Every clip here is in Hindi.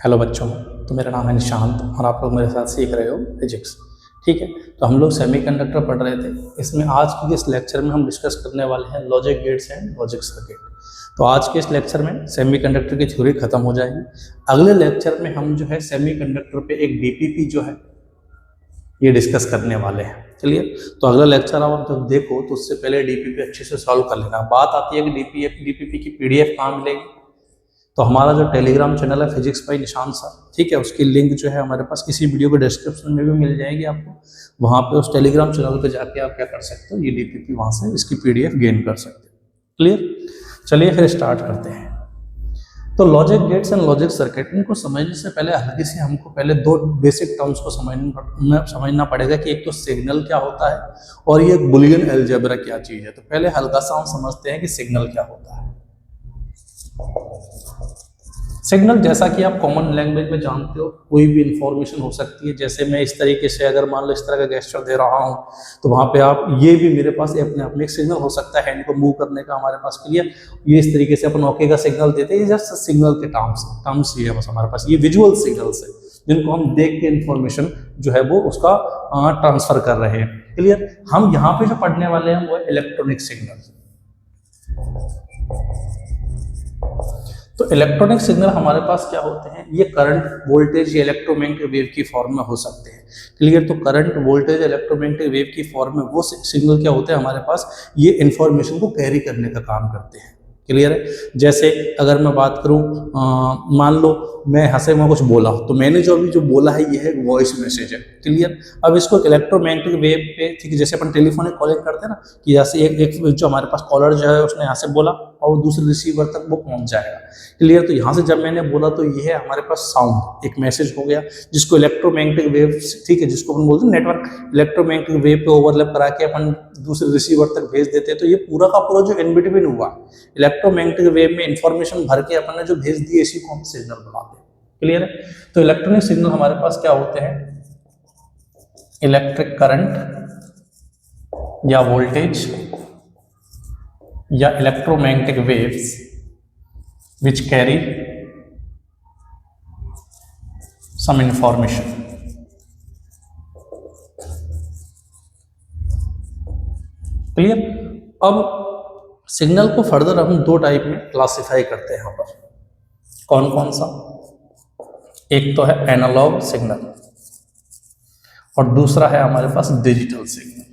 हेलो बच्चों, तो मेरा नाम है निशांत और आप लोग मेरे साथ सीख रहे हो फिजिक्स। ठीक है, तो हम लोग सेमीकंडक्टर पढ़ रहे थे। इसमें आज के इस लेक्चर में हम डिस्कस करने वाले हैं logic gates and logic circuit. तो आज के इस लेक्चर में सेमीकंडक्टर की थ्योरी खत्म हो जाएगी। अगले लेक्चर में हम जो है सेमीकंडक्टर पे एक डीपीपी जो है ये डिस्कस करने वाले हैं। चलिए, तो अगला लेक्चर आप जब देखो तो उससे पहले डीपीपी अच्छे से सॉल्व कर लेना। बात आती है कि डीपीपी की पीडीएफ कहाँ मिलेगी। तो हमारा जो टेलीग्राम चैनल है फिजिक्स बाय निशांत सर, ठीक है, उसकी लिंक जो है हमारे पास इसी वीडियो के डिस्क्रिप्शन में भी मिल जाएगी आपको। वहाँ पे उस टेलीग्राम चैनल पे जाके आप क्या कर सकते हो, ये डीपीपी वहाँ से इसकी पीडीएफ गेन कर सकते हो। क्लियर? चलिए फिर स्टार्ट करते हैं। तो logic gates and logic circuit, इनको समझने से पहले हल्की से हमको पहले दो बेसिक टर्म्स को समझना पड़ेगा कि एक तो सिग्नल क्या होता है और ये बुलियन अलजेब्रा क्या चीज़ है। तो पहले हल्का सा हम समझते हैं कि सिग्नल क्या होता है। सिग्नल, जैसा कि आप कॉमन लैंग्वेज में जानते हो, कोई भी इंफॉर्मेशन हो सकती है। जैसे मैं इस तरीके से अगर मान लो इस तरह का गेस्चर दे रहा हूं, तो वहां पे आप ये भी मेरे पास अपने आप में एक सिग्नल हो सकता है हैंड को मूव करने का हमारे पास। क्लियर? ये इस तरीके से अपन ओके का सिग्नल देते हैं, ये जस्ट सिग्नल के टर्म्स ही है बस हमारे पास। ये विजुअल सिग्नल्स है जिनको हम देख के इंफॉर्मेशन जो है वो उसका ट्रांसफर कर रहे हैं। क्लियर? हम यहाँ पे जो पढ़ने वाले हैं वो इलेक्ट्रॉनिक सिग्नल। तो इलेक्ट्रॉनिक सिग्नल हमारे पास क्या होते हैं, ये करंट, वोल्टेज या इलेक्ट्रोमैग्नेटिक वेव की फॉर्म में हो सकते हैं। क्लियर? तो करंट, वोल्टेज, इलेक्ट्रोमैग्नेटिक वेव की फॉर्म में वो सिग्नल क्या होते हैं हमारे पास, ये इंफॉर्मेशन को कैरी करने का काम करते हैं। क्लियर है? जैसे अगर मैं बात करूं, मान लो मैं यहाँ से मैं कुछ बोला, तो मैंने जो अभी जो बोला है ये है वॉइस मैसेज है। क्लियर? अब इसको इलेक्ट्रोमैग्नेटिक वेव पे, ठीक है, जैसे अपन टेलीफोनिक कॉलिंग करते हैं ना, कि जैसे एक जो हमारे पास कॉलर जो है उसने यहाँ से बोला और दूसरे रिसीवर तक वो पहुंच जाएगा। क्लियर? तो यहाँ से जब मैंने बोला तो ये है हमारे पास साउंड, एक मैसेज हो गया जिसको इलेक्ट्रोमैग्नेटिक वेव, ठीक है, जिसको अपन बोलते हैं नेटवर्क, इलेक्ट्रोमैग्नेटिक वेव पे ओवरलैप करा के अपन दूसरे रिसीवर तक भेज देते हैं। तो ये पूरा का पूरा जो इन बिटवीन हुआ इलेक्ट्रोमैग्नेटिक वेव में इंफॉर्मेशन भर के अपन ने जो भेज दी, इसी को हम सिग्नल बनाते हैं। क्लियर है? तो इलेक्ट्रॉनिक सिग्नल हमारे पास क्या होते हैं, इलेक्ट्रिक करंट या वोल्टेज या electromagnetic waves which carry some information. Clear? अब सिग्नल को फर्दर हम दो टाइप में क्लासिफाई करते हैं यहाँ पर। कौन कौन सा? एक तो है एनालॉग सिग्नल और दूसरा है हमारे पास डिजिटल सिग्नल।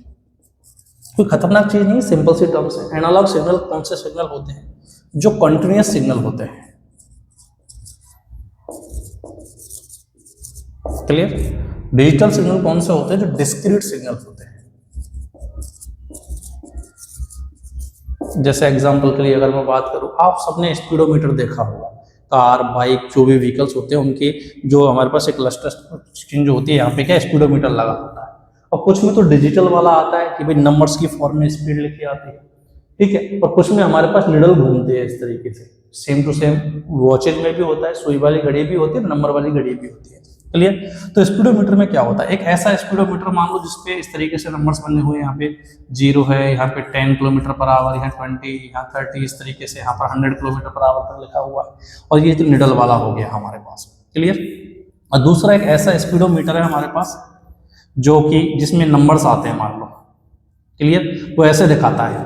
कोई खतरनाक चीज नहीं, सिंपल सी टर्म्स है। एनालॉग सिग्नल कौन से सिग्नल होते हैं, जो कंटिन्यूअस सिग्नल होते हैं। क्लियर? डिजिटल सिग्नल कौन से होते हैं, जो डिस्क्रीट सिग्नल होते हैं। जैसे एग्जांपल के लिए अगर मैं बात करूं, आप सबने स्पीडोमीटर देखा होगा। कार, बाइक, जो भी व्हीकल्स होते हैं उनके जो हमारे पास एक क्लस्टर स्क्रीन जो होती है, यहाँ पे क्या स्पीडोमीटर लगा होता है। और कुछ में तो डिजिटल वाला आता है कि भाई नंबर्स की फॉर्म में स्पीड लिखी आती है, ठीक है, और कुछ में हमारे पास निडल घूमते हैं इस तरीके से। सेम टू सेम वॉचेज में भी होता है, सुई वाली घड़ी भी होती है, नंबर वाली घड़ी भी होती है। क्लियर? तो स्पीडोमीटर में क्या होता है, एक ऐसा स्पीडोमीटर मान लो जिसपे इस तरीके से नंबर्स बने हुए हैं। यहाँ पे 0 है, यहाँ पे 10 किलोमीटर पर आवर, यहाँ 20, यहाँ 30, इस तरीके से यहाँ पर 100 किलोमीटर पर आवर तक लिखा हुआ है। और ये तो निडल वाला हो गया हमारे पास। क्लियर? और दूसरा एक ऐसा स्पीडोमीटर है हमारे पास जो कि जिसमें नंबर्स आते हैं, मान लो। क्लियर? वो ऐसे दिखाता है,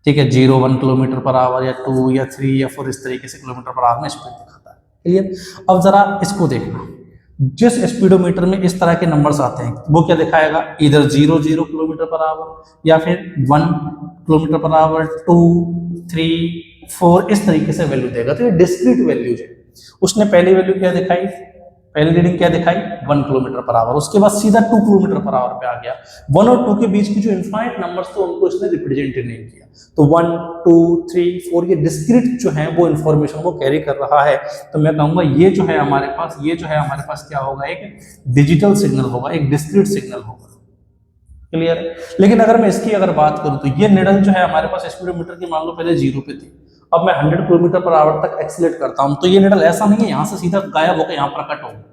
ठीक है, 0, 1 किलोमीटर पर आवर या 2 या 3 या 4, इस तरीके से किलोमीटर पर आवर में स्पीड दिखाता है। क्लियर? अब जरा इसको देखना, जिस स्पीडोमीटर में इस तरह के नंबर्स आते हैं वो क्या दिखाएगा, इधर 0 किलोमीटर पर आवर या फिर 1 किलोमीटर पर आवर, 2, 3, 4, इस तरीके से वैल्यू देगा। तो ये डिस्क्रीट वैल्यूज है। उसने पहली वैल्यू क्या दिखाई, पहली रीडिंग क्या दिखाई, 1 किलोमीटर पर आवर। उसके बाद सीधा 2 किलोमीटर पर आवर पे आ गया। 1 और 2 के बीच की जो इनफाइनाइट नंबर्स थे उनको इसने रिप्रेजेंट नहीं किया। तो 1, 2, 3, 4 ये डिस्क्रीट जो है वो इन्फॉर्मेशन को कैरी कर रहा है। तो मैं कहूंगा ये जो है हमारे पास, ये जो है हमारे पास क्या होगा, एक डिजिटल सिग्नल होगा, एक डिस्क्रीट सिग्नल होगा। क्लियर? लेकिन अगर मैं इसकी अगर बात करूं तो ये निडल जो है हमारे पास स्पीडोमीटर की मान लो पहले 0 पे थी, अब मैं 100 किलोमीटर पर आवर तक एक्सीलरेट करता हूं, तो ये निडल ऐसा नहीं है यहाँ से सीधा गायब होकर यहाँ पर कट होगा,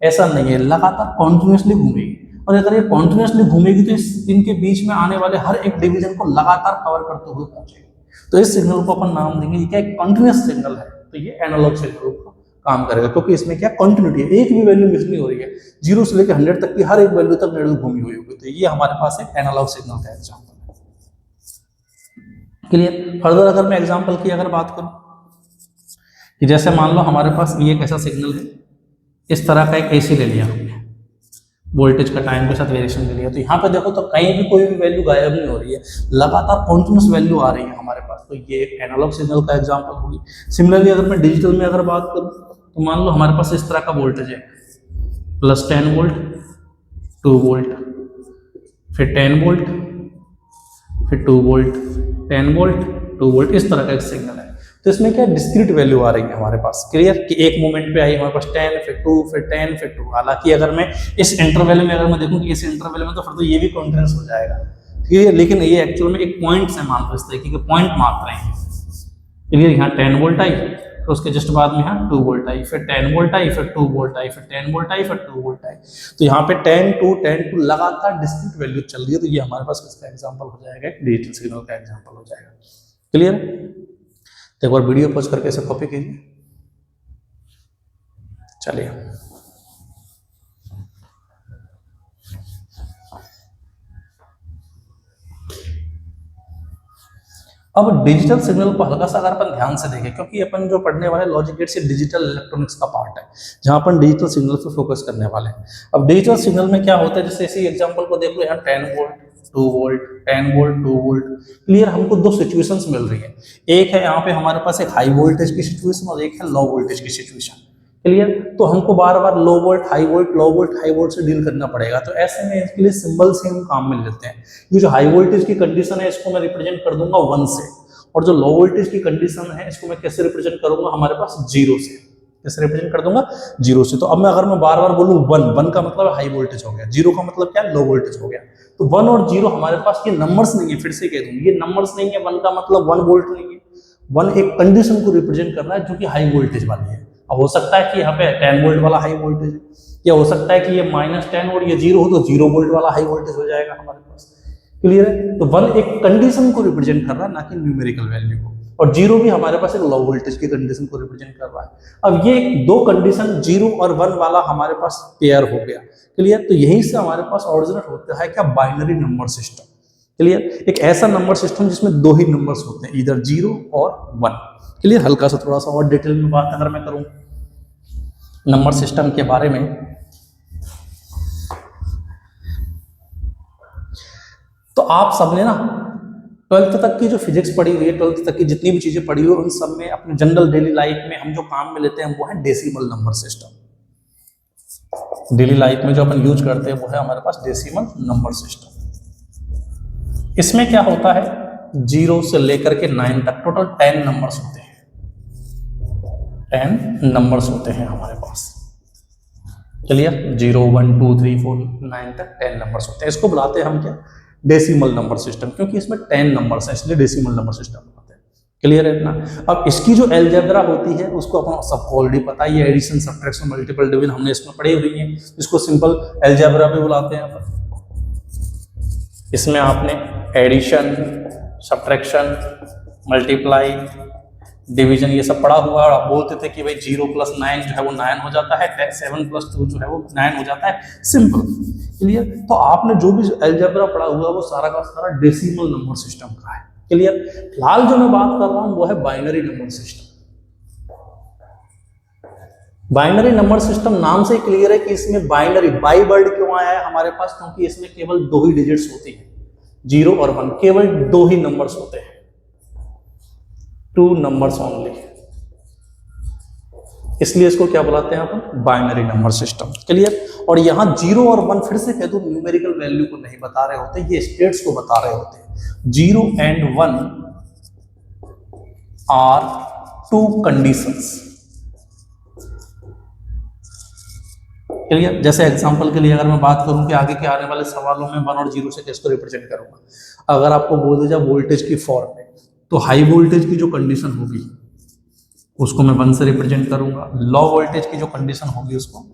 ऐसा नहीं है, लगातार कॉन्टिन्यूसली घूमेगी। और अगर ये कॉन्टिन्यूसली घूमेगी तो इनके बीच में आने वाले हर एक डिवीजन को लगातार कवर करते हुए पहुंचेगी। तो इस सिग्नल को अपन नाम देंगे, क्या एक कंटिन्यूअस सिग्नल है, तो ये एनालॉग सिग्नल का काम करेगा, क्योंकि इसमें क्या कंटिन्यूटी है, एक भी वैल्यू मिस नहीं हो रही है, 0 से लेकर 100 तक की हर एक वैल्यू तक नीडल घूमी हुई होगी। तो ये हमारे पास एक एनालॉग सिग्नल का एग्जाम्पल है। क्लियर। फर्दर अगर मैं एग्जाम्पल की अगर बात करूं कि जैसे मान लो हमारे पास ये एक ऐसा सिग्नल है, इस तरह का एक एसी ले लिया हमने, वोल्टेज का टाइम के साथ वेरिएशन ले लिया, तो यहाँ पे देखो तो कहीं भी कोई भी वैल्यू गायब नहीं हो रही है, लगातार कॉन्टिन्यूस वैल्यू आ रही है हमारे पास, तो ये एक एनालॉग सिग्नल का एग्जांपल होगी। सिमिलरली अगर मैं डिजिटल में अगर बात करूँ तो मान लो हमारे पास इस तरह का वोल्टेज है, प्लस 10 वोल्ट, 2 वोल्ट, फिर 10 वोल्ट, फिर 2 वोल्ट, 10 वोल्ट, 2 वोल्ट, इस तरह का एक सिग्नल है। तो इसमें क्या डिस्क्रीट वैल्यू आ रही है हमारे पास। क्लियर कि एक मोमेंट पे आई हमारे पास 10, फिर 2, फिर 10, फिर 2। हालांकि अगर मैं इस इंटरवल में अगर मैं देखूं कि इस इंटरवल में तो फिर तो ये भी कॉन्टिन्यूस हो जाएगा, क्लियर। लेकिन ये एक्चुअल में एक पॉइंट से मान लो, इस तरीके के पॉइंट माप रहे हैं। क्लियर। यहाँ 10 वोल्ट आई, तो उसके जस्ट बाद में यहाँ 2 वोल्ट आई, फिर 10 वोल्ट आई, फिर 2 वोल्ट आई, फिर 10 वोल्ट आई, फिर 2 वोल्ट आई। तो यहाँ पे 10 2 10 2 लगातार डिस्क्रीट वैल्यू चल रही है, तो ये हमारे पास किसका एग्जाम्पल हो जाएगा, एक डिजिटल सिग्नल का एग्जाम्पल हो जाएगा। क्लियर। तो एक बार वीडियो पॉज करके इसे कॉपी कीजिए। चलिए अब डिजिटल सिग्नल को हल्का सा अगर अपन ध्यान से देखें, क्योंकि अपन जो पढ़ने वाले लॉजिक गेट से डिजिटल इलेक्ट्रॉनिक्स का पार्ट है, जहां अपन डिजिटल सिग्नल पे फोकस करने वाले हैं। अब डिजिटल सिग्नल में क्या होता है, जैसे इसी एग्जांपल को देख लो, यहाँ 10 volt, 2 volt, 10 volt, 2 volt. Clear. हमको दो सिचुएशंस मिल रही है, एक है यहाँ पे हमारे पास एक हाई वोल्टेज की सिचुएशन और एक है लो वोल्टेज की सिचुएशन। क्लियर। तो हमको बार बार लो वोल्ट हाई वोल्ट, लो वोल्ट हाई वोल्ट से डील करना पड़ेगा। तो ऐसे में इसके लिए सिंबल से हम काम में लेते हैं। ये जो हाई वोल्टेज की कंडीशन है इसको मैं रिप्रेजेंट कर दूंगा 1 से, और जो लो वोल्टेज की कंडीशन है इसको मैं कैसे रिप्रेजेंट करूंगा, हमारे पास 0 से। कैसे रिप्रेजेंट कर दूंगा, 0 से। तो अब मैं अगर मैं बार बार बोलूं 1 का मतलब हाई वोल्टेज हो गया, 0 का मतलब क्या, लो वोल्टेज हो गया। तो 1 और 0 हमारे पास ये नंबर्स नहीं है, फिर से कह दूं ये नंबर्स नहीं है। 1 का मतलब 1 वोल्ट नहीं है, 1 एक कंडीशन को रिप्रेजेंट कर रहा है जो कि हाई वोल्टेज वाली है। अब हो सकता है कि यहाँ पे 10 वोल्ट वाला हाई वोल्टेज है, या हो सकता है कि ये -10 और ये 0 हो तो 0 वोल्ट वाला हाई वोल्टेज हो जाएगा हमारे पास। क्लियर है। तो 1 एक कंडीशन को रिप्रेजेंट कर रहा है, ना कि न्यूमेरिकल वैल्यू को, और 0 भी हमारे पास एक लो वोल्टेज की कंडीशन को रिप्रेजेंट कर रहा है। अब ये दो कंडीशन 0 और 1 वाला हमारे पास पेयर हो गया। क्लियर। तो यहीं से हमारे पास ऑरिजिनेट होता है क्या, बाइनरी नंबर सिस्टम। क्लियर। एक ऐसा नंबर सिस्टम जिसमें दो ही नंबर्स होते हैं, इधर 0 और 1। क्लियर। हल्का सा थोड़ा सा और डिटेल में बात अगर मैं करूं नंबर सिस्टम के बारे में, तो आप सबने ना 12th तक की जो फिजिक्स पढ़ी हुई है, 12th तक की जितनी भी चीजें पढ़ी हुई है, उन सब में अपने जनरल डेली लाइफ में हम जो काम में लेते हैं वो है decimal number system. Daily life में जो अपन यूज करते हैं वो है हमारे पास डेसिमल नंबर सिस्टम। इसमें क्या होता है, 0 से लेकर के 9 तक टोटल 10 नंबर्स होते हैं। 10 नंबर्स होते हैं हमारे पास। क्लियर। 0 1 2 3 4 9 तक 10 नंबर्स होते हैं। इसको बुलाते हैं हम क्या, डेसिमल नंबर सिस्टम, क्योंकि इसमें 10 नंबर्स हैं, इसलिए डेसिमल नंबर सिस्टम बनाते हैं। क्लियर है ना। अब इसकी जो एलजेब्रा होती है उसको अपन सबको ऑलरेडी पता है, ये एडिशन सब्ट्रैक्शन मल्टीपल डिवीजन हमने इसमें पढ़ी हुई है। इसको सिंपल एलजेब्रा भी बुलाते हैं अपन। इसमें आपने एडिशन, सब्ट्रैक्शन, मल्टीप्लाई, डिवीजन ये सब पढ़ा हुआ है। आप बोलते थे कि भाई 0 + 9 जो है वो 9 हो जाता है, 7 + 2 जो है वो 9 हो जाता है, सिंपल। क्लियर। तो आपने जो भी अलजेब्रा पढ़ा हुआ है वो सारा का सारा डेसिमल नंबर सिस्टम का है। क्लियर। फिलहाल जो मैं बात कर रहा हूं वो है binary number system. Binary number system नाम से क्लियर है कि इसमें बाइनरी, बाई वर्ड क्यों आया है हमारे पास, क्योंकि इसमें केवल 2 ही डिजिट्स होती है, 0 और 1, केवल 2 ही नंबर्स होते हैं, 2 नंबर्स ओनली। इसलिए इसको क्या बुलाते हैं अपन, बाइनरी नंबर सिस्टम। क्लियर। और यहां 0 और 1 फिर से कह दूं न्यूमेरिकल वैल्यू को नहीं बता रहे होते, ये स्टेट्स को बता रहे होते हैं। 0 and 1 आर 2 कंडीशंस। क्लियर। जैसे एग्जांपल के लिए अगर मैं बात करूं कि आगे के आने वाले सवालों में 1 और 0 से किसको रिप्रेजेंट करूंगा, अगर आपको बोल दिया जाए वोल्टेज की फॉर्म में, तो हाई वोल्टेज की जो कंडीशन होगी उसको मैं 1 से रिप्रेजेंट करूंगा, लो वोल्टेज की जो कंडीशन होगी उसको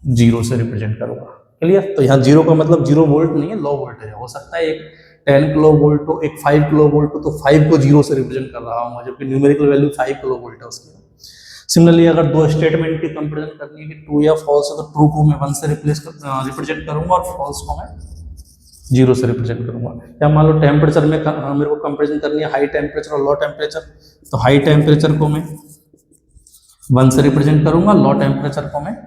0 से रिप्रेजेंट करूंगा। क्लियर। तो यहाँ 0 का मतलब 0 वोल्ट नहीं है, लो वोल्टेज है। हो सकता है एक 10 किलो वोल्ट हो, एक 5 किलो वोल्ट हो, तो 5 को 0 से रिप्रेजेंट कर रहा हूँ, जबकि न्यूमेरिकल वैल्यू 5 किलो वोल्ट है उसकी। सिमिलरली अगर दो स्टेटमेंट की कंपेरिजन करनी है कि ट्रू या फॉल्स है, तो ट्रू को मैं 1 से रिप्रेजेंट करूंगा और फॉल्स को मैं 0 से रिप्रेजेंट करूंगा। या मान लो टेम्परेचर में मेरे को कंपेरिजन करनी है हाई टेम्परेचर और लो टेम्परेचर, तो हाई टेम्परेचर को मैं 1 से रिप्रेजेंट करूंगा, लो टेम्परेचर को मैं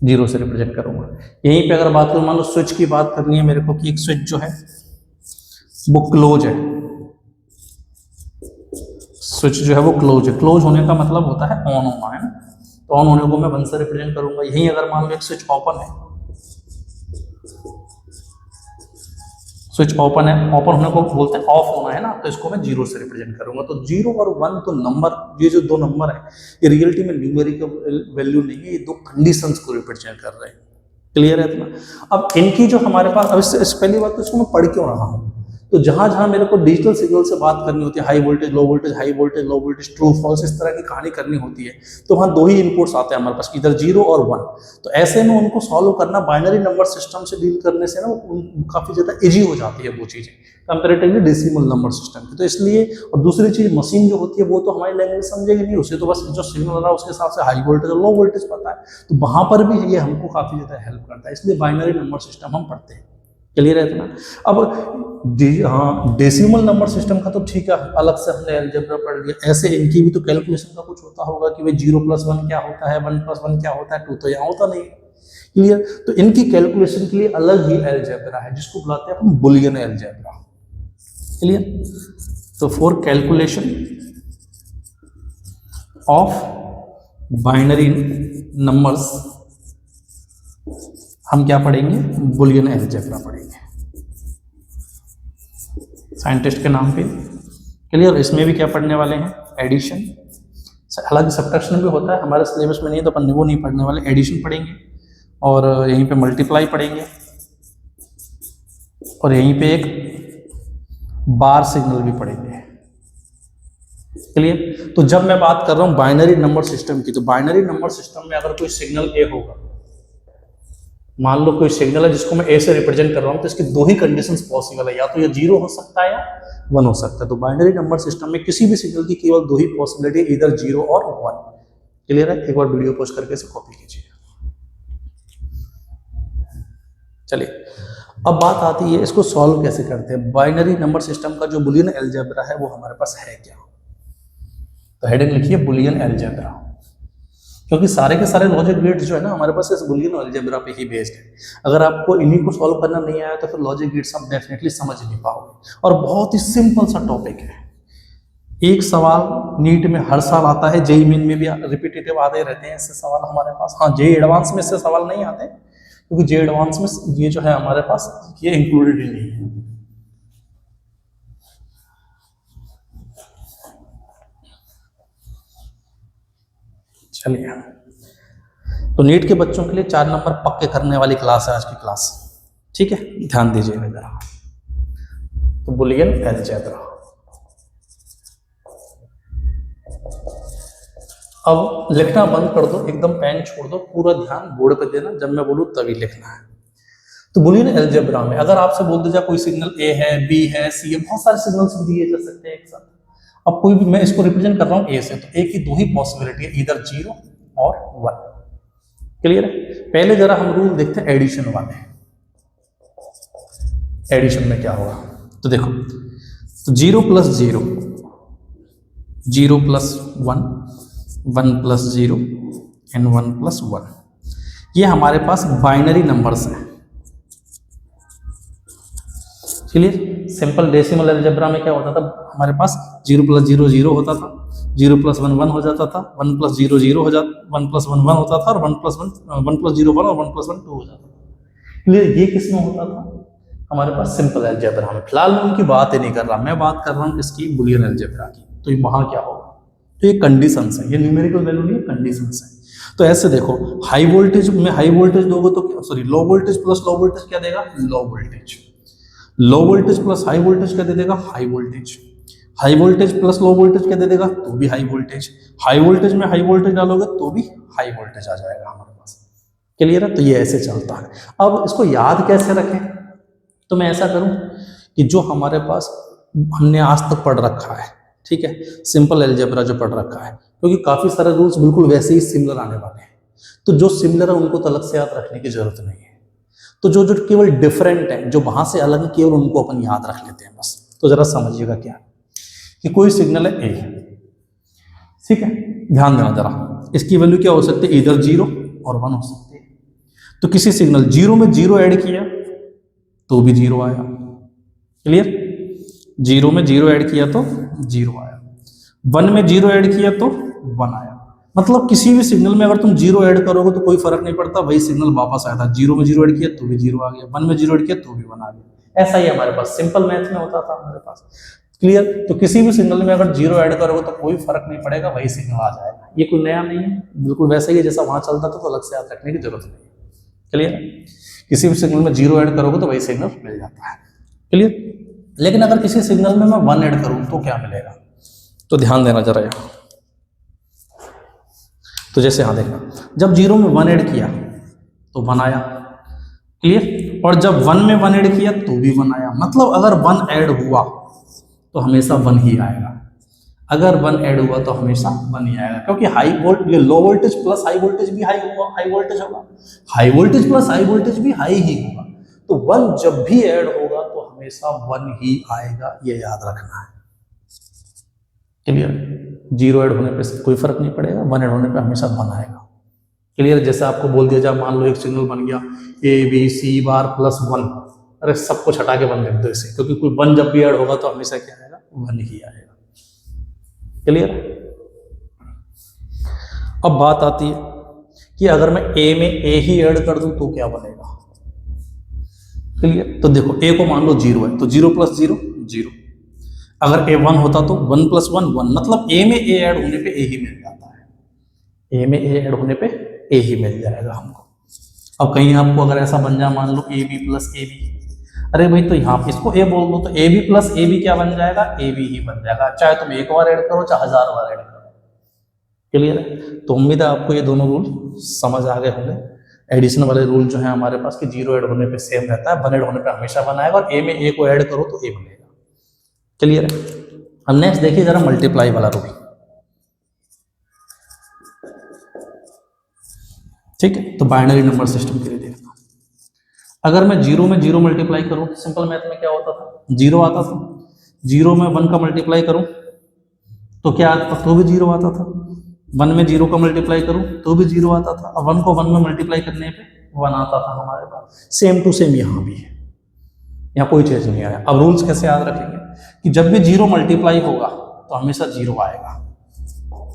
0 से रिप्रेजेंट करूंगा। यहीं पे अगर बात करूं, मान लो स्विच की बात करनी है मेरे को कि एक स्विच जो है वो क्लोज है, स्विच जो है वो क्लोज है। क्लोज होने का मतलब होता है ऑन होना, है ना, तो ऑन होने को मैं 1 से रिप्रेजेंट करूंगा। यहीं अगर मान लो एक स्विच ओपन है, स्विच ओपन है, ओपन होने को बोलते हैं ऑफ होना, है ना, तो इसको मैं 0 से रिप्रेजेंट करूंगा। तो 0 और 1 तो नंबर, ये जो दो नंबर है ये रियलिटी में न्यूमेरिकल वैल्यू नहीं है, ये दो कंडीशंस को रिप्रेजेंट कर रहे हैं। क्लियर है इतना? अब इनकी जो हमारे पास, अब इससे पहली बात तो इसको मैं पढ़ क्यों रहा हूँ, तो जहां जहां मेरे को डिजिटल सिग्नल से बात करनी होती है, high voltage low voltage, high voltage low voltage, true false, इस तरह की कहानी करनी होती है, तो वहां दो ही इनपुट्स आते हैं हमारे पास, इधर 0 और 1। तो ऐसे में उनको सॉल्व करना बाइनरी नंबर सिस्टम से डील करने से ना काफी ज्यादा इजी हो जाती है वो चीजें कंपेरेटिवली डेसिमल नंबर सिस्टम की। तो इसलिए, और दूसरी चीज मशीन जो होती है वो तो हमारी लैंग्वेज समझेगी नहीं, उसे तो बस जो सिग्नल आ रहा है उसके हिसाब से हाई वोल्टेज और लो वोल्टेज पता है, तो वहां पर भी ये हमको काफी ज्यादा हेल्प करता है, इसलिए बाइनरी नंबर सिस्टम हम पढ़ते हैं। क्लियर है इतना? अब हाँ, डेसिमल नंबर सिस्टम का तो ठीक है, अलग से हमने अलजेब्रा पढ़ लिया, ऐसे इनकी भी तो कैलकुलेशन का कुछ होता होगा कि भाई 0+1 क्या होता है, 1+1 क्या होता है, 2 तो यहाँ होता नहीं। क्लियर? तो इनकी कैलकुलेशन के लिए अलग ही अलजेब्रा है जिसको बुलाते हैं अपन बुलियन अलजेब्रा। क्लियर? तो for calculation of binary numbers हम क्या पढ़ेंगे? बुलियन अलजेब्रा पढ़ेंगे साइंटिस्ट के नाम पे। क्लियर? इसमें भी क्या पढ़ने वाले हैं? एडिशन। हालांकि सब्ट्रैक्शन भी होता है, हमारे सिलेबस में नहीं, तो अपन वो नहीं पढ़ने वाले। एडिशन पढ़ेंगे और यहीं पे मल्टीप्लाई पढ़ेंगे और यहीं पे एक बार सिग्नल भी पढ़ेंगे। क्लियर? तो जब मैं बात कर रहा हूं बाइनरी नंबर सिस्टम की, तो बाइनरी नंबर सिस्टम में अगर कोई सिग्नल ए होगा, मान लो कोई सिग्नल है जिसको मैं ए से रिप्रेजेंट कर रहा हूं, तो इसकी दो ही कंडीशंस पॉसिबल है, या तो ये 0 हो सकता है या 1 हो सकता है। तो बाइनरी नंबर सिस्टम में किसी भी सिग्नल की केवल दो ही पॉसिबिलिटी, इधर 0 और 1। क्लियर है? एक बार वीडियो पॉज करके इसे कॉपी कीजिए। चलिए, अब बात आती है इसको सॉल्व कैसे करते हैं। बाइनरी नंबर सिस्टम का जो बुलियन अलजेब्रा है वो हमारे पास है क्या? तो हेडिंग लिखिए बुलियन अलजेब्रा, क्योंकि सारे के सारे लॉजिक गेट्स जो है ना हमारे पास इस बुलियन अलजेब्रा पे ही बेस्ड है। अगर आपको इन्हीं को सॉल्व करना नहीं आया तो फिर लॉजिक गेट्स आप डेफिनेटली समझ नहीं पाओगे, और बहुत ही सिंपल सा टॉपिक है। एक सवाल नीट में हर साल आता है, जेईई मेन में भी रिपीटेटिव आते रहते हैं इससे सवाल हमारे पास। हाँ, जेईई एडवांस में इससे सवाल नहीं आते, क्योंकि जेईई एडवांस में ये जो है हमारे पास ये इंक्लूडेड ही नहीं है। चलिए, तो नीट के बच्चों के लिए 4 नंबर पक्के करने वाली क्लास है आज की क्लास। ठीक है, ध्यान दीजिएगा जरा। तो बुलियन अलजेब्रा, अब लिखना बंद कर दो, एकदम पेन छोड़ दो, पूरा ध्यान बोर्ड पे देना, जब मैं बोलूं तभी लिखना है। तो बुलियन अलजेब्रा में अगर आपसे बोल दिया कोई सिग्नल ए है, बी है, सी है, बहुत सारे सिग्नल्स भी दिए जा सकते हैं एक साथ। अब कोई भी, मैं इसको रिप्रेजेंट कर रहा हूं ए से, तो ए की दो ही पॉसिबिलिटी है, इधर 0 और 1। क्लियर है? पहले जरा हम रूल देखते हैं एडिशन वाले। एडिशन में क्या होगा, तो देखो, तो 0 + 0, 0 + 1, 1 + 0 एंड 1 + 1, ये हमारे पास बाइनरी नंबर्स हैं। क्लियर? सिंपल डेसिमल अलजेब्रा में क्या होता था हमारे पास? 0 + 0 0 होता था, 0 + 1 1 हो जाता था, 1 + 0 0 हो जाता, 1 + 1 1 होता था, और 1 + 0 1 और 1 + 1 2 हो जाता था। क्लियर? ये किस में होता था? हमारे पास सिंपल अलजेब्रा में। फिलहाल मैं उनकी बात ही नहीं कर रहा, मैं बात कर रहा हूँ किसकी? बुलियन अलजेब्रा की। तो वहां क्या होगा? तो ये कंडीशंस है, ये न्यूमेरिकल वैल्यू नहीं है, कंडीशंस है। तो ऐसे देखो, हाई वोल्टेज में हाई वोल्टेज दोगे तो, sorry, low voltage plus low voltage क्या देगा? Low voltage. Low voltage plus high voltage क्या दे देगा? High voltage. High voltage plus low voltage क्या दे देगा? तो भी हाई वोल्टेज। हाई वोल्टेज में हाई वोल्टेज डालोगे तो भी हाई वोल्टेज आ जाएगा हमारे पास। क्लियर है? तो ये ऐसे चलता है। अब इसको याद कैसे रखें? तो मैं ऐसा करूं कि जो हमारे पास हमने आज तक पढ़ रखा है, ठीक है, सिंपल अलजेब्रा जो पढ़ रखा है, क्योंकि काफी सारे रूल्स बिल्कुल वैसे ही सिमिलर आने वाले हैं, तो जो सिमिलर है उनको तो अलग से याद रखने की जरूरत नहीं है। तो जो जो केवल डिफरेंट है, जो वहां से अलग है, केवल उनको अपन याद रख लेते हैं बस। तो जरा समझिएगा क्या कि कोई सिग्नल है ए, ठीक है, ध्यान देना जरा, इसकी वैल्यू क्या हो सकती है, इधर 0 और 1 हो सकती है। तो किसी सिग्नल 0 में 0 ऐड किया तो भी 0 आया, क्लियर, 0 में 0 ऐड किया तो 0 आया, 1 में 0 ऐड किया तो 1 आया। मतलब किसी भी सिग्नल में अगर तुम 0 ऐड करोगे तो कोई फर्क नहीं पड़ता, वही सिग्नल वापस आया था। 0 में 0 ऐड किया तो भी 0 आ गया, 1 में 0 ऐड किया तो भी 1 आ गया। ऐसा ही हमारे पास सिंपल मैथ में होता था हमारे पास, क्लियर। तो किसी भी सिग्नल में अगर 0 ऐड करोगे तो कोई फर्क नहीं पड़ेगा, वही सिग्नल आ जाएगा। ये कोई नया नहीं है, बिल्कुल वैसे ही जैसा वहां चलता था, तो अलग से याद रखने की जरूरत नहीं है, क्लियर। किसी भी सिग्नल में 0 ऐड करोगे तो वही सिग्नल मिल जाता है, क्लियर। लेकिन अगर किसी सिग्नल में मैं 1 ऐड करूं तो क्या मिलेगा, तो ध्यान देना जरा यहाँ। तो जैसे यहाँ देखना, जब 0 में 1 ऐड किया तो 1 आया, क्लियर, और जब 1 में 1 ऐड किया तो भी 1 आया। मतलब अगर 1 ऐड हुआ तो हमेशा 1 ही आएगा, अगर 1 ऐड हुआ तो हमेशा 1 ही आएगा, क्योंकि हाई वोल्ट, ये low voltage plus high voltage भी हाई वोल्टेज होगा, high voltage plus high voltage भी हाई ही होगा। तो 1 जब भी ऐड होगा तो हमेशा 1 ही आएगा, ये याद रखना है, क्लियर। 0 ऐड होने पे कोई फर्क नहीं पड़ेगा, 1 ऐड होने पे हमेशा 1 आएगा, क्लियर। जैसे आपको बोल दिया जाए, मान लो एक सिग्नल बन गया ABC बार प्लस 1, अरे सब कुछ हटा के 1 लिख दो इसे, क्योंकि कोई 1 जब भी ऐड होगा तो हमेशा क्या आएगा, 1 ही आएगा, क्लियर। अब बात आती है कि अगर मैं A में A ही ऐड कर दूं तो क्या बनेगा, क्लियर। तो देखो A को मान लो 0 है, तो 0 प्लस 0 0, अगर A 1 होता तो 1 प्लस 1 1, मतलब A में A ऐड होने पे A ही मिल जाता है, A में A ऐड होने पे A ही मिल जाएगा हमको। अब कहीं आपको अगर ऐसा बन जाए, मान लो AB प्लस AB, अरे भाई तो यहाँ पे इसको A बोल दो, तो AB प्लस AB क्या बन जाएगा, AB ही बन जाएगा, चाहे तुम एक बार ऐड करो चाहे 1000 बार ऐड करो, क्लियर है। तो उम्मीद है आपको ये दोनों रूल समझ आ गए होंगे। एडिशन वाले रूल जो है हमारे पास कि 0 ऐड होने पे सेम रहता है, 1 ऐड होने पे हमेशा 1 आएगा, और A में A को ऐड करो तो A बनेगा, क्लियर है। अब नेक्स्ट देखिए जरा मल्टीप्लाई वाला रूल, ठीक है। तो बाइनरी नंबर सिस्टम के लिए देखना, अगर मैं 0 में 0 मल्टीप्लाई करूं, सिंपल मैथ में क्या होता था, 0 आता था। 0 में 1 का मल्टीप्लाई करूं तो क्या आता था, तो भी 0 आता था। 1 में 0 का मल्टीप्लाई करूं तो भी 0 आता था। अब 1 को 1 में मल्टीप्लाई करने पे 1 आता था हमारे पास। सेम टू सेम यहाँ भी है, यहाँ कोई चेंज नहीं आया। अब रूल्स कैसे याद रखेंगे कि जब भी 0 मल्टीप्लाई होगा तो हमेशा 0 आएगा,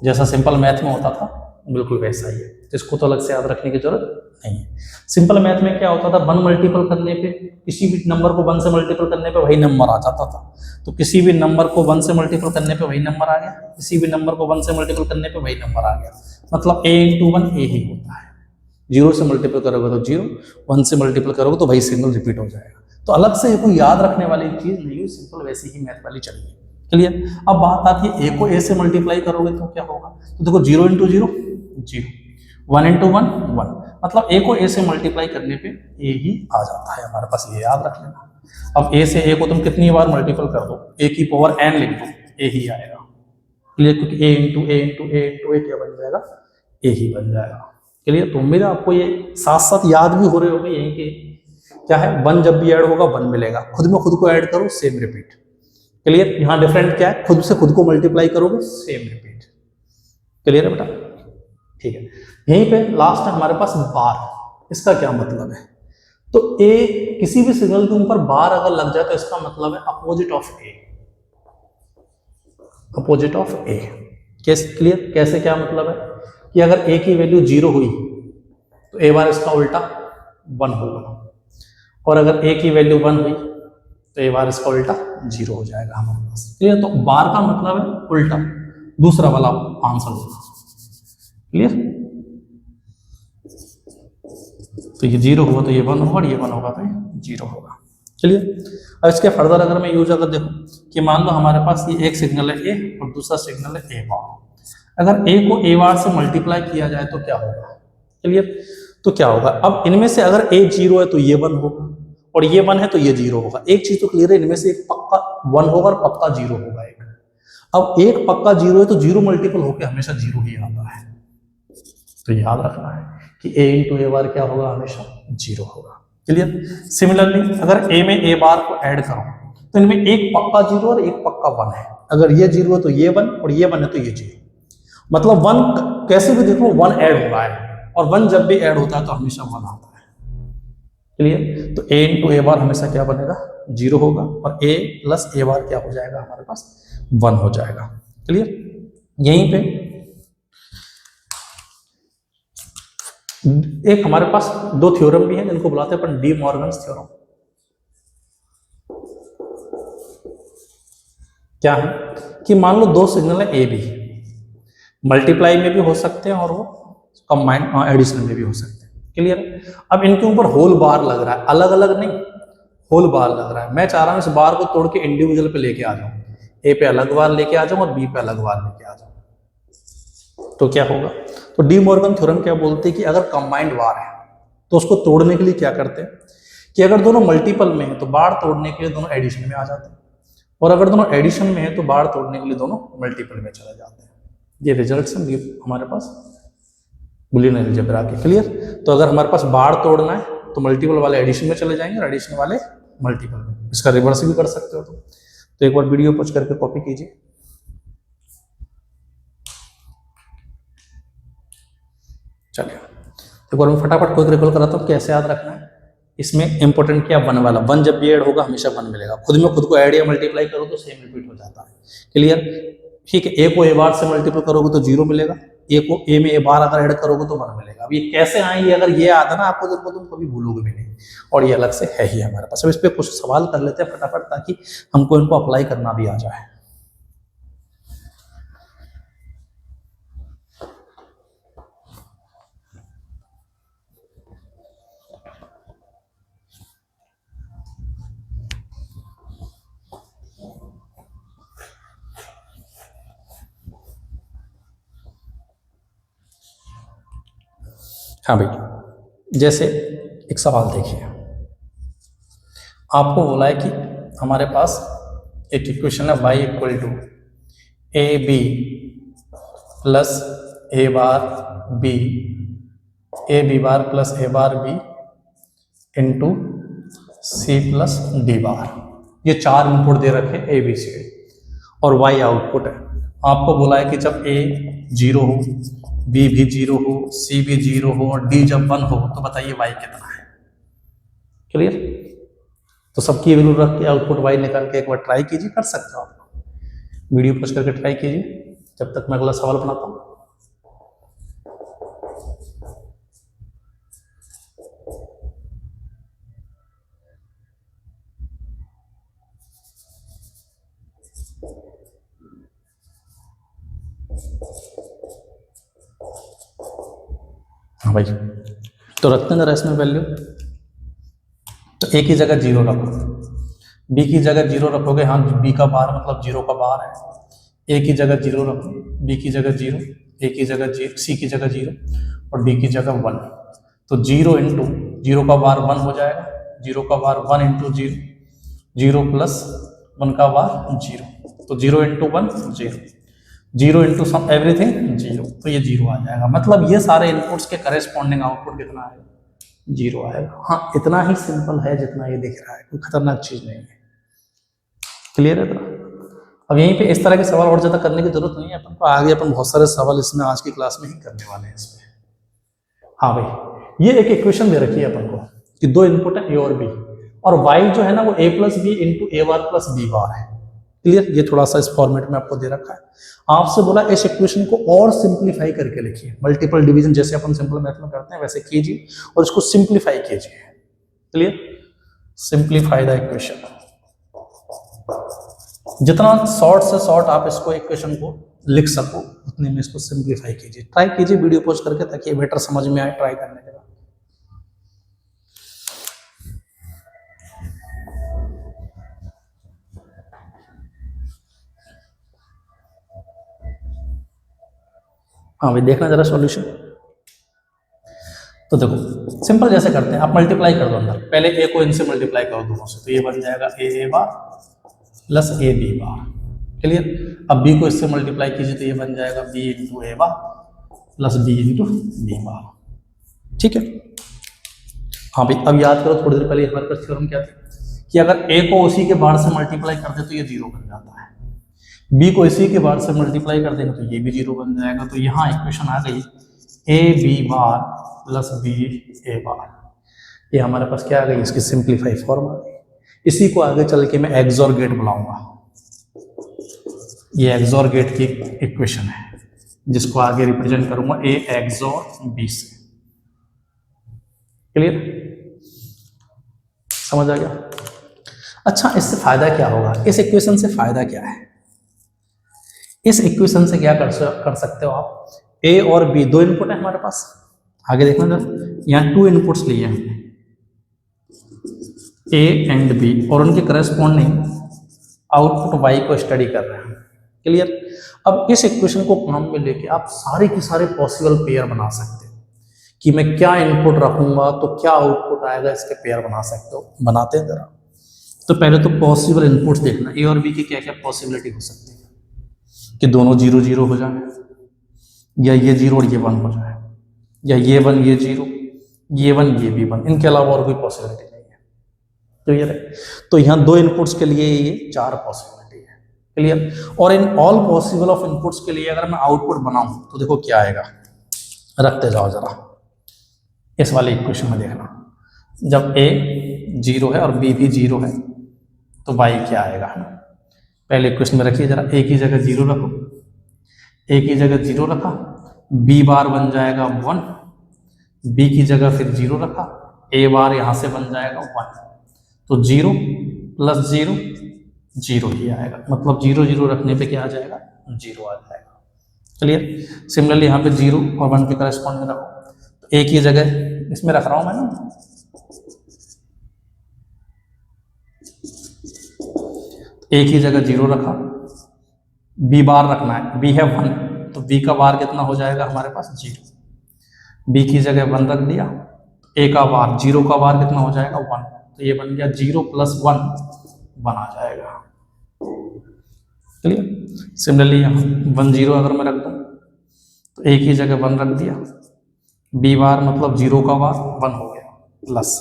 जैसा सिंपल मैथ में होता था बिल्कुल वैसा ही है, इसको तो अलग से याद रखने की जरूरत नहीं है। सिंपल मैथ में क्या होता था, 1 मल्टीपल करने पे, किसी भी नंबर को 1 से मल्टीपल करने पे वही नंबर आ जाता था। तो किसी भी नंबर को 1 से मल्टीपल करने पे वही नंबर आ गया, किसी भी नंबर को 1 से मल्टीपल करने पे वही नंबर आ गया। मतलब A इंटू 1 A ही होता है। 0 से मल्टीपल करोगे तो 0, 1 से मल्टीपल करोगे तो वही सिग्नल रिपीट हो जाएगा। तो अलग से कोई याद रखने वाली चीज नहीं है, सिंपल वैसे ही मैथ वाली चलेगी, क्लियर। अब बात आती है A को A से मल्टीप्लाई करोगे तो क्या होगा, तो देखो 0 इंटू 0 0, 1 इंटू 1 1, मतलब A को A से मल्टीप्लाई करने पे A ही आ जाता है हमारे पास, ये याद रख लेना। अब A से A को तुम कितनी बार मल्टीपल कर दो, A की पावर n लिख दो, A ही आएगा, क्लियर, क्योंकि A into A into A into A क्या बन जाएगा, A ही बन जाएगा, क्लियर। तो उम्मीद है आपको ये साथ साथ याद भी हो रहे होंगे यहीं के क्या है, 1 जब भी ऐड होगा 1 मिलेगा, खुद में खुद को ऐड करो सेम रिपीट, क्लियर। यहाँ डिफरेंट क्या है, खुद से खुद को मल्टीप्लाई करोगे सेम रिपीट, क्लियर है बेटा, ठीक है। यहीं पे लास्ट है हमारे पास बार, इसका क्या मतलब है, तो A किसी भी सिग्नल के ऊपर बार अगर लग जाए तो इसका मतलब है opposite of A, opposite of A। कैसे, क्लियर, कैसे, क्या मतलब है कि अगर A की वैल्यू 0 हुई तो A बार इसका उल्टा 1 होगा, और अगर A की वैल्यू 1 हुई तो A बार इसका उल्टा 0 हो जाएगा हमारे पास, क्लियर। तो बार का मतलब है उल्टा, दूसरा वाला आंसर होगा, क्लियर। तो ये 0 हुआ तो ये 1 होगा, और ये 1 होगा तो ये 0 होगा, क्लियर। अब इसके फर्दर अगर मैं यूज अगर देखूं कि मान लो हमारे पास ये एक सिग्नल है A और दूसरा सिग्नल है A बार, अगर A को A बार से मल्टीप्लाई किया जाए तो क्या होगा, क्लियर। तो क्या होगा, अब इनमें से अगर A 0 है तो ये 1 होगा, और ये 1 है तो ये 0 होगा। एक चीज तो क्लियर है, इनमें से एक पक्का 1 होगा और पक्का 0 होगा एक, अब एक पक्का जीरो है तो जीरो मल्टीपल होकर हमेशा जीरो ही आता है, तो याद रखना है कि a इंटू ए बार क्या होगा, हमेशा जीरो होगा। क्लियर। सिमिलरली अगर a में a बार को ऐड करो तो इनमें एक पक्का जीरो और एक पक्का वन है। अगर ये जीरो है तो ये वन, और ये वन है तो ये जीरो। मतलब वन कैसे भी देखो वन ऐड हो रहा है, और वन जब भी ऐड होता है तो हमेशा वन आता है। क्लियर। तो a इंटू ए बार हमेशा क्या बनेगा, जीरो होगा, और a प्लस ए बार क्या हो जाएगा हमारे पास, वन हो जाएगा। क्लियर। यहीं पे एक हमारे पास दो थ्योरम भी है जिनको बुलाते हैं अपन डी मॉर्गन्स थ्योरम। क्या है कि मान लो दो सिग्नल है ए बी, मल्टीप्लाई में भी हो सकते हैं और वो कंबाइंड एडिशन में भी हो सकते हैं। क्लियर। अब इनके ऊपर होल बार लग रहा है, अलग अलग नहीं, होल बार लग रहा है। मैं चाह रहा हूं इस बार को तोड़ के इंडिविजुअल पे लेके आ जाऊं, ए पे अलग बार लेके आ जाऊं और बी पे अलग बार लेके आ जाऊं, तो क्या होगा। तो डी मॉर्गन थ्योरम क्या बोलते हैं कि अगर कंबाइंड बार है तो उसको तोड़ने के लिए क्या करते हैं कि अगर दोनों मल्टीपल में है तो बार तोड़ने के लिए दोनों एडिशन में आ जाते हैं, और अगर दोनों एडिशन में है तो बार तोड़ने के लिए दोनों मल्टीपल में चले जाते हैं। ये रिजल्ट्स हैं हमारे पास बूलियन अलजेब्रा के। क्लियर। तो अगर हमारे पास बार तोड़ना है तो मल्टीपल वाले एडिशन में चले जाएंगे और एडिशन वाले मल्टीपल में। इसका रिवर्स भी कर सकते हो तो एक बार वीडियो पॉज करके कॉपी कीजिए। चलिए एक बार मैं फटाफट कोई रिकॉल कराता हूँ कैसे याद रखना है। इसमें इंपॉर्टेंट क्या, वन वाला, वन जब भी ऐड होगा हमेशा वन मिलेगा। खुद में खुद को ऐड या मल्टीप्लाई करो तो सेम रिपीट हो जाता है। क्लियर। ठीक है। ए को ए बार से मल्टीपल करोगे तो जीरो मिलेगा, ए को ए में ए बार अगर ऐड करोगे तो वन मिलेगा। अब ये कैसे आएंगे, अगर ये आता ना आपको तो तुम कभी भूलोगे भी नहीं, और ये अलग से है ही हमारे पास। अब इस पर कुछ सवाल कर लेते हैं फटाफट ताकि हमको इनको अप्लाई करना भी आ जाए। हाँ भाई, जैसे एक सवाल देखिए, आपको बोला है कि हमारे पास एक इक्वेशन है y equal to A B plus A bar B, A B bar plus A bar B into C plus D bar. ये चार इनपुट दे रखे ए बी सी और y आउटपुट है। आपको बोला है कि जब a जीरो हो, b भी जीरो हो, c भी जीरो हो और d जब वन हो तो बताइए y कितना है। क्लियर। तो सबकी वैल्यू रख के आउटपुट y निकाल के एक बार ट्राई कीजिए, कर सकते हो आप, वीडियो पोस्ट करके ट्राई कीजिए जब तक मैं अगला सवाल बनाता हूँ। हाँ भाई, तो रखते हैं जरा इसमें वैल्यू। तो ए की जगह जीरो रखो, बी की जगह जीरो रखोगे, हाँ बी का बार मतलब जीरो का बार है। ए की जगह जीरो रखो, बी की जगह जीरो, ए की जगह जीरो, सी की जगह जीरो और डी की जगह वन। तो जीरो इंटू जीरो का बार वन हो जाएगा, जीरो का bar one into zero, zero plus one का बार जीरो, तो zero into one zero, zero into some everything zero, तो ये जीरो आ जाएगा। मतलब ये सारे इनपुट्स के करेस्पॉन्डिंग आउटपुट कितना आएगा, जीरो आएगा। हाँ इतना ही सिंपल है जितना ये दिख रहा है, कोई खतरनाक चीज नहीं है। क्लियर है। तो अब यहीं पे इस तरह के सवाल और ज्यादा करने की जरूरत नहीं है अपन को, आगे अपन बहुत सारे सवाल इसमें आज की क्लास में ही करने वाले हैं इसमें। हाँ भाई, ये एक इक्वेशन दे रखी है अपन को कि दो इनपुट है ए और बी, और वाई जो है ना वो ए plus b into a bar plus B bar है। क्लियर। ये थोड़ा सा इस फॉर्मेट में आपको दे रखा है। आपसे बोला इस इक्वेशन को और सिंप्लीफाई करके लिखिए, मल्टीपल डिवीजन जैसे अपन सिंपल मैथ में करते हैं वैसे कीजिए और इसको सिंप्लीफाई कीजिए। क्लियर। सिंप्लीफाई द इक्वेशन, जितना शॉर्ट से शॉर्ट आप इसको इक्वेशन को लिख सको उतने में इसको सिंप्लीफाई कीजिए। ट्राई कीजिए वीडियो पॉज करके ताकि ये बेटर समझ में आए ट्राई करने के बाद। हाँ भाई, देखना जरा सॉल्यूशन। तो देखो सिंपल जैसे करते हैं, आप मल्टीप्लाई कर दो अंदर, पहले ए को इनसे मल्टीप्लाई करो दोनों से, तो ये बन जाएगा a bar plus A B bar. Clear. अब बी को इससे मल्टीप्लाई कीजिए तो ये बन जाएगा b into a bar plus b into b bar, ठीक है। हाँ भाई अब याद करो, थोड़ी देर पहले हमारे पास थ्योरम क्या था कि अगर ए को उसी के बार से मल्टीप्लाई कर दे तो ये जीरो बन जाता है, बी को इसी के बार से मल्टीप्लाई कर देंगे तो ये भी जीरो बन जाएगा। तो यहाँ इक्वेशन आ गई a B bar plus b a bar, ये हमारे पास क्या आ गई, इसकी सिंप्लीफाई फॉर्म आ गई। इसी को आगे चल के मैं एक्सोर गेट बुलाऊंगा, ये एक्सोर गेट की इक्वेशन है जिसको आगे रिप्रेजेंट करूंगा ए एक्सोर बी से। क्लियर, समझ आ गया। अच्छा इससे फायदा क्या होगा, इस इक्वेशन से फायदा क्या है, इस इक्वेशन से क्या कर सकते हो आप, ए और बी दो इनपुट है हमारे पास, आगे देखना जरा, यहाँ टू इनपुट्स लिए हैं ए एंड बी और उनके करस्पॉन्डिंग आउटपुट वाई को स्टडी कर रहे हैं। क्लियर, अब इस इक्वेशन को काम में लेके आप सारे के सारे पॉसिबल पेयर बना सकते हो कि मैं क्या इनपुट रखूंगा तो क्या आउटपुट आएगा, इसके पेयर बना सकते हो। बनाते हैं जरा। तो पहले तो पॉसिबल इनपुट्स देखना, ए और बी की क्या क्या पॉसिबिलिटी हो सकती है कि दोनों 0 0 हो जाए, या ये 0 और ये 1 हो जाए, या ये 1 ये 0, ये 1 ये भी 1, इनके अलावा और कोई पॉसिबिलिटी नहीं है। क्लियर है, तो यहाँ दो इनपुट्स के लिए ये 4 पॉसिबिलिटी है। क्लियर, और in all possible of inputs के लिए अगर मैं आउटपुट बनाऊं तो देखो क्या आएगा, रखते जाओ जरा इस वाले इक्वेशन में देखना, जब ए 0 है और बी भी 0 है तो वाई क्या आएगा, है ना। पहले इक्वेशन में रखिए जरा, ए की जगह 0 रखो, ए की जगह 0 रखा, बी बार बन जाएगा 1, बी की जगह फिर 0 रखा, ए बार यहां से बन जाएगा 1, तो 0 प्लस 0 0 ही आएगा, मतलब 0 0 रखने पे क्या आ जाएगा, 0 आ जाएगा। क्लियर, सिमिलरली यहाँ पे 0 और 1 के करस्पॉन्डिंग रखो, तो ए की जगह इसमें रख रहा हूं मैं ना, ए की जगह 0 रखा, बी बार रखना है, बी है 1 तो बी का बार कितना हो जाएगा हमारे पास 0, बी की जगह 1 रख दिया, ए का बार 0 का बार कितना हो जाएगा 1, तो ये बन गया 0 प्लस 1 1 आ जाएगा। चलिए सिमिलरली यहाँ 1 0 अगर मैं रख दूँ तो ए की जगह 1 रख दिया, बी बार मतलब 0 का बार 1 हो गया, प्लस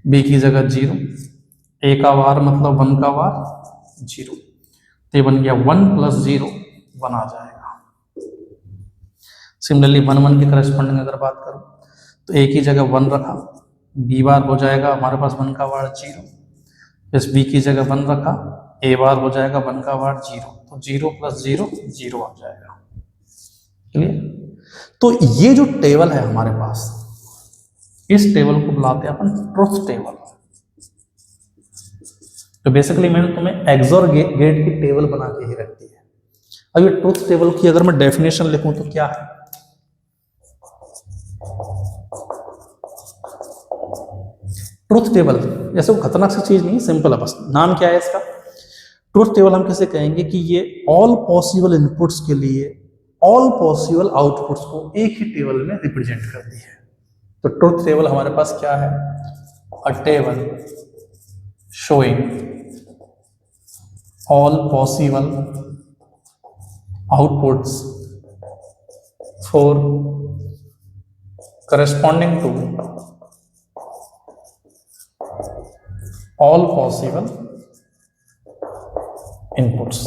बी की जगह 0, ए का बार मतलब 1 का बार 0, तो ये बन गया 1 प्लस 0 1 आ जाएगा। सिमिलरली 1 1 के करस्पॉन्डिंग अगर बात करूं तो ए की जगह 1 रखा, बी बार हो जाएगा हमारे पास 1 का बार 0, प्लस बी की जगह 1 रखा, ए बार हो जाएगा 1 का बार 0, तो 0 प्लस 0 0 आ जाएगा। क्लियर, तो ये जो टेबल है हमारे पास, इस टेबल को बुलाते हैं अपन ट्रुथ टेबल। तो बेसिकली मैंने तुम्हें एक्सोर गेट की टेबल बना के ही रखती है। अब ये ट्रुथ टेबल की अगर मैं डेफिनेशन लिखूं तो क्या है, ट्रुथ टेबल जैसे वो खतरनाक सी चीज नहीं, सिंपल है बस। नाम क्या है इसका, ट्रुथ टेबल हम कैसे कहेंगे कि ये ऑल पॉसिबल इनपुट्स के लिए ऑल पॉसिबल आउटपुट्स को एक ही टेबल में रिप्रेजेंट करती है। तो ट्रुथ टेबल हमारे पास क्या है, अ table showing all possible outputs for corresponding to all possible inputs।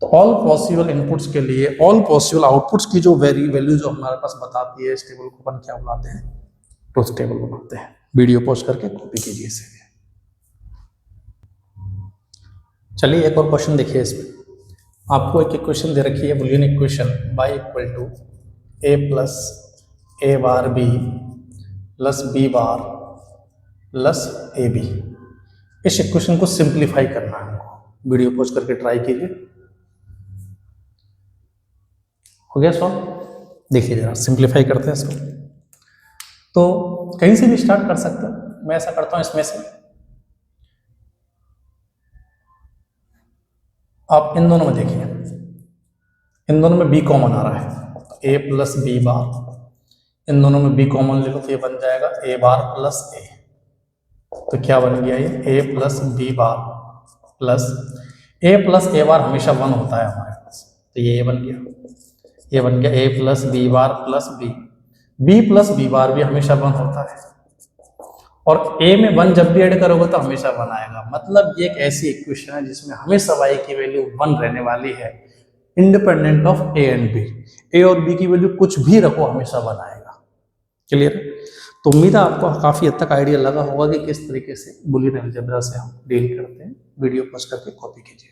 तो ऑल पॉसिबल इनपुट्स के लिए ऑल पॉसिबल आउटपुट्स की जो वैल्यू जो हमारे पास बताती है, इस टेबल को अपन क्या बुलाते हैं, ट्रुथ टेबल बनाते हैं। वीडियो पॉज करके कॉपी कीजिए इसे। चलिए एक और क्वेश्चन देखिए, इसमें आपको एक इक्वेशन दे रखी है, Boolean equation y equal to a plus A bar B plus B bar plus A B. इस इक्वेशन को सिंप्लीफाई करना है हमको। वीडियो पॉज करके ट्राई कीजिए। हो गया सॉल्व, देखिए जरा सिंप्लीफाई करते हैं इसको। तो कहीं से भी स्टार्ट कर सकते हैं, मैं ऐसा करता हूं इसमें से आप इन दोनों में देखिए, इन दोनों में बी कॉमन आ रहा है, ए प्लस बी बार, इन दोनों में बी कॉमन ले लो तो ये बन जाएगा ए बार प्लस ए। तो क्या बन गया ये, ए plus B bar plus A plus A बार हमेशा 1 होता है हमारे पास, तो ये बन गया, ये बन गया a plus B bar plus b, b plus B bar भी हमेशा 1 होता है, और ए में 1 जब भी ऐड करोगे तो हमेशा 1 आएगा। मतलब ये एक ऐसी इक्वेशन है जिसमें हमेशा y की वैल्यू 1 रहने वाली है, independent of a and b. A और बी की वैल्यू कुछ भी रखो हमेशा 1 आएगा। क्लियर? तो उम्मीद है आपको काफी हद तक आइडिया लगा होगा कि किस तरीके से बूलियन अलजेब्रा से हम डील करते हैं। वीडियो पॉज करके कॉपी कीजिए।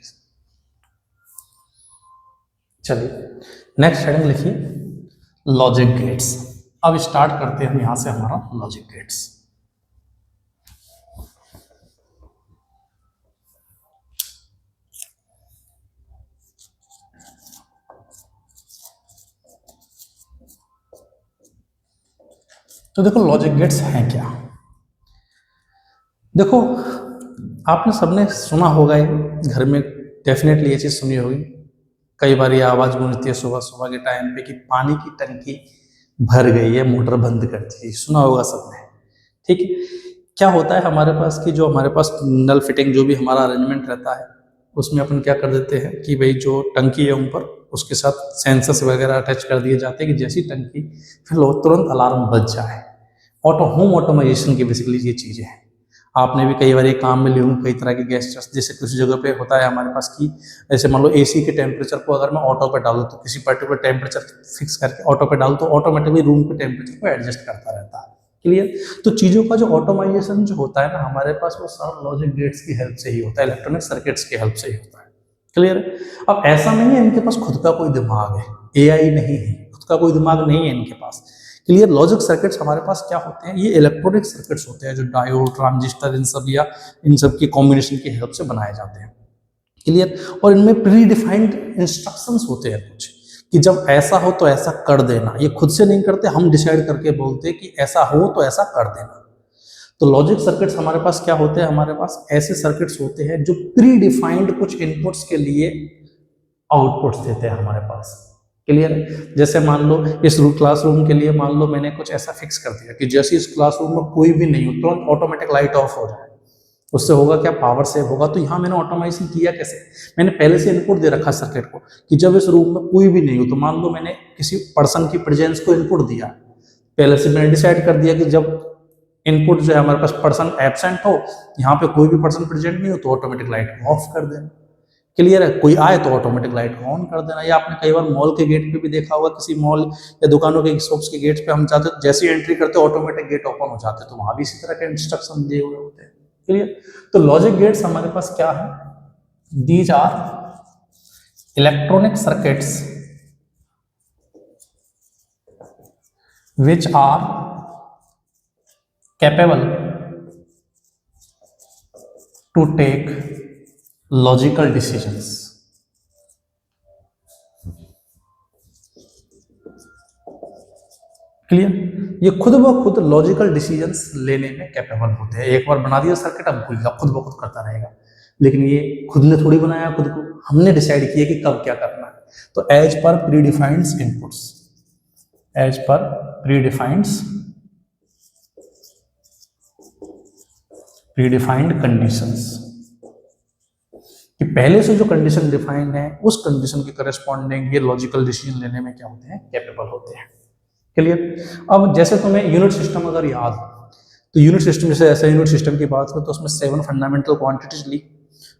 चलिए नेक्स्ट हेडिंग लिखिए, लॉजिक गेट्स। अब स्टार्ट करते हैं हम यहां से हमारा लॉजिक गेट्स। तो देखो लॉजिक गेट्स हैं क्या। देखो आपने सबने सुना होगा, घर में डेफिनेटली ये चीज सुनी होगी, कई बार ये आवाज गूंजती है सुबह सुबह के टाइम पे कि पानी की टंकी भर गई है, मोटर बंद कर दी, सुना होगा सबने। ठीक है, क्या होता है हमारे पास कि जो हमारे पास नल फिटिंग जो भी हमारा अरेंजमेंट रहता है उसमें अपन क्या कर देते हैं कि भाई जो टंकी है ऊपर उसके साथ सेंसर्स वगैरह अटैच कर दिए जाते हैं कि जैसी टंकी फिर तुरंत अलार्म बज जाए। होम ऑटोमाइजेशन की बेसिकली ये चीज़ें हैं। आपने भी कई बार ये काम में लिए होंगे, कई तरह के गैस, जैसे कुछ जगह पे होता है हमारे पास कि जैसे मान लो एसी के टेम्परेचर को अगर मैं ऑटो पे डाल दूँ तो किसी पर्टिकुलर टेम्परेचर फिक्स करके ऑटो पे डाल तो ऑटोमेटिकली रूम के टेम्परेचर को एडजस्ट करता रहता है। क्लियर? तो चीज़ों का जो ऑटोमाइजेशन जो होता है ना हमारे पास, वो सारा लॉजिक गेट्स की हेल्प से ही होता है, इलेक्ट्रॉनिक सर्किट्स की हेल्प से ही होता है। क्लियर? अब ऐसा नहीं है इनके पास खुद का कोई दिमाग है, एआई नहीं है, खुद का कोई दिमाग नहीं है इनके पास। क्लियर? लॉजिक सर्किट्स हमारे पास क्या होते हैं, ये इलेक्ट्रॉनिक सर्किट्स होते हैं जो डायोड, ट्रांजिस्टर, इन सब या इन सब की कॉम्बिनेशन की हेल्प से बनाए जाते हैं। क्लियर? और इनमें प्री डिफाइंड इंस्ट्रक्शंस होते हैं कुछ, कि जब ऐसा हो तो ऐसा कर देना। ये खुद से नहीं करते, हम डिसाइड करके बोलते हैं कि ऐसा हो तो ऐसा कर देना। तो लॉजिक सर्किट्स हमारे पास क्या होते हैं, हमारे पास ऐसे सर्किट्स होते हैं जो प्री डिफाइंड कुछ इनपुट्स के लिए आउटपुट्स देते हैं हमारे पास। क्लियर? जैसे मान लो इस क्लासरूम के लिए मान लो मैंने कुछ ऐसा फिक्स कर दिया कि जैसे इस क्लासरूम में कोई भी नहीं हो तुरंत ऑटोमेटिक लाइट ऑफ हो जाए। उससे होगा क्या, पावर सेव होगा। तो यहाँ मैंने ऑटोमाइजेशन किया कैसे, मैंने पहले से इनपुट दे रखा सर्किट को कि जब इस रूम में कोई भी नहीं हो, तो मान लो मैंने किसी पर्सन की प्रेजेंस को इनपुट दिया, पहले से मैंने डिसाइड कर दिया कि जब इनपुट जो है हमारे पास पर्सन एब्सेंट हो, यहाँ पे कोई भी पर्सन प्रेजेंट नहीं हो, तो ऑटोमेटिक लाइट को ऑफ कर देना। क्लियर है? कोई आए तो ऑटोमेटिक लाइट को ऑन कर देना। या आपने कई बार मॉल के गेट पे भी देखा होगा, किसी मॉल या दुकानों के शॉप्स के गेट पे हम जाते जैसे एंट्री करते ऑटोमेटिक गेट ओपन हो जाते, तो वहां भी इसी तरह के इंस्ट्रक्शन दिए हुए होते हैं। क्लियर? तो लॉजिक गेट्स हमारे पास क्या है, these are electronic circuits which are capable to take logical decisions। Clear? ये खुद ब खुद लॉजिकल डिसीजंस लेने में कैपेबल होते हैं। एक बार बना दिया सर्किट, अब भूलेगा, खुद ब खुद करता रहेगा। लेकिन ये खुद ने थोड़ी बनाया, खुद को हमने डिसाइड किया कि कब क्या करना है। तो as per predefined inputs, as per predefined conditions, कि पहले से जो कंडीशन डिफाइंड है उस कंडीशन के करस्पॉन्डिंग ये लॉजिकल डिसीजन लेने में क्या होते हैं, कैपेबल होते हैं। क्लियर? अब जैसे तुम्हें यूनिट सिस्टम अगर याद हो, तो यूनिट सिस्टम जैसे ऐसा यूनिट सिस्टम की बात करें तो उसमें 7 फंडामेंटल क्वांटिटीज ली,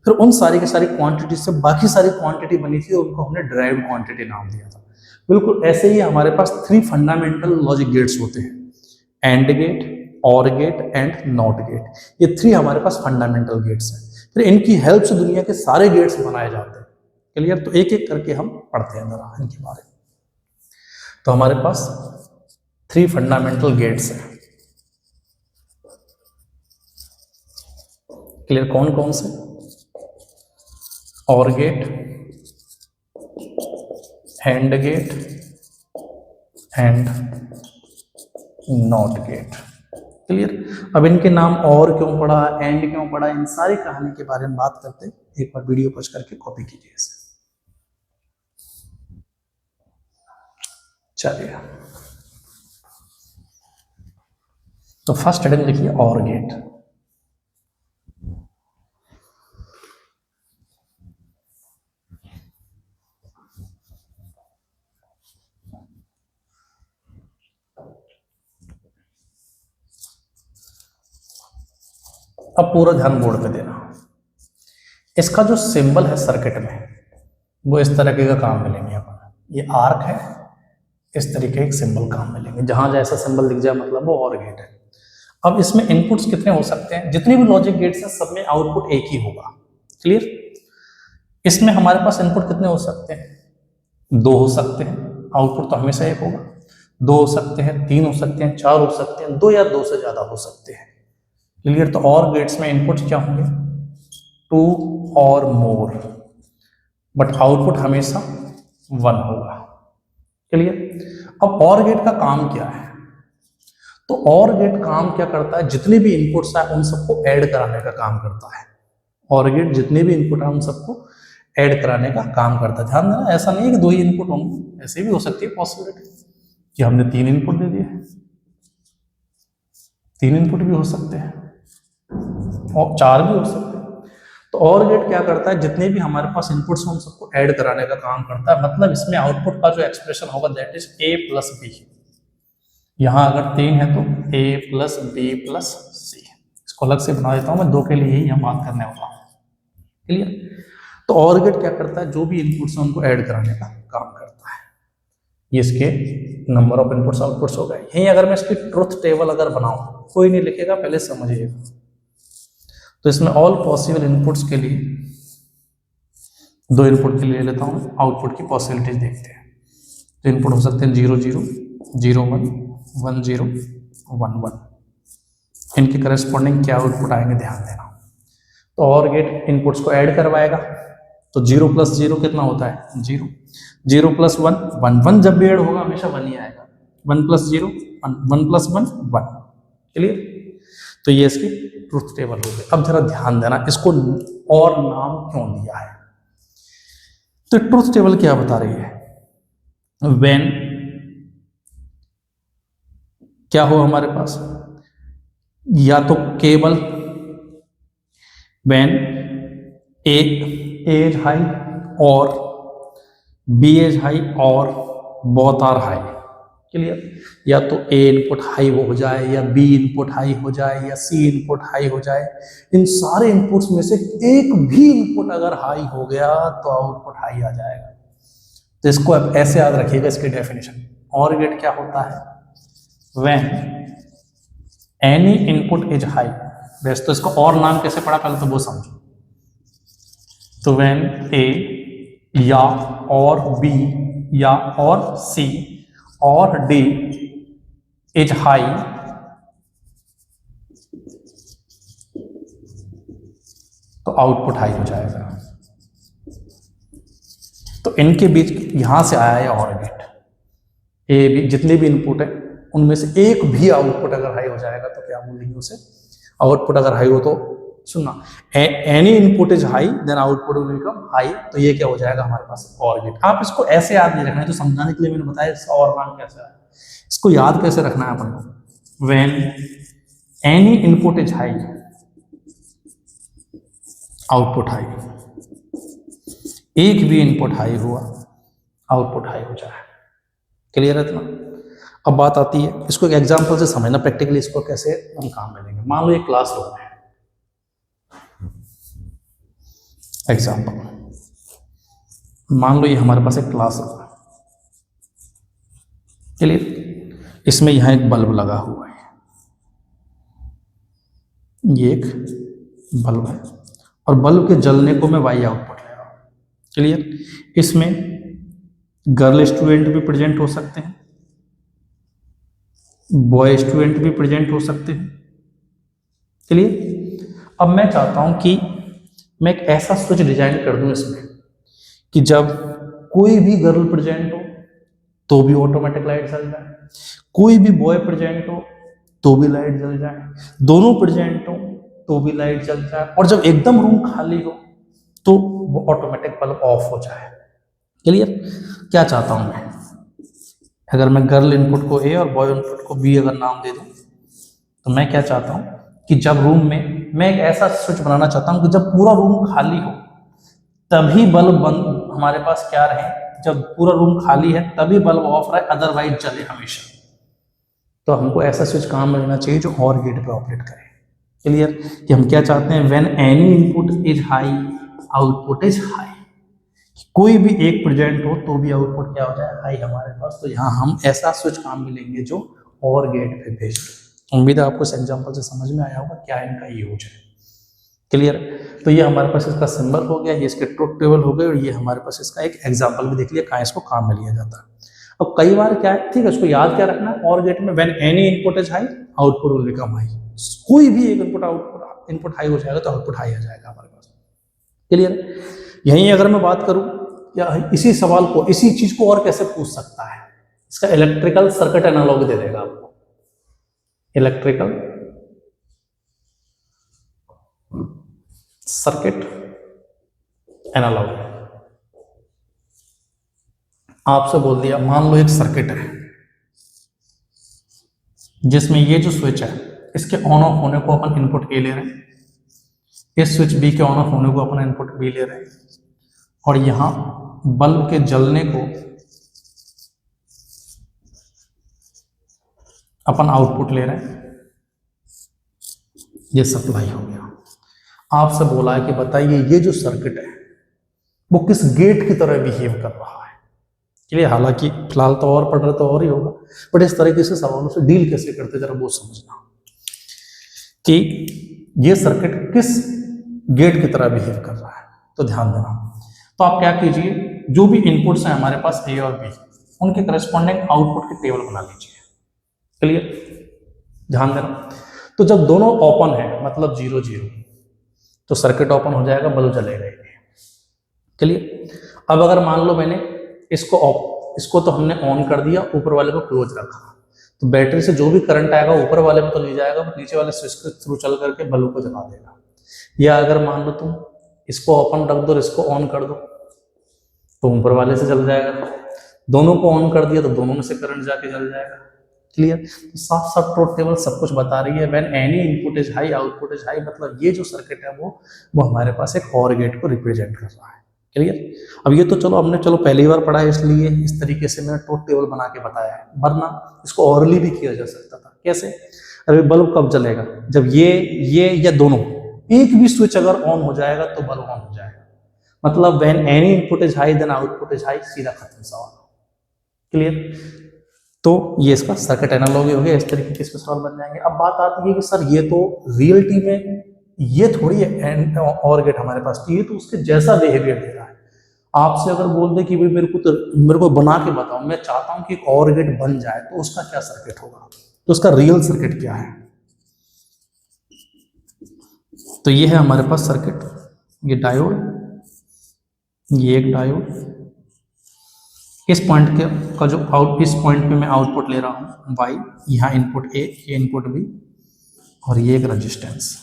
फिर उन सारी की सारी क्वांटिटीज से बाकी सारी क्वांटिटी बनी थी, उनको हमने ड्राइव्ड क्वांटिटी नाम दिया था। बिल्कुल ऐसे ही हमारे पास 3 फंडामेंटल लॉजिक गेट्स होते हैं, एंड गेट, और गेट एंड नॉट गेट। ये 3 हमारे पास फंडामेंटल गेट्स हैं। फिर इनकी हेल्प से दुनिया के सारे गेट्स बनाए जाते हैं। क्लियर? तो एक एक करके हम पढ़ते हैं जरा इनके बारे में। तो हमारे पास 3 फंडामेंटल गेट्स हैं। क्लियर? कौन कौन से? OR gate, AND gate and NOT gate. Clear? अब इनके नाम और क्यों पढ़ा, एंड क्यों पढ़ा, इन सारी कहानी के बारे में बात करते हैं। एक बार वीडियो पॉज करके कॉपी कीजिए इसे। चलिए, तो फर्स्ट हेडिंग लिखिए, और गेट। अब पूरा ध्यान बोर्ड पे देना। इसका जो सिंबल है सर्किट में वो इस तरीके का काम मिलेंगे अपन, ये आर्क है, इस तरीके के सिंबल काम मिलेंगे, जहां जैसा सिंबल दिख जाए मतलब वो और गेट है। अब इसमें इनपुट्स कितने हो सकते हैं, जितने भी लॉजिक गेट्स हैं सब में आउटपुट एक ही होगा। क्लियर? इसमें हमारे पास इनपुट कितने हो सकते हैं, 2 हो सकते हैं, आउटपुट तो हमेशा एक होगा। 2 हो सकते हैं, 3 हो सकते हैं, 4 हो सकते हैं, 2 या 2 से ज्यादा हो सकते हैं। क्लियर? तो और गेट्स में इनपुट्स क्या होंगे, 2 और मोर, बट आउटपुट हमेशा 1 होगा। क्लियर? अब और गेट का काम क्या है, तो और गेट काम क्या करता है, जितने भी इनपुट्स हैं उन सबको ऐड कराने का काम करता है। और गेट जितने भी इनपुट हैं उन सबको ऐड कराने का काम करता है। ध्यान देना, ऐसा नहीं है कि 2 ही इनपुट होंगे, ऐसे भी हो सकती है पॉसिबिलिटी कि हमने 3 इनपुट दे दिए, 3 इनपुट भी हो सकते हैं और 4 भी हो सकते हैं। तो और गेट क्या करता है, जितने भी हमारे पास इनपुट्स हैं उन सबको ऐड कराने का काम करता है। मतलब इसमें आउटपुट का जो एक्सप्रेशन होगा that is a plus B. यहां अगर 3 है तो a plus B plus C. इसको अलग से बना देता हूं मैं, 2 के लिए ही हम बात करने वाला हूं। क्लियर? तो और गेट क्या करता है, जो भी इनपुट्स हैं उनको ऐड कराने का काम करता है। ये इसके नंबर ऑफ इनपुट्स आउटपुट्स हो गए। यहीं अगर मैं इसकी ट्रुथ टेबल अगर बनाऊं, कोई नहीं लिखेगा, पहले समझिएगा। तो इसमें ऑल पॉसिबल इनपुट्स के लिए 2 इनपुट के लिए ले लेता हूं, आउटपुट की पॉसिबिलिटीज देखते हैं। तो इनपुट हो सकते हैं 0 0 0 1 1 0 1 1। इनके करस्पॉन्डिंग क्या आउटपुट आएंगे ध्यान देना। तो और गेट इनपुट्स को ऐड करवाएगा, तो 0 प्लस 0 कितना होता है 0, 0 प्लस 1 1, 1 जब भी ऐड होगा हमेशा 1 ही आएगा, 1 प्लस 0 1, 1 प्लस 1 1। क्लियर? तो ये इसकी ट्रुथ टेबल हो गई। अब जरा ध्यान देना, इसको और नाम क्यों दिया है। तो ट्रुथ टेबल क्या बता रही है, व्हेन क्या हो हमारे पास, या तो केवल व्हेन ए इज हाई और बी इज हाई और बोथ आर हाई। क्लियर? या तो ए इनपुट हाई हो जाए, या बी इनपुट हाई हो जाए, या सी इनपुट हाई हो जाए। इन सारे इनपुट्स में से एक भी इनपुट अगर हाई हो गया तो आउटपुट हाई आ जाएगा। तो इसको अब ऐसे याद रखिएगा, इसकी डेफिनेशन। और गेट क्या होता है, when any input is high. वैसे तो इसको और नाम कैसे पढ़ा पहले तो वो समझो। तो व्हेन ए या और बी या और सी और डी इज हाई, तो आउटपुट हाई हो जाएगा। तो इनके बीच यहां से आया है और गेट, ए बी जितने भी इनपुट है उनमें से एक भी आउटपुट अगर हाई हो जाएगा तो क्या बोलेंगे उसे, आउटपुट अगर हाई हो तो सुनना, any input is high then output will become high. तो ये क्या हो जाएगा हमारे पास और गेट। आप इसको ऐसे याद नहीं रखना है, तो समझाने के लिए मैंने बताया इसका और नाम कैसे है। इसको याद कैसे रखना है अपन को, when any input is high output high, एक भी इनपुट हाई हुआ आउटपुट हाई हो जाए। क्लियर है इतना? अब बात आती है, इसको एक एग्जांपल से समझना, प्रैक्टिकली इसको कैसे हम काम में लेंगे। मान लो एक क्लासरूम है, एग्जाम्पल मान लो ये हमारे पास एक क्लासरूम है। क्लियर? इसमें यहां एक बल्ब लगा हुआ है, ये एक बल्ब है और बल्ब के जलने को मैं वाई आउटपुट ले रहा हूं। क्लियर? इसमें गर्ल स्टूडेंट भी प्रेजेंट हो सकते हैं, बॉय स्टूडेंट भी प्रेजेंट हो सकते हैं। क्लियर? अब मैं चाहता हूं कि मैं एक ऐसा स्विच डिजाइन कर दूं इसमें कि जब कोई भी गर्ल प्रेजेंट हो तो भी ऑटोमेटिक लाइट जल जाए, कोई भी बॉय प्रेजेंट हो तो भी लाइट जल जाए, दोनों प्रेजेंट हो तो भी लाइट जल जाए, और जब एकदम रूम खाली हो तो वो ऑटोमेटिक बल्ब ऑफ हो जाए। क्लियर? क्या चाहता हूं मैं, अगर मैं गर्ल इनपुट को ए और बॉय इनपुट को बी अगर नाम दे दूं, तो मैं क्या चाहता हूं कि जब रूम में मैं एक ऐसा स्विच बनाना चाहता हूं कि जब पूरा रूम खाली हो तभी बल्ब बंद हमारे पास क्या रहे, जब पूरा रूम खाली है तभी बल्ब ऑफ रहे, अदरवाइज जले हमेशा। तो हमको ऐसा स्विच काम में लेना चाहिए जो और गेट पे ऑपरेट करे। क्लियर, कि हम क्या चाहते हैं, when any input is high output is high, कोई भी एक प्रेजेंट हो तो भी आउटपुट क्या हो जाए, हाई हमारे पास। तो यहाँ हम ऐसा स्विच काम में लेंगे जो और गेट पे बेस्ड। उम्मीद है आपको इस एग्जांपल से समझ में आया होगा क्या इनका यूज है। क्लियर, तो ये हमारे पास इसका सिंबल हो गया, ये इसके ट्रुथ टेबल हो गए, और ये हमारे पास इसका एक एग्जाम्पल भी देख लिया कहाँ इसको काम में लिया जाता है। अब कई बार क्या है, ठीक है, उसको याद क्या रखना है, और गेट में when any input is high output will become high, कोई भी एक इनपुट हाई हो जाएगा तो आउटपुट हाई आ जाएगा हमारे पास। क्लियर, यहीं अगर मैं बात करूं या इसी सवाल को, इसी चीज को और कैसे पूछ सकता है, इसका इलेक्ट्रिकल सर्किट एनालॉग दे देगा आपको, इलेक्ट्रिकल सर्किट एनालॉग। आपसे बोल दिया, मान लो एक सर्किट है जिसमें ये जो स्विच है इसके ऑन ऑफ होने को अपन इनपुट ए ले रहे हैं, इस स्विच बी के ऑन ऑफ होने को अपन इनपुट बी ले रहे हैं, और यहां बल्ब के जलने को अपन आउटपुट ले रहे हैं, ये सप्लाई हो गया। आपसे बोला है कि बताइए ये जो सर्किट है वो किस गेट की तरह बिहेव कर रहा है। चलिए, हालांकि फिलहाल तो और पढ़ रहे तो और ही होगा, बट इस तरीके से सवालों से डील कैसे करते जरा वो समझना कि ये सर्किट किस गेट की तरह बिहेव कर रहा है। तो ध्यान देना, तो आप क्या कीजिए, जो भी इनपुट्स हैं हमारे पास ए और बी, उनके करस्पॉन्डिंग आउटपुट की टेबल बना लीजिए। क्लियर, ध्यान देना, तो जब दोनों ओपन है मतलब 0 0, तो सर्किट ओपन हो जाएगा, बल्ब जलेगा। क्लियर, अब अगर मान लो मैंने इसको तो हमने ऑन कर दिया, ऊपर वाले को क्लोज रखा, तो बैटरी से जो भी करंट आएगा ऊपर वाले में तो ले जाएगा, नीचे वाले स्विच के थ्रू चल करके बल्ब को जला देगा। या अगर मान लो तुम इसको ओपन रख दो और इसको ऑन कर दो तो ऊपर वाले से जल जाएगा, दोनों को ऑन कर दिया तो दोनों में से करंट जाके जल जाएगा। क्लियर, तो साफ साफ ट्रुथ टेबल सब कुछ बता रही है, when any input is high output is high, मतलब ये जो सर्किट है वो हमारे पास एक और गेट को रिप्रेजेंट कर रहा है। क्लियर, अब ये तो चलो हमने पहली बार पढ़ा है इसलिए इस तरीके से मैंने ट्रुथ टेबल बना के बताया है, वरना इसको ऑरली भी किया जा सकता था। कैसे, अरे बल्ब कब जलेगा, जब ये या दोनों एक भी स्विच अगर ऑन हो जाएगा तो बल्ब ऑन हो जाएगा, मतलब when any input is high then output is high, सीधा खत्म सवाल। क्लियर, तो ये इसका सर्किट एनालॉजी हो गया, इस तरीके के इसमें सवाल बन जाएंगे। अब बात आती है कि सर ये तो रियलिटी में ये थोड़ी है और गेट हमारे पास, ये तो उसके जैसा बिहेवियर दे रहा है। आपसे अगर बोल दे कि भाई मेरे को बना के बताओ, मैं चाहता हूं कि एक और गेट बन जाए, तो उसका क्या सर्किट होगा, तो उसका रियल सर्किट क्या है। तो ये है हमारे पास सर्किट, ये डायोड, ये एक डायोड, इस पॉइंट का जो इस पॉइंट पे मैं आउटपुट ले रहा हूँ वाई, यहाँ इनपुट ए, ये इनपुट बी, और ये एक रेजिस्टेंस।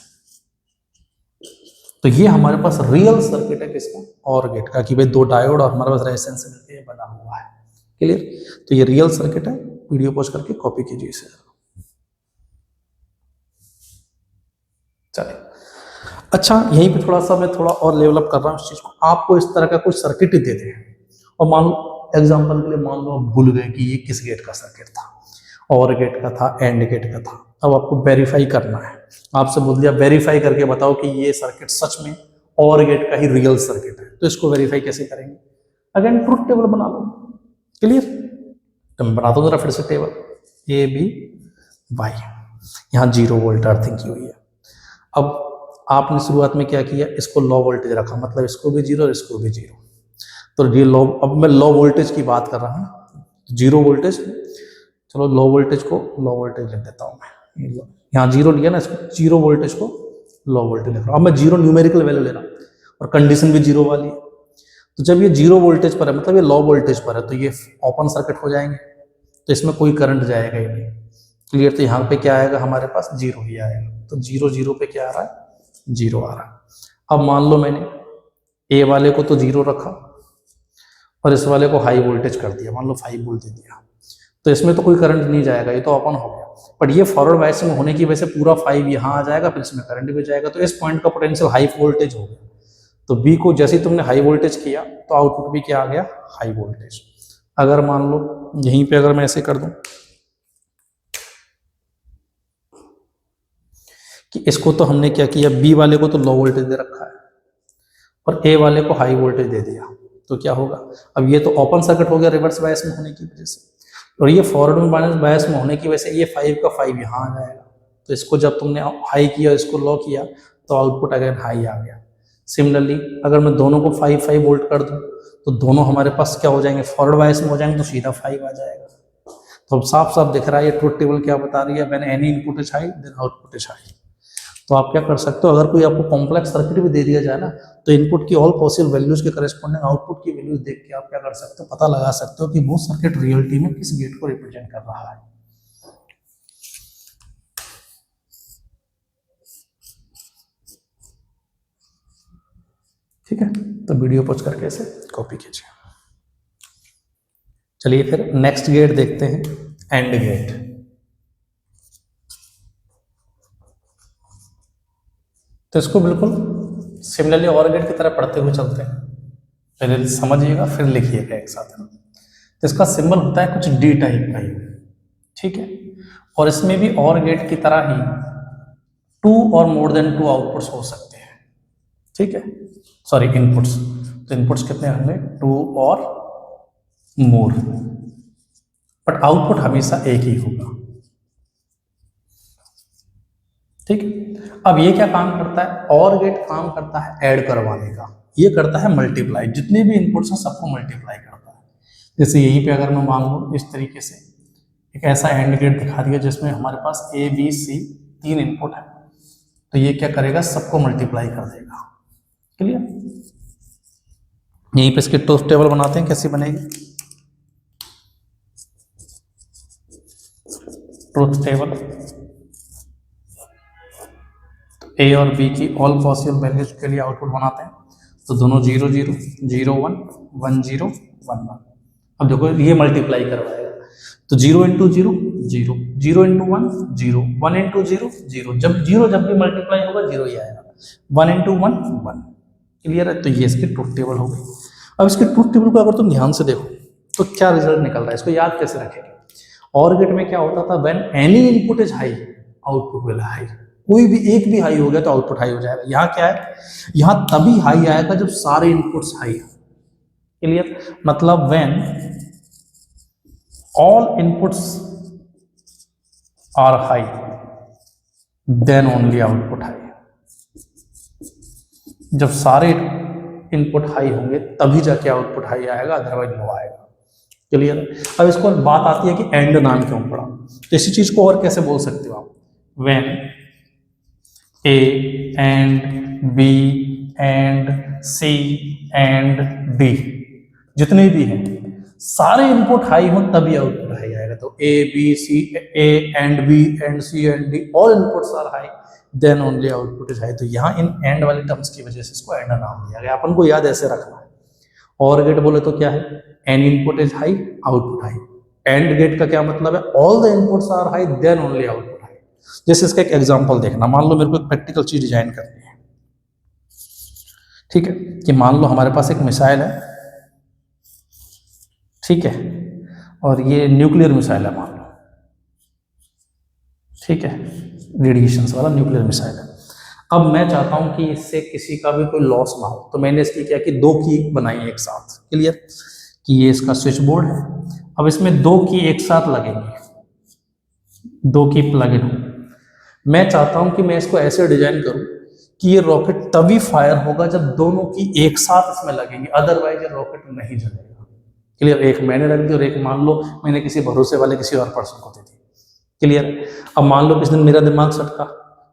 तो ये हमारे पास रियल सर्किट है किसका, और गेट का, कि भाई दो डायोड और हमारे पास रेजिस्टेंस मिलकर बना हुआ है। क्लियर, तो ये रियल सर्किट है, वीडियो पॉज करके कॉपी कीजिए इसे। चलिए, अच्छा यहीं पे थोड़ा सा मैं और लेवल अप कर रहा हूँ इस चीज को। आपको इस तरह का कोई सर्किट ही दे दे और मान लो एग्जांपल के लिए मान लो आप भूल गए कि ये किस गेट का सर्किट था, और गेट का था, एंड गेट का था। अब आपको वेरीफाई करना है, आपसे बोल दिया वेरीफाई करके बताओ कि ये सर्किट सच में और गेट का ही रियल सर्किट है, तो इसको वेरीफाई कैसे करेंगे, अगेन ट्रुथ टेबल बना लो। क्लियर, तो मैं बनाता हूँ जरा फिर से टेबल, ए बी वाई, यहाँ 0 वोल्ट अर्थिंग की हुई है। अब आपने शुरुआत में क्या किया, इसको लो वोल्टेज रखा, मतलब इसको भी 0 और इसको भी 0, तो ये लो, अब मैं लो वोल्टेज की बात कर रहा हूँ, 0 वोल्टेज, चलो लो वोल्टेज को लो वोल्टेज लिख देता हूँ मैं, यहाँ 0 लिया ना, इसको 0 वोल्टेज को लो वोल्टेज लिख रहा हूँ। अब मैं 0 न्यूमेरिकल वैल्यू ले रहा हूँ और कंडीशन भी 0 वाली है, तो जब ये 0 वोल्टेज पर है मतलब ये लो वोल्टेज पर है, तो ये ओपन सर्किट हो जाएंगे, तो इसमें कोई करंट जाएगा ही नहीं। क्लियर, तो यहाँ पे क्या आएगा हमारे पास 0 ही आएगा, तो 0 0 पे क्या आ रहा है, 0 आ रहा है। अब मान लो मैंने ए वाले को तो 0 रखा और इस वाले को हाई वोल्टेज कर दिया, मान लो 5 वोल्ट दे दिया, तो इसमें तो कोई करंट नहीं जाएगा, ये तो ओपन हो गया, बट ये फॉरवर्ड बायस में होने की वजह से पूरा 5 यहाँ आ जाएगा, फिर इसमें करंट भी जाएगा, तो इस पॉइंट का पोटेंशियल हाई वोल्टेज हो गया। तो बी को जैसे ही तुमने हाई वोल्टेज किया तो आउटपुट भी क्या आ गया, हाई वोल्टेज। अगर मान लो यहीं पे अगर मैं ऐसे कर दूं कि इसको तो हमने क्या किया, बी वाले को तो लो वोल्टेज दे रखा है और ए वाले को हाई वोल्टेज दे दिया, तो क्या होगा, अब ये तो ओपन सर्किट हो गया रिवर्स बायस में होने की वजह से, और ये फॉरवर्ड में माइनस बायस में होने की वजह से ये 5 का 5 यहाँ आ जाएगा। तो इसको जब तुमने हाई किया, इसको लो किया, तो आउटपुट अगेन हाई आ गया। सिमिलरली अगर मैं दोनों को 5 वोल्ट कर दूं तो दोनों हमारे पास क्या हो जाएंगे, फॉरवर्ड बायस में हो जाएंगे, तो सीधा 5 आ जाएगा। तो अब साफ साफ दिख रहा है ये ट्रुथ टेबल क्या बता रही है, when any input is high then output is high. तो आप क्या कर सकते हो, अगर कोई आपको कॉम्प्लेक्स सर्किट भी दे दिया जाए ना, तो इनपुट की ऑल पॉसिबल वैल्यूज के करस्पॉन्डिंग आउटपुट की वैल्यूज देख के आप क्या कर सकते हो, पता लगा सकते हो कि वो सर्किट रियलिटी में किस गेट को रिप्रेजेंट कर रहा है। ठीक है, तो वीडियो पॉज करके इसे कॉपी कीजिए। चलिए फिर नेक्स्ट गेट देखते हैं, एंड गेट। तो इसको बिल्कुल सिमिलरली और गेट की तरह पढ़ते हुए चलते हैं, पहले समझिएगा फिर लिखिएगा एक साथ। तो इसका सिंबल होता है कुछ डी टाइप का ही, ठीक है, और इसमें भी और गेट की तरह ही 2 और मोर देन 2 आउटपुट्स हो सकते हैं, ठीक है, सॉरी इनपुट्स। तो इनपुट्स कितने होंगे, 2 और मोर, बट आउटपुट हमेशा एक ही होगा, ठीक है। अब ये क्या काम करता है, और गेट काम करता है ऐड करवाने का, ये करता है मल्टीप्लाई, जितने भी इनपुट्स हैं सबको मल्टीप्लाई करता है। जैसे यहीं पे अगर मैं मान लूँ इस तरीके से एक ऐसा एंड गेट दिखा दिया जिसमें हमारे पास ए बी सी 3 इनपुट है, तो ये क्या करेगा, सबको मल्टीप्लाई कर देगा। क्लियर, यहीं पे इसकी ट्रुथ टेबल बनाते हैं, कैसी बनेगी, ट्रुथ टेबल, ए और बी की ऑल पॉसिबल वैल्यूज के लिए आउटपुट बनाते हैं, तो दोनों 0 0 0 1 1 0 1 1। अब देखो ये मल्टीप्लाई करवाएगा, तो 0 इंटू 0 0, 0 इंटू 1 0, 1 इंटू 0 0, जब भी मल्टीप्लाई होगा 0 ही आएगा, 1 इंटू 1 1। क्लियर है, तो ये इसकी ट्रुथ टेबल हो गई। अब इसके ट्रुथ टेबल को अगर तुम ध्यान से देखो तो क्या रिजल्ट निकल रहा है, इसको याद कैसे रखेंगे। और गेट में क्या होता था, when any input is high output will high, कोई भी एक भी हाई हो गया तो आउटपुट हाई हो जाएगा। यहाँ क्या है, यहाँ तभी हाई आएगा जब सारे इनपुट्स हाई है। क्लियर, मतलब when all inputs are high then only output high, जब सारे इनपुट हाई होंगे तभी जाके आउटपुट हाई आएगा, अदरवाइज लो आएगा। क्लियर, अब इसको बात आती है कि एंड नाम क्यों पड़ा, तो इसी चीज को और कैसे बोल सकते हो आप, when A and B and C and D, जितने भी हैं सारे इनपुट हाई हो तभी आउटपुट हाई आएगा। तो A B C, A and B and C and D, all inputs are high then only output is high. तो यहाँ इन एंड वाले टर्म्स की वजह से इसको एंड नाम दिया गया, अपन को याद ऐसे रखना है। और गेट बोले तो क्या है, an input is high output high, AND gate का क्या मतलब है, all the inputs are high then only output high. जैसे इसका एक एग्जांपल देखना, मान लो मेरे को एक प्रैक्टिकल चीज डिजाइन करनी है, ठीक है, कि मान लो हमारे पास एक मिसाइल है, ठीक है, और ये न्यूक्लियर मिसाइल है मान लो, ठीक है, रेडिएशंस वाला न्यूक्लियर मिसाइल है। अब मैं चाहता हूं कि इससे किसी का भी कोई लॉस ना हो, तो मैंने इसकी क्या कि 2 की बनाई एक साथ। क्लियर, कि ये इसका स्विच बोर्ड है, अब इसमें 2 की एक साथ लगेंगे, 2 की प्लग इन हो। मैं चाहता हूं कि मैं इसको ऐसे डिजाइन करूं कि ये रॉकेट तभी फायर होगा जब दोनों की एक साथ इसमें लगेंगे, अदरवाइज ये रॉकेट नहीं जलेगा। क्लियर, एक मैंने रख दी और एक मान लो मैंने किसी भरोसे वाले किसी और पर्सन को दे दी। क्लियर, अब मान लो किसी दिन मेरा दिमाग सटका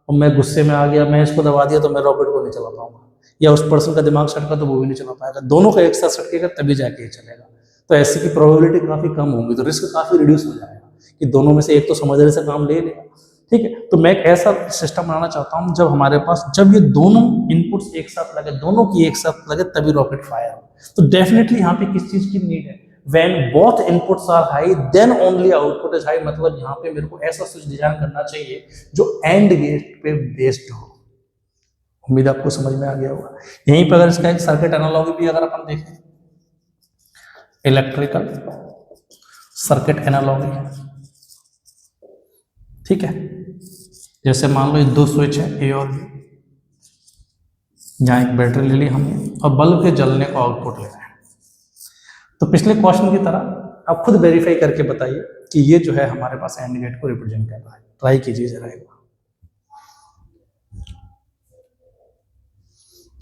और मैं गुस्से में आ गया, मैं इसको दबा दिया, तो मैं रॉकेट को नहीं चला पाऊंगा, या उस पर्सन का दिमाग सटका तो वो भी नहीं चला पाएगा, दोनों का एक साथ सटकेगा तभी जाके ये चलेगा। तो ऐसी की प्रोबेबिलिटी काफी कम होगी, तो रिस्क काफी रिड्यूस हो जाएगा कि दोनों में से एक तो समझदारी से काम ले लेगा। ठीक है, तो मैं एक ऐसा सिस्टम बनाना चाहता हूं जब हमारे पास जब ये दोनों इनपुट्स एक साथ लगे, दोनों की एक साथ लगे तभी रॉकेट फायर हो। तो डेफिनेटली यहाँ पे किस चीज की नीड है, when both inputs are high then only output is high। मतलब यहाँ पे मेरे को ऐसा स्विच डिजाइन करना चाहिए जो एंड गेट पे बेस्ड हो। उम्मीद आपको समझ में आ गया होगा। यहीं पर अगर इसका एक सर्किट एनालॉजी भी अगर अपन देखें, इलेक्ट्रिकल सर्किट एनालॉजी, ठीक है, जैसे मान लो ये दो स्विच है ए और बी, यहाँ एक बैटरी ले ली हमने और बल्ब के जलने को आउटपुट ले रहे हैं। तो पिछले क्वेश्चन की तरह आप खुद वेरीफाई करके बताइए कि ये जो है हमारे पास एंड गेट को रिप्रेजेंट कर रहा है। ट्राई कीजिए जरा एक बार।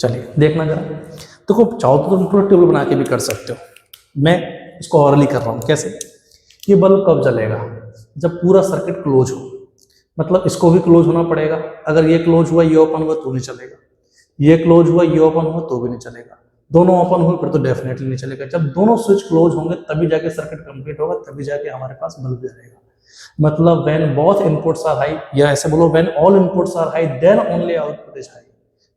चलिए देखना जरा। देखो चाहो तो तुम पूरा टेबल बना के भी कर सकते हो, मैं इसको ऑरली कर रहा हूँ। कैसे? ये बल्ब कब जलेगा? जब पूरा सर्किट क्लोज हो, मतलब इसको भी क्लोज होना पड़ेगा। अगर ये क्लोज हुआ ये ओपन हुआ तो नहीं चलेगा, ये क्लोज हुआ ये ओपन हुआ तो भी नहीं चलेगा, दोनों ओपन हुए फिर तो डेफिनेटली नहीं चलेगा। जब दोनों स्विच क्लोज होंगे तभी जाके सर्किट कंप्लीट होगा, तभी जाके हमारे पास बल्ब जलेगा। मतलब when both inputs are high, या ऐसे बोलो when all inputs are high then only output is high.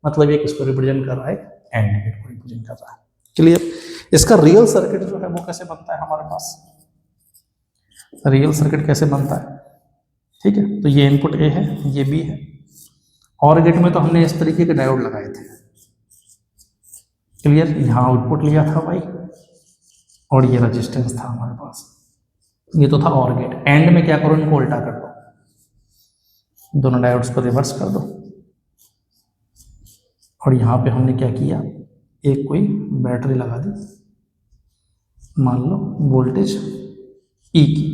मतलब ये किसको रिप्रेजेंट कर रहा है? एंड गेट को रिप्रेजेंट कर रहा है। क्लियर? इसका रियल सर्किट जो है वो कैसे बनता है हमारे पास? रियल सर्किट कैसे बनता है? ठीक है, तो ये इनपुट ए है, ये बी है, और गेट में तो हमने इस तरीके के डायोड लगाए थे। क्लियर? यहाँ आउटपुट लिया था भाई, और ये रेजिस्टेंस था हमारे पास, ये तो था और गेट। एंड में क्या करो, इनको उल्टा कर दो, दोनों डायोड्स को रिवर्स कर दो, और यहाँ पे हमने क्या किया, एक कोई बैटरी लगा दी, मान लो वोल्टेज ई की।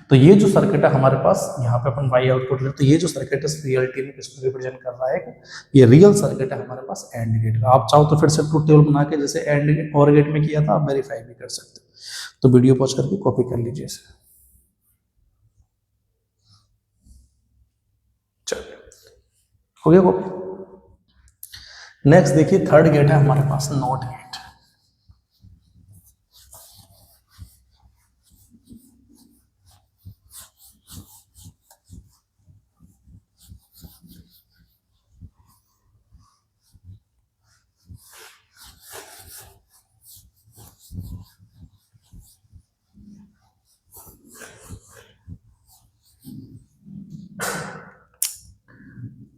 तो ये जो सर्किट है हमारे पास, यहाँ पे अपन वाई आउटपुट ले, तो ये जो सर्किट है रियलिटी में किसको रिप्रेजेंट कर रहा है? ये रियल सर्किट है हमारे पास एंड गेट का। आप चाहो तो फिर से ट्रूथ टेबल बना के जैसे एंड गेट और गेट में किया था आप वेरीफाई भी कर सकते हो। तो वीडियो पॉज करके कॉपी कर लीजिए इसे। चलिए हो गया कॉपी। नेक्स्ट देखिए थर्ड गेट है हमारे पास नॉट गेट।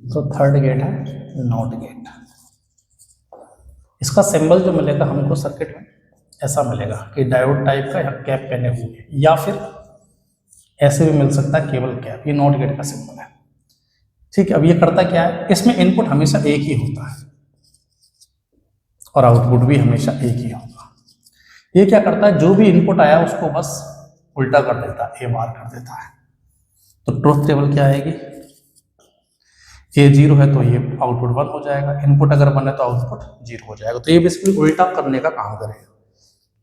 तो थर्ड गेट है नॉट गेट। इसका सिंबल जो मिलेगा हमको सर्किट में ऐसा मिलेगा कि डायोड टाइप का, या कैप पहने हुए, या फिर ऐसे भी मिल सकता है केवल कैप। ये नॉट गेट का सिंबल है। ठीक है, अब ये करता क्या है, इसमें इनपुट हमेशा एक ही होता है और आउटपुट भी हमेशा एक ही होगा। ये क्या करता है, जो भी इनपुट आया उसको बस उल्टा कर देता है, ए बार कर देता है। तो ट्रुथ टेबल क्या आएगी, ए 0 है तो ये आउटपुट 1 हो जाएगा, इनपुट अगर 1 है तो आउटपुट 0 हो जाएगा। तो ये बेसिकली उल्टा करने का काम करेगा।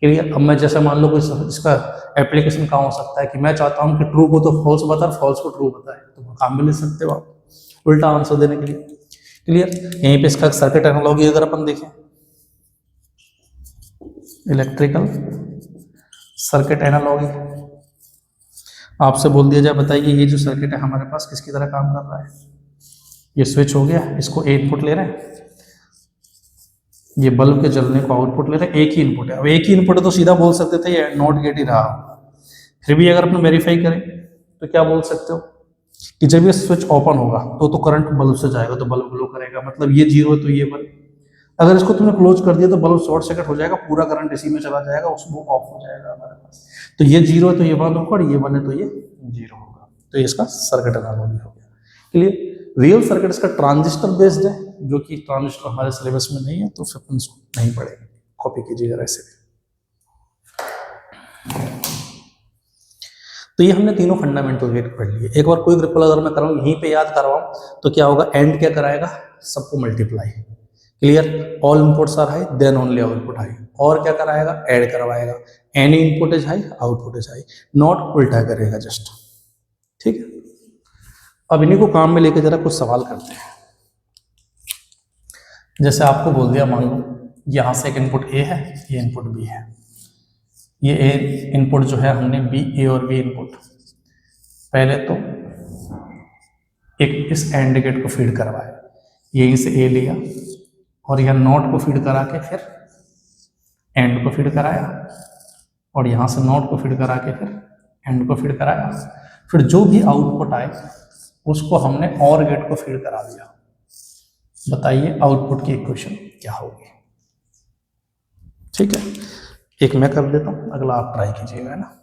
क्लियर? अब मैं जैसे मान लो कोई इसका एप्लीकेशन कहाँ हो सकता है कि मैं चाहता हूँ कि ट्रू को तो फॉल्स बता, फॉल्स को ट्रू बताए, तो काम भी ले सकते हो आप उल्टा आंसर देने के लिए। क्लियर? यहीं पे इसका सर्किट एनालॉजी अगर अपन देखें, इलेक्ट्रिकल सर्किट एनालॉजी, आपसे बोल दिया जाए बताइए ये जो सर्किट है हमारे पास किसकी तरह काम कर रहा है? ये स्विच हो गया, इसको ए इनपुट ले रहे हैं, ये बल्ब के जलने को आउटपुट ले रहे हैं, एक ही इनपुट है। अब एक ही इनपुट है तो सीधा बोल सकते थे ये नॉट गेट ही रहा। फिर भी अगर अपन वेरीफाई करें तो क्या बोल सकते हो कि जब ये स्विच ओपन होगा तो करंट बल्ब से जाएगा, तो बल्ब ग्लो करेगा, मतलब ये 0 है तो ये 1। अगर इसको तुमने क्लोज कर दिया तो बल्ब शॉर्ट सर्किट हो जाएगा, पूरा करंट इसी में चला जाएगा, उसको ऑफ हो जाएगा हमारे पास। तो ये 0 है तो ये 1 होगा, और ये 1 है तो ये 0 होगा। तो ये इसका सर्किट एनालॉजी हो गया। क्लियर? रियल सर्किट इसका ट्रांजिस्टर बेस्ड है, जो कि ट्रांजिस्टर हमारे सिलेबस में नहीं है, तो फिर अपन इसको नहीं पढ़ेंगे। कॉपी कीजिए जरा ऐसे। तो ये हमने तीनों फंडामेंटल गेट पढ़ लिए। एक बार कोई रिपल अगर मैं कराऊँ यहीं पे याद करवाऊँ तो क्या होगा, एंड क्या कराएगा, सबको multiply. Clear? All inputs are high then only output high. और क्या कराएगा, ऐड करवाएगा, any input is high output is high. NOT उल्टा करेगा जस्ट। ठीक है, अब इन्हीं को काम में लेके जरा कुछ सवाल करते हैं। जैसे आपको बोल दिया, मान लो यहां से एक इनपुट ए है, ये इनपुट बी है, ये ए इनपुट जो है हमने बी, ए और बी इनपुट पहले तो एक इस एंड गेट को फीड करवाया, यहीं से ए लिया और यह नॉट को फीड करा के फिर एंड को फीड कराया, और यहां से नॉट को फीड करा के फिर एंड को फीड कराया। फिर जो भी आउटपुट आए उसको हमने और गेट को फीड करा दिया। बताइए आउटपुट की इक्वेशन क्या होगी? ठीक है, एक मैं कर देता हूं, अगला आप ट्राई कीजिएगा ना।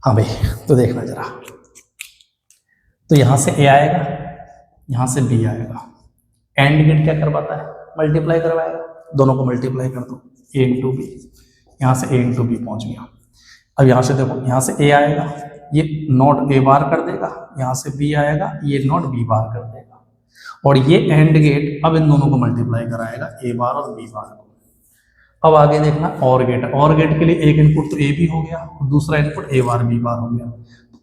हाँ भाई, तो देखना जरा, तो यहाँ से ए आएगा, यहाँ से बी आएगा, एंड गेट क्या करवाता है, मल्टीप्लाई करवाएगा, दोनों को मल्टीप्लाई कर दो, ए इंटू बी, यहाँ से ए इंटू बी पहुँच गया। अब यहाँ से देखो, यहाँ से ए आएगा, ये नॉट ए बार कर देगा, यहाँ से बी आएगा, ये नॉट बी बार कर देगा, और ये एंड गेट अब इन दोनों को मल्टीप्लाई कराएगा, ए बार और बी बार को। अब आगे देखना और गेट, और गेट के लिए एक इनपुट तो ए बी हो गया और दूसरा इनपुट ए बार बी बार हो गया।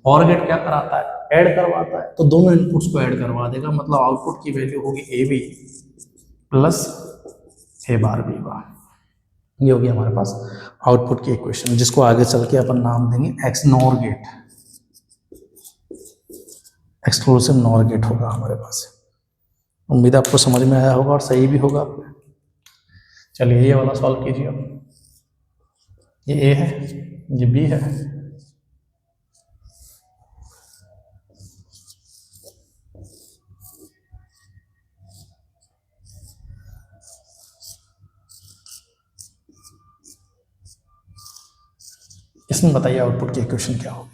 और गेट क्या कराता है, ऐड करवाता है, तो दोनों इनपुट्स को ऐड करवा देगा, मतलब आउटपुट की वैल्यू होगी A B plus A bar B bar. ये होगी हमारे पास आउटपुट की इक्वेशन, जिसको आगे चल के अपन नाम देंगे X NOR gate, exclusive NOR gate होगा हमारे पास। उम्मीद आपको समझ में आया होगा और सही भी होगा। चलिए ये वाला सॉल्व कीजिए अब। ये ए है, ये बी है, इसमें बताइए आउटपुट की इक्वेशन क्या होगी।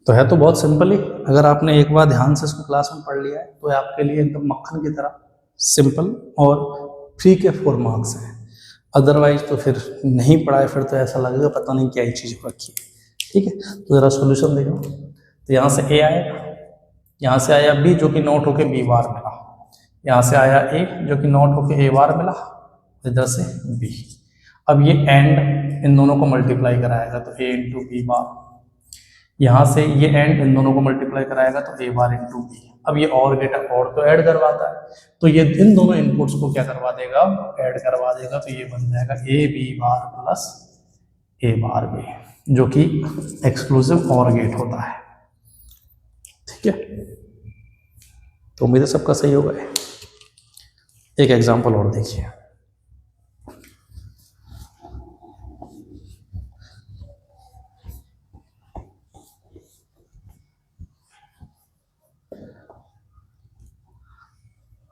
तो है तो बहुत सिंपल ही, अगर आपने एक बार ध्यान से इसको क्लास में पढ़ लिया है तो आपके लिए एकदम मक्खन की तरह सिंपल और फ्री के 4 मार्क्स हैं। अदरवाइज तो फिर नहीं पढ़ाए, फिर तो ऐसा लगेगा पता नहीं क्या ही चीज़ रखी है। ठीक है, तो ज़रा सोल्यूशन देखो। तो यहाँ से ए आएगा, यहाँ से आया बी जो कि नॉट होके बी बार मिला, यहाँ से आया ए जो कि नॉट होके ए बार मिला, इधर से बी। अब ये एंड इन दोनों को मल्टीप्लाई कराएगा तो ए इंटू बी बार, यहाँ से ये एंड इन दोनों को मल्टीप्लाई कराएगा तो ए बार इंटू बी। अब ये और गेट और तो ऐड करवाता है, तो ये इन दोनों इनपुट्स को क्या करवा देगा, ऐड करवा देगा, तो ये बन जाएगा A B bar plus A bar B, जो कि एक्सक्लूसिव और गेट होता है। ठीक है, तो उम्मीद है सबका सही होगा। एक एग्जांपल और देखिए।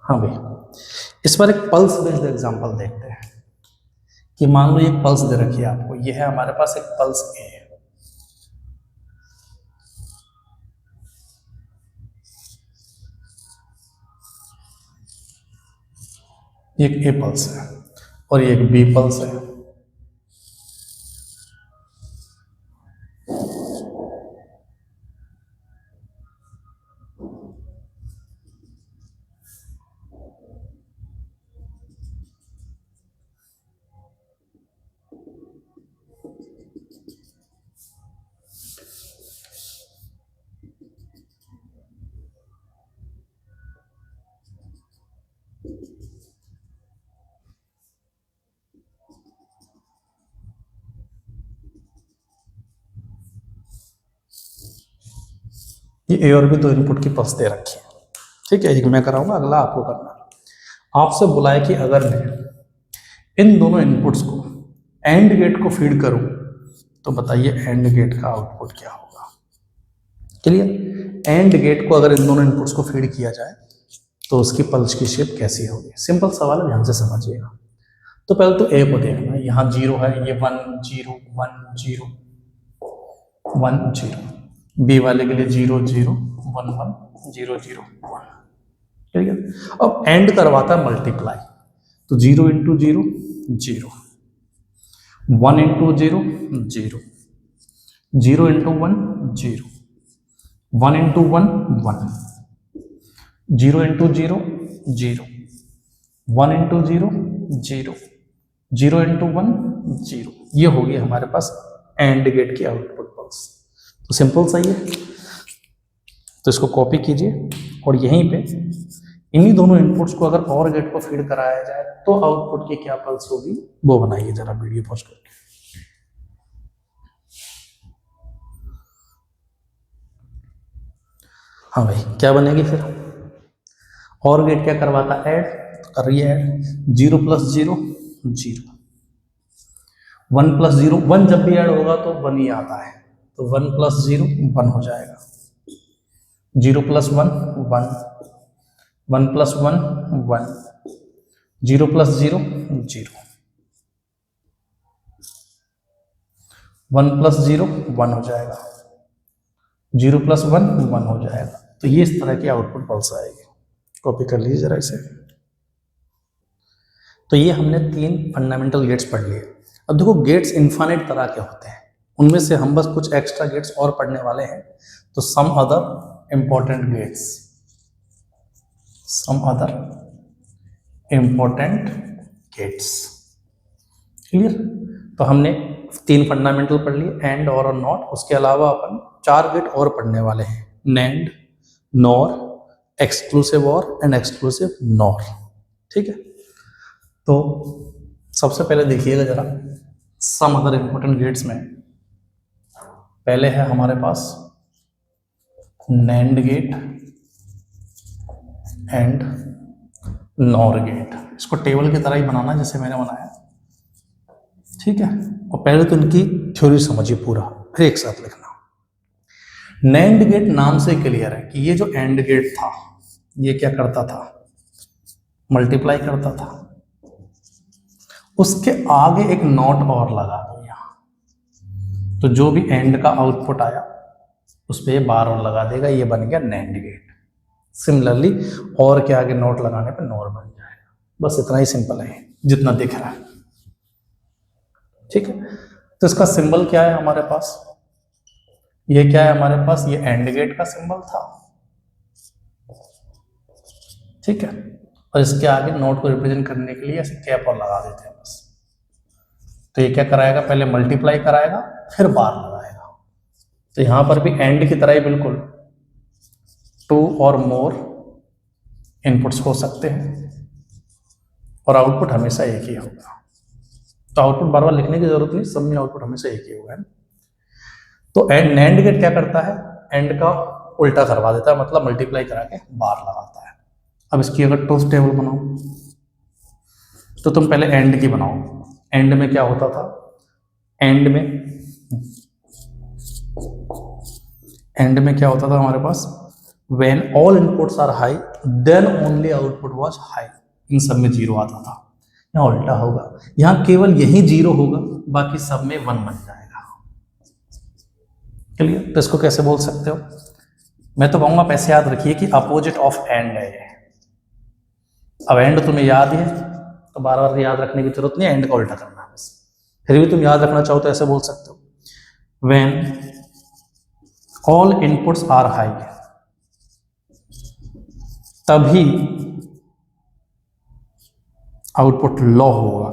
हाँ भाई, इस पर एक पल्स बेस्ड एग्जांपल देखते हैं कि मान लो एक पल्स दे रखी है आपको, ये है हमारे पास एक पल्स ए, एक ए पल्स है और ये एक बी पल्स है। ये ए और बी दो इनपुट की पल्स दे रखी है। ठीक है, एक मैं कराऊंगा, अगला आपको करना। आपसे बुलाया कि अगर मैं इन दोनों इनपुट्स को एंड गेट को फीड करूं तो बताइए एंड गेट का आउटपुट क्या होगा। क्लियर, एंड गेट को अगर इन दोनों इनपुट्स को फीड किया जाए तो उसकी पल्स की शेप कैसी होगी। सिंपल सवाल है, ध्यान से समझिएगा। तो पहले तो ए को देखना, यहाँ 0 है, ये 1 0 1 0 1 0, बी वाले के लिए 0 0 1 1 0 0 1। ठीक है, अब एंड करवाता है मल्टीप्लाई, तो 0 into 0 0, 1 into 0 0, 0 into 1 0, 1 into 1 1, 0 into 0 0, 1 into 0 0, 0 into 1 0। ये होगी हमारे पास एंड गेट की आउटपुट पल्स। तो सिंपल सही है, तो इसको कॉपी कीजिए और यहीं पे इन्हीं दोनों इनपुट्स को अगर और गेट को फीड कराया जाए तो आउटपुट की क्या पल्स होगी वो बनाइए जरा वीडियो पॉज करके। हाँ भाई, क्या बनेगी फिर, और गेट क्या करवाता है, ऐड, तो कर रही है ऐड, 0 प्लस 0 0, 1 + 0, 1 जब भी ऐड होगा तो 1 ही आता है, तो 1 + 0 1 हो जाएगा, 0 + 1 1, 1 + 1 1, 0 + 0 0, 1 + 0 1 हो जाएगा, 0 + 1 1 हो जाएगा। तो ये इस तरह की आउटपुट पल्स आएगी। कॉपी कर लीजिए जरा इसे। तो ये हमने 3 फंडामेंटल गेट्स पढ़ लिए। अब देखो गेट्स इन्फाइनाइट तरह के होते हैं, उनमें से हम बस कुछ एक्स्ट्रा गेट्स और पढ़ने वाले हैं। तो some other important gates, some other important gates, clear. तो हमने 3 फंडामेंटल पढ़ लिए, एंड, और नॉट। उसके अलावा अपन 4 गेट और पढ़ने वाले हैं, नैंड, नॉर, एक्सक्लूसिव और एंड एक्सक्लूसिव नॉर, ठीक है। तो सबसे पहले देखिएगा जरा सम अदर इंपॉर्टेंट गेट्स में, पहले है हमारे पास NAND gate and NOR gate. इसको टेबल की तरह ही बनाना जैसे मैंने बनाया, ठीक है। और पहले तो इनकी थ्योरी समझिए पूरा, फिर एक साथ लिखना। नैंड गेट नाम से क्लियर है कि ये जो एंड गेट था ये क्या करता था, मल्टीप्लाई करता था। उसके आगे एक नॉट और लगा दो यहां, तो जो भी एंड का आउटपुट आया उस पर बार और लगा देगा, ये बन गया नैंड गेट। सिमिलरली और के आगे नोट लगाने पर नॉर बन जाएगा। बस इतना ही सिंपल है जितना दिख रहा है, ठीक है। तो इसका सिंबल क्या है हमारे पास, ये क्या है हमारे पास, ये एंड गेट का सिंबल था, ठीक है। और इसके आगे नोट को रिप्रेजेंट करने के लिए ऐसे कैप और लगा देते हैं बस। तो ये क्या कराएगा, पहले मल्टीप्लाई कराएगा फिर बार लगाएगा। तो यहां पर भी एंड की तरह ही बिल्कुल 2 और मोर इनपुट्स हो सकते हैं और आउटपुट हमेशा एक ही होगा। तो आउटपुट बार बार लिखने की जरूरत नहीं, सब में आउटपुट हमेशा एक ही होगा। तो नैंड गेट क्या करता है, एंड का उल्टा करवा देता है, मतलब मल्टीप्लाई करा के बार लगाता है। अब इसकी अगर ट्रूथ टेबल बनाओ तो तुम पहले एंड की बनाओ। एंड में क्या होता था, एंड में क्या होता था हमारे पास, when all inputs are high then only output was high. इन सब में 0 आता था, यहाँ उल्टा होगा, यहाँ केवल यही 0 होगा, बाकी सब में 1 बन जाएगा। क्लियर। तो इसको कैसे बोल सकते हो, मैं तो कहूंगा आप ऐसे याद रखिए कि अपोजिट ऑफ एंड है ये। अब एंड तुम्हें याद है तो बार बार याद रखने की जरूरत नहीं, एंड का उल्टा करना है बस। फिर भी तुम याद रखना चाहो तो ऐसे बोल सकते हो, when all inputs are high तभी आउटपुट लो होगा।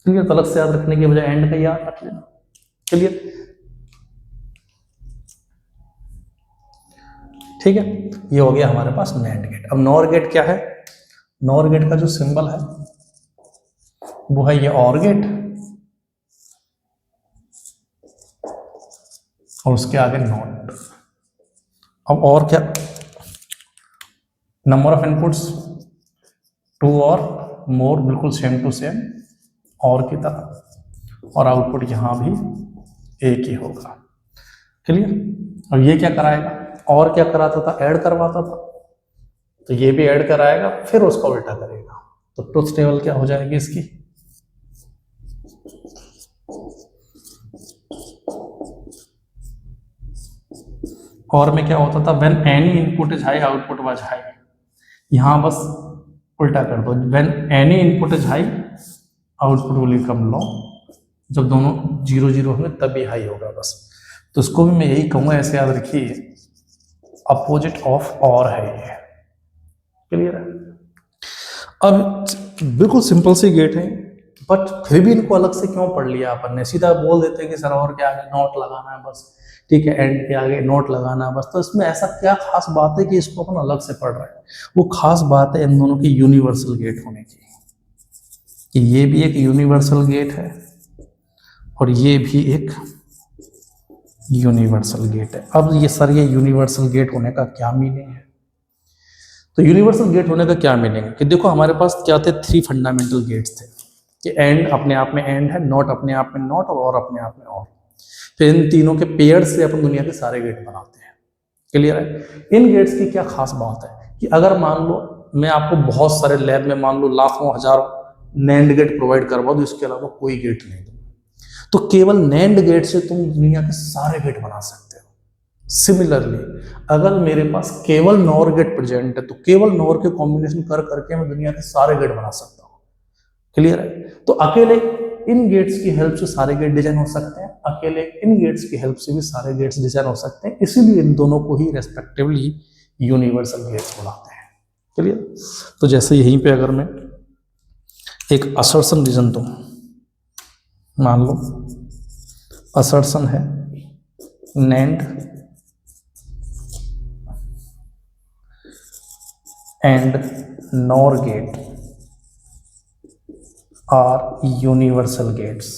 क्लियर। तो अलग से याद रखने के बजाय एंड का याद रख लेना। क्लियर, ठीक है। ये हो गया हमारे पास नैंड गेट। अब नॉर गेट क्या है, नॉर गेट का जो सिंबल है वो है ये और गेट, और उसके आगे नॉट। अब और क्या, नंबर ऑफ इनपुट्स 2 और मोर, बिल्कुल सेम टू सेम और की तरह, और आउटपुट यहां भी एक ही होगा। क्लियर। अब ये क्या कराएगा, और क्या कराता था, ऐड करवाता था, तो ये भी ऐड कराएगा फिर उसका उल्टा करेगा। तो ट्रुथ टेबल क्या हो जाएगी इसकी, और में क्या होता था, when any input is high output was high. यहां बस उल्टा कर दो, when any input is high output will become low. जब दोनों 0 0 होंगे तभी हाई होगा बस। तो इसको भी मैं यही कहूंगा, ऐसे याद रखिए, अपोजिट ऑफ और है ये। क्लियर है। अब बिल्कुल सिंपल सी गेट है, बट फिर भी इनको अलग से क्यों पढ़ लिया अपन ने, सीधा बोल देते हैं कि सर और के आगे नोट लगाना है बस, ठीक है, एंड के आगे नोट लगाना है बस। तो इसमें ऐसा क्या खास बात है कि इसको अपन अलग से पढ़ रहे हैं। वो खास बात है इन दोनों की यूनिवर्सल गेट होने की, कि ये भी एक यूनिवर्सल गेट है और ये भी एक यूनिवर्सल गेट है। अब ये सर, ये यूनिवर्सल गेट होने का क्या मीनिंग है, तो यूनिवर्सल गेट होने का क्या मीनिंग है कि देखो हमारे पास क्या थे, 3 फंडामेंटल गेट्स थे, कि एंड अपने आप में एंड है, नॉट अपने आप में नॉट, और अपने आप में और। फिर इन तीनों के पेयर से अपन दुनिया के सारे गेट बनाते हैं। क्लियर है? इन गेट्स की क्या खास बात है कि अगर मान लो मैं आपको बहुत सारे लैब में मान लो लाखों हजारों नैंड गेट प्रोवाइड करवा दूं, इसके अलावा कोई गेट नहीं दूं, तो केवल नैंड गेट से तुम दुनिया के सारे गेट बना सकते हो। सिमिलरली अगर मेरे पास केवल नॉर गेट प्रेजेंट है तो केवल नॉर के कॉम्बिनेशन कर करके मैं दुनिया के सारे गेट बना सकता हूँ। क्लियर है? तो अकेले इन गेट्स की हेल्प से सारे गेट डिजाइन हो सकते हैं, अकेले इन गेट्स की हेल्प से भी सारे गेट्स डिजाइन हो सकते हैं, इसीलिए इन दोनों को ही रेस्पेक्टिवली यूनिवर्सल गेट्स बुलाते हैं। क्लियर? तो जैसे यहीं पे अगर मैं एक असर्शन रीजन दूं, मान लो असर्शन है NAND and NOR gate are universal gates.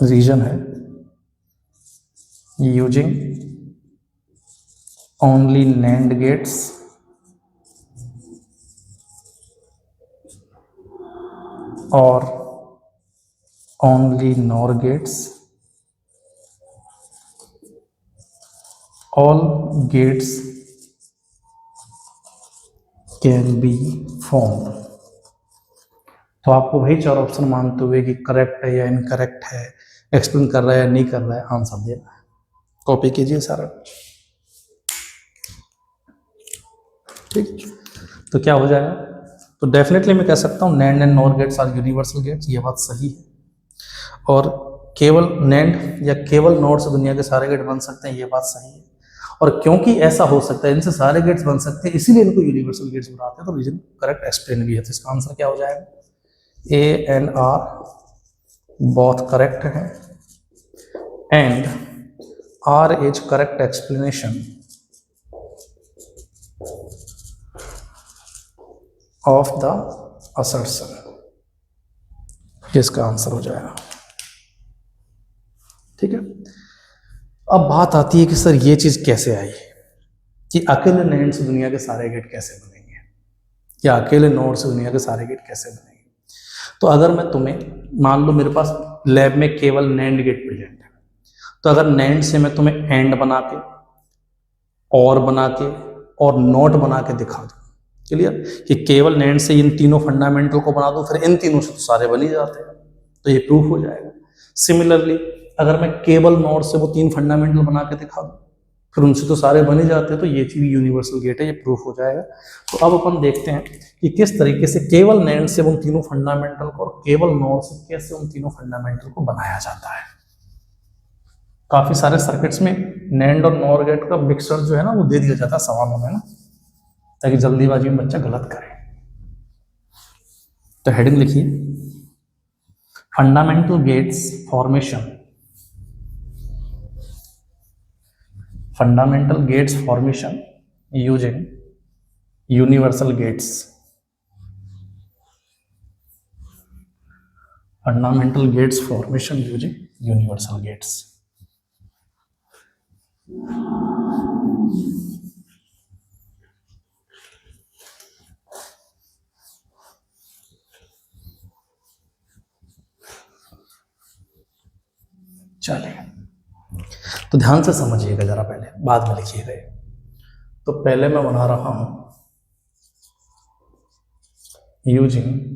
Reason है यूजिंग ओनली नैंड गेट्स और only NOR gates, all gates can be formed। तो आपको वही चार ऑप्शन मानते हुए कि करेक्ट है या इनकरेक्ट है, एक्सप्लेन कर रहा है या नहीं कर रहा है, आंसर देना है। कॉपी कीजिए सारा। ठीक, तो क्या हो जाएगा? तो डेफिनेटली मैं कह सकता हूँ NAND and NOR gates are universal gates, ये बात सही है। और केवल नैंड या केवल नॉर से दुनिया के सारे गेट बन सकते हैं, ये बात सही है। और क्योंकि ऐसा हो सकता है, इनसे सारे गेट्स बन सकते हैं, इसीलिए इनको यूनिवर्सल गेट्स बनाते हैं। तो रीजन करेक्ट एक्सप्लेन भी है। तो इसका आंसर क्या हो जाएगा? A and R both correct है and R is correct explanation of the assertion. इसका आंसर हो जाएगा। ठीक है। अब बात आती है कि सर ये चीज कैसे आई कि अकेले नैंड से दुनिया के सारे गेट कैसे बनेंगे, या अकेले नॉर से दुनिया के सारे गेट कैसे बनेंगे। तो अगर मैं तुम्हें मान लो मेरे पास लैब में केवल नैंड गेट प्रेजेंट है, तो अगर नैंड से मैं तुम्हें एंड बना के और बना के और नॉट बना के दिखा दूं, क्लियर, कि केवल नैंड से इन तीनों फंडामेंटल को बना दूं, फिर इन तीनों से तो सारे बन ही जाते हैं, तो ये प्रूफ हो जाएगा। सिमिलरली अगर मैं केवल नॉट से वो तीन फंडामेंटल बना के दिखा दूं, फिर उनसे तो सारे बन ही जाते हैं, तो ये चीज यूनिवर्सल गेट है, ये प्रूफ हो जाएगा। तो अब अपन देखते हैं कि किस तरीके से केवल नैंड से उन तीनों फंडामेंटल को और केवल नॉट से कैसे उन तीनों फंडामेंटल को बनाया जाता है। काफी सारे सर्किट्स में नैंड और नॉर गेट का मिक्सर जो है ना वो दे दिया जाता है सवालों में ना, ताकि जल्दीबाजी में बच्चा गलत करे। तो हेडिंग लिखिए, fundamental gates formation. Fundamental gates formation using universal gates. Fundamental gates formation using universal gates. चलिए, तो ध्यान से समझिएगा जरा, पहले बाद में लिखिएगा। तो पहले मैं बना रहा हूं using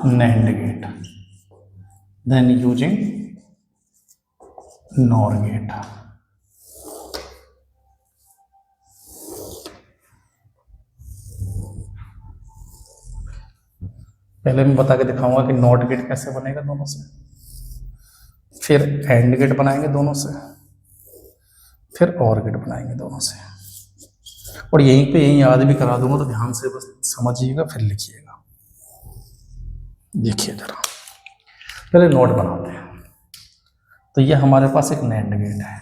NAND gate, then using NOR gate. पहले मैं बता के दिखाऊंगा कि नॉट गेट कैसे बनेगा दोनों से, फिर एंड गेट बनाएंगे दोनों से, फिर और गेट बनाएंगे दोनों से, और यहीं पे यहीं याद भी करा दूंगा, तो ध्यान से बस समझिएगा फिर लिखिएगा। देखिए जरा, पहले नोट बनाते हैं। तो ये हमारे पास एक नैंड गेट है,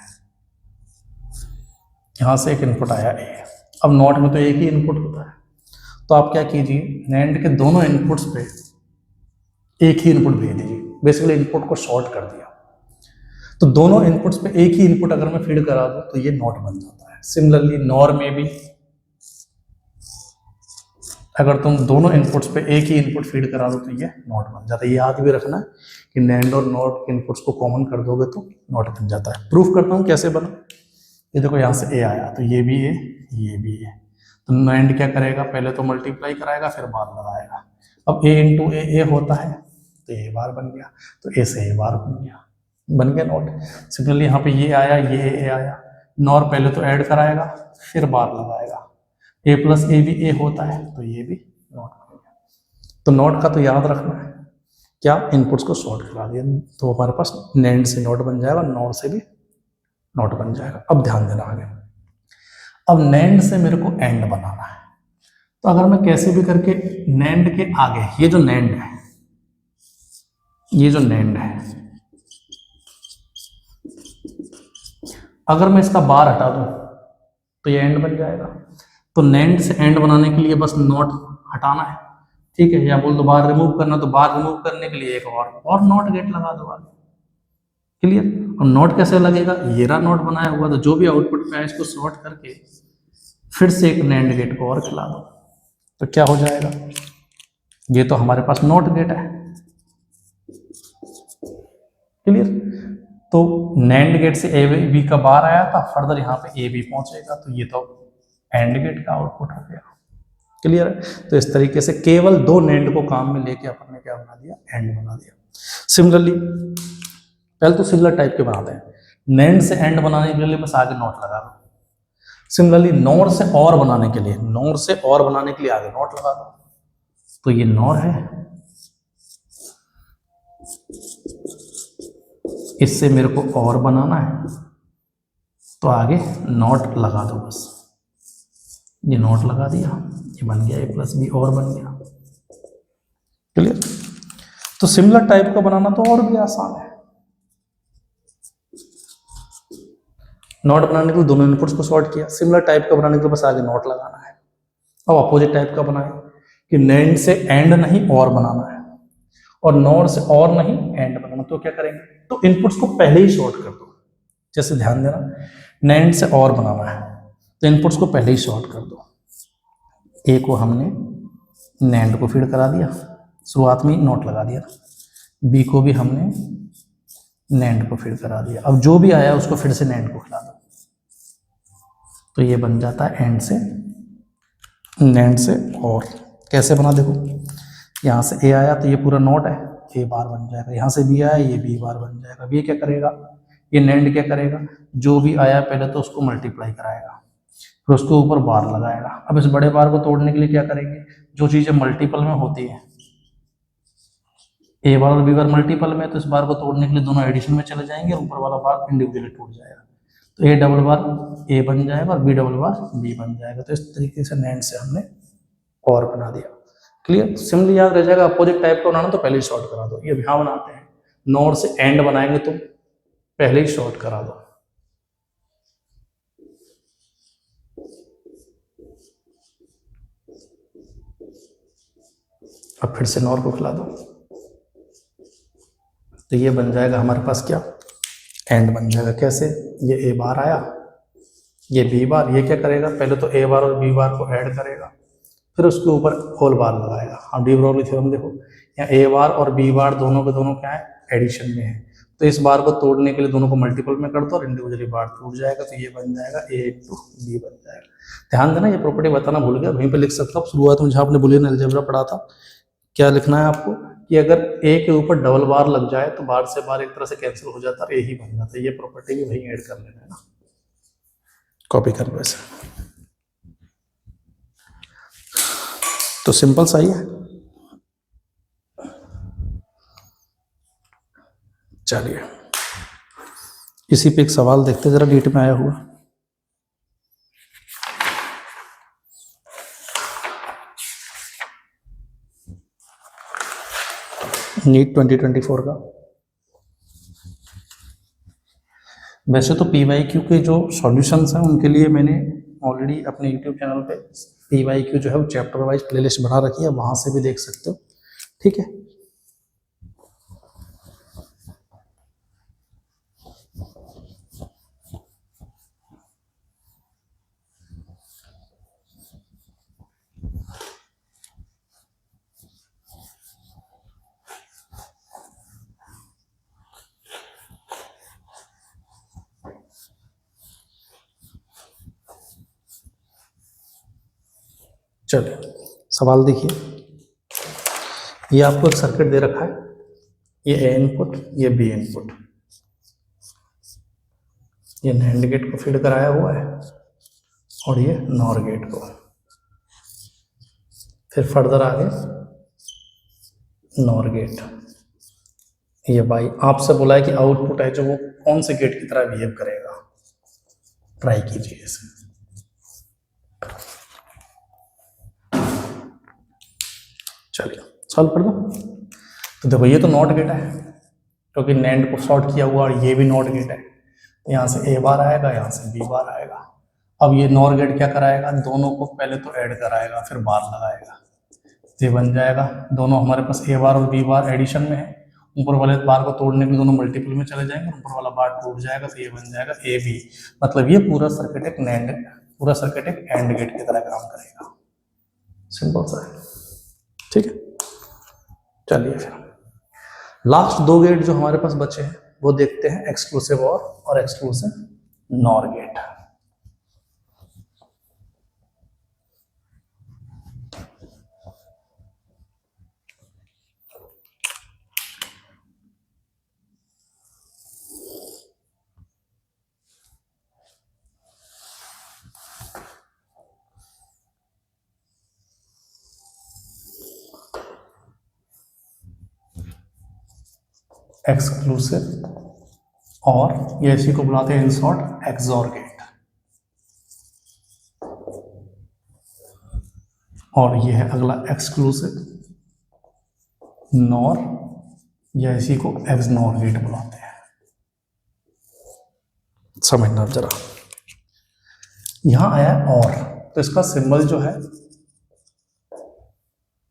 यहां से एक इनपुट आया ए। अब नोट में तो एक ही इनपुट होता है, तो आप क्या कीजिए, नैंड के दोनों इनपुट्स पे एक ही इनपुट भेज दीजिए। बेसिकली इनपुट को शॉर्ट कर दिया। तो दोनों इनपुट्स पे एक ही इनपुट अगर मैं फीड करा दूं तो ये नॉट बन जाता है। सिमिलरली नॉर में भी अगर तुम दोनों इनपुट्स पे एक ही इनपुट फीड करा दो तो ये नॉट बन जाता है। ये याद भी रखना है कि नैंड और नॉट के इनपुट्स को कॉमन कर दोगे तो नॉट बन जाता है। प्रूफ करता हूँ कैसे बना। ये देखो यहाँ से ए आया तो ये भी ए, ये भी ए, तो नैंड क्या करेगा, पहले तो मल्टीप्लाई कराएगा फिर बार लगाएगा। अब ए इंटू ए होता है तो ए बार बन गया, तो ए से ए बार बन गया नॉट। सिमिलरली यहाँ पे ये आया, ये ए आया, नॉर पहले तो ऐड कराएगा फिर बार लगाएगा। ए प्लस ए भी ए होता है तो ये भी नॉट बन गया। तो नॉट का तो याद रखना है क्या, इनपुट्स को सॉर्ट करा दिया तो हमारे पास नैंड से नॉट बन जाएगा, नॉर से भी नॉट बन जाएगा। अब ध्यान देना आगे, अब नैंड से मेरे को एंड बनाना है। तो अगर मैं कैसे भी करके नैंड के आगे ये जो नैंड है, ये जो नैंड है, अगर मैं इसका बार हटा दूं तो ये एंड बन जाएगा। तो नैंड से एंड बनाने के लिए बस नॉट हटाना है, ठीक है, या बोल दो बार रिमूव करना, तो बार रिमूव करने के लिए एक और नॉट गेट लगा दो आगे। क्लियर। और नॉट कैसे लगेगा, ये रहा नॉट बनाया हुआ, तो जो भी आउटपुट पे है इसको सॉर्ट करके फिर से एक नैंड गेट को और खिला दो तो क्या हो जाएगा, ये तो हमारे पास नॉट गेट है। क्लियर। तो नैंड गेट से ए बी का बार आया था, फर्दर यहाँ पे ए बी पहुंचेगा, तो ये तो एंड गेट का आउटपुट हो गया। क्लियर है। तो इस तरीके से केवल दो नैंड को काम में लेके अपन ने क्या बना दिया, एंड बना दिया। सिमिलरली पहले तो सिमिलर टाइप के बनाते हैं। नैंड से एंड बनाने के लिए बस आगे नॉट लगा दो। सिमिलरली नॉर से और बनाने के लिए, नॉर से और बनाने के लिए आगे नॉट लगा दो। तो ये नॉर है, इससे मेरे को और बनाना है तो आगे नॉट लगा दो बस। ये नॉट लगा दिया, ये बन गया ए प्लस बी और बन गया। क्लियर। तो सिमिलर टाइप का बनाना तो और भी आसान है। नॉट बनाने के लिए दोनों इनपुट्स को सॉर्ट किया, सिमिलर टाइप का बनाने के लिए बस आगे नॉट लगाना है। अब अपोजिट टाइप का बनाए कि नैंड से एंड नहीं और बनाना है और नॉर से और नहीं एंड बनाना, तो क्या करेंगे, तो इनपुट्स को पहले ही सॉर्ट कर दो। जैसे ध्यान देना, नैंड से और बनाना है तो इनपुट्स को पहले ही सॉर्ट कर दो। ए को हमने नैंड को फीड करा दिया, शुरुआत में नॉट लगा दिया। बी को भी हमने नैंड को फीड करा दिया। अब जो भी आया उसको फिर से नैंड को खिला दो तो ये बन जाता है एंड से नैंड से और। कैसे बना देखो, यहाँ से ए आया तो ये पूरा नॉट है, ए बार बन जाएगा। यहाँ से बी आया, ये बी बार बन जाएगा। अब ये क्या करेगा, ये नैंड क्या करेगा, जो भी आया पहले तो उसको मल्टीप्लाई कराएगा फिर उसके ऊपर बार लगाएगा। अब इस बड़े बार को तोड़ने के लिए क्या करेंगे, जो चीजें मल्टीपल में होती है, ए बार और बी बार मल्टीपल में, तो इस बार को तोड़ने के लिए दोनों एडिशन में चले जाएंगे और ऊपर वाला बार इंडिविजुअली टूट जाएगा। तो ए डबल बार ए बन जाएगा और बी डबल बार बी बन जाएगा। तो इस तरीके से नैंड से हमने और बना दिया। क्लियर। सिमिलर याद रह जाएगा, अपोजिट टाइप का बनाना तो पहले ही शॉर्ट करा दो। ये यहां बनाते हैं, नॉर से एंड बनाएंगे तो पहले ही शॉर्ट करा दो। अब फिर से नॉर को खिला दो तो ये बन जाएगा हमारे पास क्या, एंड बन जाएगा। कैसे, ये ए बार आया, ये बी बार, ये क्या करेगा, पहले तो ए बार और बी बार को ऐड करेगा फिर उसके ऊपर होल बार लगाएगा। हम डी ब्रोगली थ्योरम देखो, यहाँ ए बार और बी बार दोनों के दोनों क्या है, एडिशन में है, तो इस बार को तोड़ने के लिए दोनों को मल्टीपल में कर दो और इंडिविजुअली बार टूट जाएगा। तो ये बन जाएगा ए इंटू बी बन जाएगा। ध्यान देना, ये प्रॉपर्टी बताना भूल गया, वहीं पे लिख सकता हूँ। शुरुआत में जहाँ आपने बुलियन अलजेब्रा पढ़ा था, क्या लिखना है आपको कि अगर ए के ऊपर डबल बार लग जाए तो बार से बार एक तरह से कैंसिल हो जाता है, ए ही बन जाता है। ये प्रॉपर्टी भी वहीं ऐड कर लेना है ना, कॉपी कर लो ऐसे। तो सिंपल सा ही है। चलिए इसी पे एक सवाल देखते जरा, नीट में आया हुआ। नीट 2024 का। वैसे तो PYQ के जो सॉल्यूशंस हैं उनके लिए मैंने ऑलरेडी अपने यूट्यूब चैनल पे PYQ जो है वो चैप्टर वाइज प्लेलिस्ट बना रखी है, वहां से भी देख सकते हो। ठीक है, चलिए सवाल देखिए, ये आपको एक सर्किट दे रखा है, ये ए इनपुट, ये बी इनपुट, ये नैंड गेट को फीड कराया हुआ है और ये नॉर गेट को। फिर फर्दर आगे नॉर गेट, ये बाई आपसे बोला है कि आउटपुट है जो वो कौन से गेट की तरह बिहेव करेगा, ट्राई कीजिए इसे। चलिए सॉल्व कर दो। तो देखो ये तो नॉट गेट है क्योंकि नैंड को शॉर्ट किया हुआ, और ये भी नॉट गेट है, यहाँ से ए बार आएगा, यहाँ से बी बार आएगा। अब ये नॉर गेट क्या कराएगा, दोनों को पहले तो ऐड कराएगा फिर बार लगाएगा, ये बन जाएगा। दोनों हमारे पास ए बार और बी बार एडिशन में है, ऊपर वाले बार को तोड़ने के दोनों मल्टीपल में चले जाएंगे, ऊपर वाला बार टूट जाएगा, तो ये बन जाएगा ए बी। मतलब ये पूरा सर्किट एक नैंड, पूरा सर्किट एक एंड गेट की तरह काम करेगा। सिंपल सा है, ठीक है। चलिए फिर लास्ट दो गेट जो हमारे पास बचे हैं वो देखते हैं, एक्सक्लूसिव और एक्सक्लूसिव नॉर गेट। एक्सक्लूसिव और ये इसी को बुलाते हैं इन शॉर्ट एक्सॉर गेट, और ये है अगला एक्सक्लूसिव नॉर, या इसी को एक्स नॉर गेट बुलाते हैं। समझना जरा, यहां आया और, तो इसका सिंबल जो है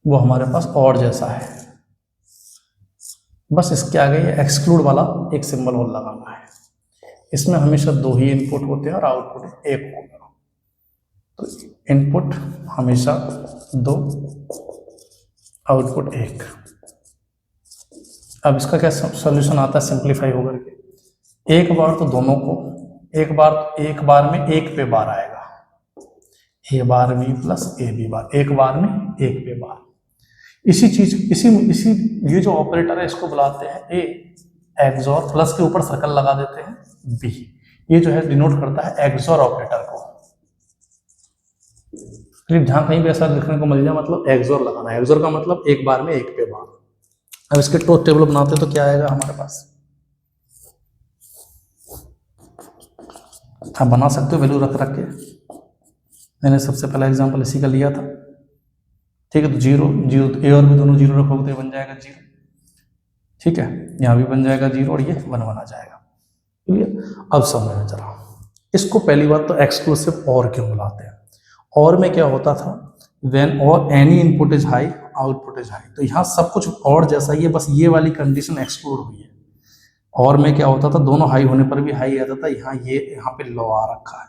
वो हमारे पास और जैसा है, बस इसके आगे ये एक्सक्लूड वाला एक सिंबल और लगाना है। इसमें हमेशा दो ही इनपुट होते हैं और आउटपुट एक होगा, तो इनपुट हमेशा दो, आउटपुट एक। अब इसका क्या सॉल्यूशन आता है, सिंपलीफाई होकर के एक बार तो दोनों को, एक बार में एक पे बार आएगा, a bar B plus A B bar, एक बार में एक पे बार। इसी चीज इसी ये जो ऑपरेटर है इसको बुलाते हैं ए एक्सॉर, प्लस के ऊपर सर्कल लगा देते हैं बी, ये जो है डिनोट करता है एक्सॉर ऑपरेटर को। जहां कहीं भी ऐसा लिखने को मिल जाए मतलब एक्सॉर लगाना है, एक्सॉर का मतलब एक बार में एक पे बार। अब इसके ट्रुथ टेबल बनाते तो क्या आएगा हमारे पास, आप बना सकते हो वैल्यू रख के, मैंने सबसे पहला एग्जांपल इसी का लिया था, ठीक है। तो जीरो जीरो, ए और भी दोनों जीरो रखोगे तो बन जाएगा जीरो, ठीक है। यहाँ भी बन जाएगा जीरो और ये वन बना जाएगा, ठीक है। अब समझना जरा इसको, पहली बात तो एक्सक्लूसिव और क्यों बुलाते हैं। और में क्या होता था, व्हेन और any input is high output is high, तो यहाँ सब कुछ और जैसा ही है, बस ये वाली कंडीशन एक्सक्लूड हुई है। और में क्या होता था, दोनों हाई होने पर भी हाई आता था, यहाँ पे लो आ रखा है,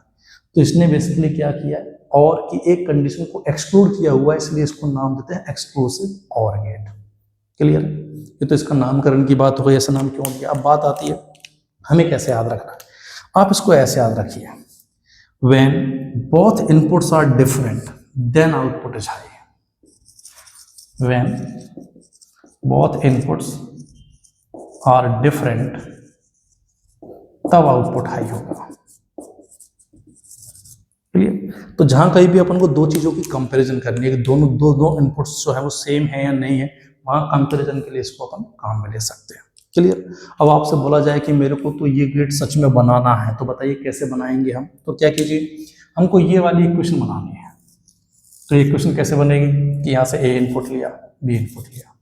तो इसने बेसिकली क्या किया, और की एक कंडीशन को एक्सक्लूड किया हुआ है, इसलिए इसको नाम देते हैं एक्सक्लूसिव और गेट। क्लियर, ये तो इसका नामकरण की बात हो गई, ऐसा नाम क्यों दिया। अब बात आती है हमें कैसे याद रखना है, आप इसको ऐसे याद रखिए, when both inputs are different then output is high, when both inputs are different तब आउटपुट हाई होगा। तो जहां कहीं भी अपन को दो चीजों की कंपैरिजन करनी है कि दोनों दो इनपुट्स जो है वो सेम है या नहीं है, वहां कंपैरिजन के लिए इसको अपन काम में ले सकते हैं। क्लियर। अब आपसे बोला जाए कि मेरे को तो ये गेट सच में बनाना है, तो बताइए कैसे बनाएंगे हम। तो क्या कीजिए, हमको ये वाली इक्वेशन बनानी है। तो इक्वेशन कैसे बनेगी कि यहाँ से ए इनपुट लिया, बी इनपुट लिया,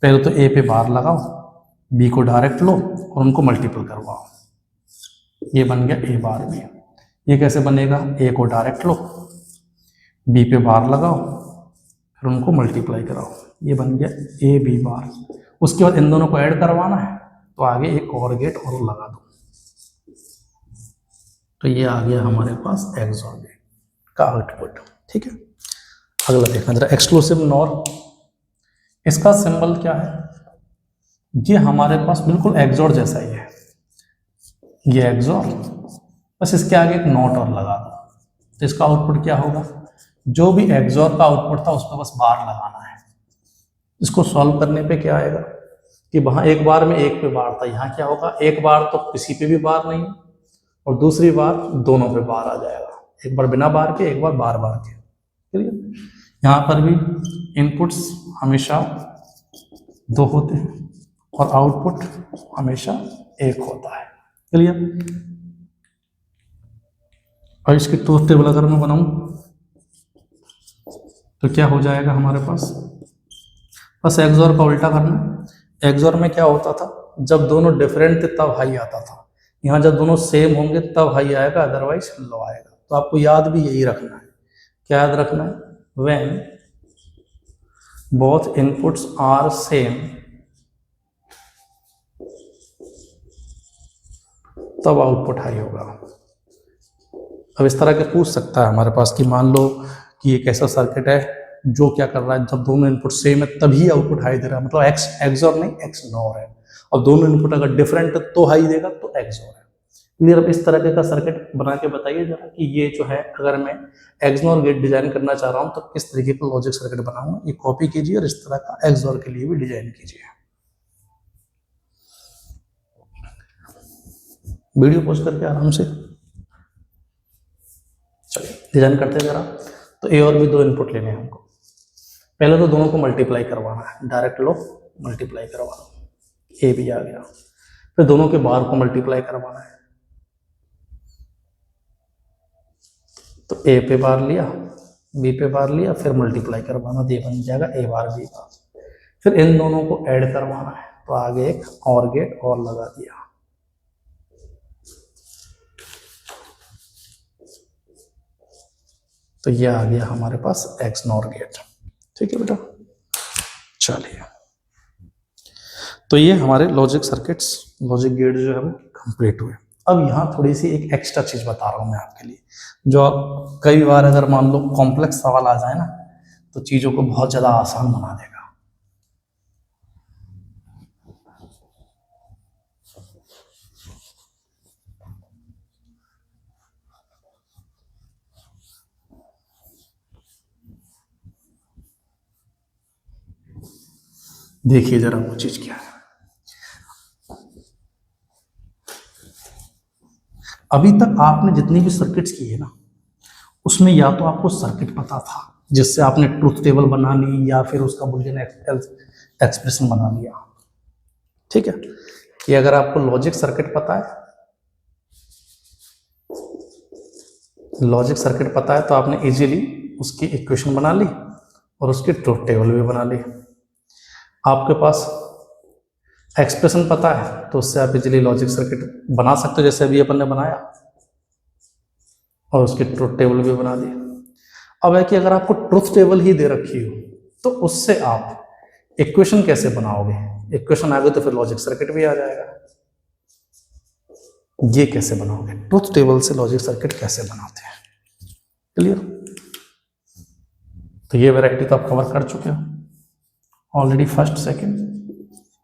पहले तो ए पे बार लगाओ, बी को डायरेक्ट लो और उनको मल्टीपल करवाओ, ये बन गया ए बार बी। ये कैसे बनेगा, ए को डायरेक्ट लो, बी पे बार लगाओ, फिर उनको मल्टीप्लाई कराओ, ये बन गया ए बी बार। उसके बाद इन दोनों को ऐड करवाना है, तो आगे एक और गेट और लगा दो, तो ये आ गया हमारे पास एक्सॉर गेट का आउटपुट। ठीक है, अगला देखना जरा, एक्सक्लूसिव नॉर। इसका सिंबल क्या है, ये हमारे पास बिल्कुल एक्सॉर जैसा ही है, ये एक्सॉर, बस इसके आगे एक नॉट और लगा दो, तो इसका आउटपुट क्या होगा, जो भी एक्सॉर का आउटपुट था उस पर बस बार लगाना है। इसको सॉल्व करने पे क्या आएगा कि वहां एक बार में एक पे बार था, यहाँ क्या होगा एक बार तो किसी पे भी बार नहीं और दूसरी बार दोनों पे बार आ जाएगा, एक बार बिना बार के एक बार बार बार के। क्लियर? यहाँ पर भी इनपुट्स हमेशा 2 होते हैं और आउटपुट हमेशा 1 होता है। क्लियर? और इसकी ट्रूथ टेबल अगर मैं बनाऊं तो क्या हो जाएगा हमारे पास, बस एक्सॉर का उल्टा करना। एक्सॉर में क्या होता था, जब दोनों डिफरेंट थे तब हाई आता था, यहाँ जब दोनों सेम होंगे तब हाई आएगा, अदरवाइज लो आएगा। तो आपको याद भी यही रखना है। क्या याद रखना है? When both inputs are same तब आउटपुट हाई होगा। अब इस तरह के पूछ सकता है हमारे पास कि मान लो कि एक ऐसा सर्किट है जो क्या कर रहा है, जब दोनों इनपुट सेम है तभी आउटपुट हाई दे रहा है, मतलब एक्स एक्सॉर नहीं एक्स नॉर है। और दोनों इनपुट अगर डिफरेंट है तो हाई देगा, तो एक्सॉर है। क्लियर? अब इस तरह का सर्किट बना के बताइए जरा कि ये जो है अगर मैं एक्सनॉर गेट डिजाइन करना चाह रहा हूं तो किस तरीके का लॉजिक सर्किट बनाऊंगा। ये कॉपी कीजिए और इस तरह का एक्सनॉर के लिए भी डिजाइन कीजिए। वीडियो पॉज करके आराम से चलिए डिजाइन करते हैं जरा। तो ए और बी 2 इनपुट लेने हैं हमको। पहले तो दोनों को मल्टीप्लाई करवाना है, डायरेक्ट लो मल्टीप्लाई करवा लो, ए भी आ गया। फिर दोनों के बाहर को मल्टीप्लाई करवाना है, तो ए पे बार लिया बी पे बार लिया, फिर मल्टीप्लाई करवाना, तो ये बन जाएगा ए बार बी बार। फिर इन दोनों को ऐड करवाना है, तो आगे एक और गेट और लगा दिया। तो ये आ गया हमारे पास एक्स नॉर गेट। ठीक है बेटा, चलिए तो ये हमारे लॉजिक सर्किट्स, लॉजिक गेट जो है वो कंप्लीट हुए। अब यहाँ थोड़ी सी एक एक्स्ट्रा चीज बता रहा हूँ मैं आपके लिए, जो कई बार अगर मान लो कॉम्प्लेक्स सवाल आ जाए ना तो चीजों को बहुत ज्यादा आसान बना देगा। देखिए जरा वो चीज क्या है। अभी तक आपने जितनी भी सर्किट्स की है ना, उसमें या तो आपको सर्किट पता था जिससे आपने ट्रूथ टेबल बना ली या फिर उसका बुलियन एक्सप्रेशन बना लिया। ठीक है, कि अगर आपको लॉजिक सर्किट पता है, लॉजिक सर्किट पता है तो आपने इजीली उसकी इक्वेशन बना ली और उसकी ट्रूथ टेबल भी बना ली। आपके पास एक्सप्रेशन पता है तो उससे आप इजीली लॉजिक सर्किट बना सकते हो, जैसे अभी अपन ने बनाया, और उसकी ट्रूथ टेबल भी बना दी। अब है कि अगर आपको ट्रूथ टेबल ही दे रखी हो तो उससे आप इक्वेशन कैसे बनाओगे? इक्वेशन आ गई तो फिर लॉजिक सर्किट भी आ जाएगा। ये कैसे बनाओगे? ट्रूथ टेबल से लॉजिक सर्किट कैसे बनाते हैं? क्लियर? तो ये वैरायटी तो आप कवर कर चुके हो ऑलरेडी, फर्स्ट सेकंड।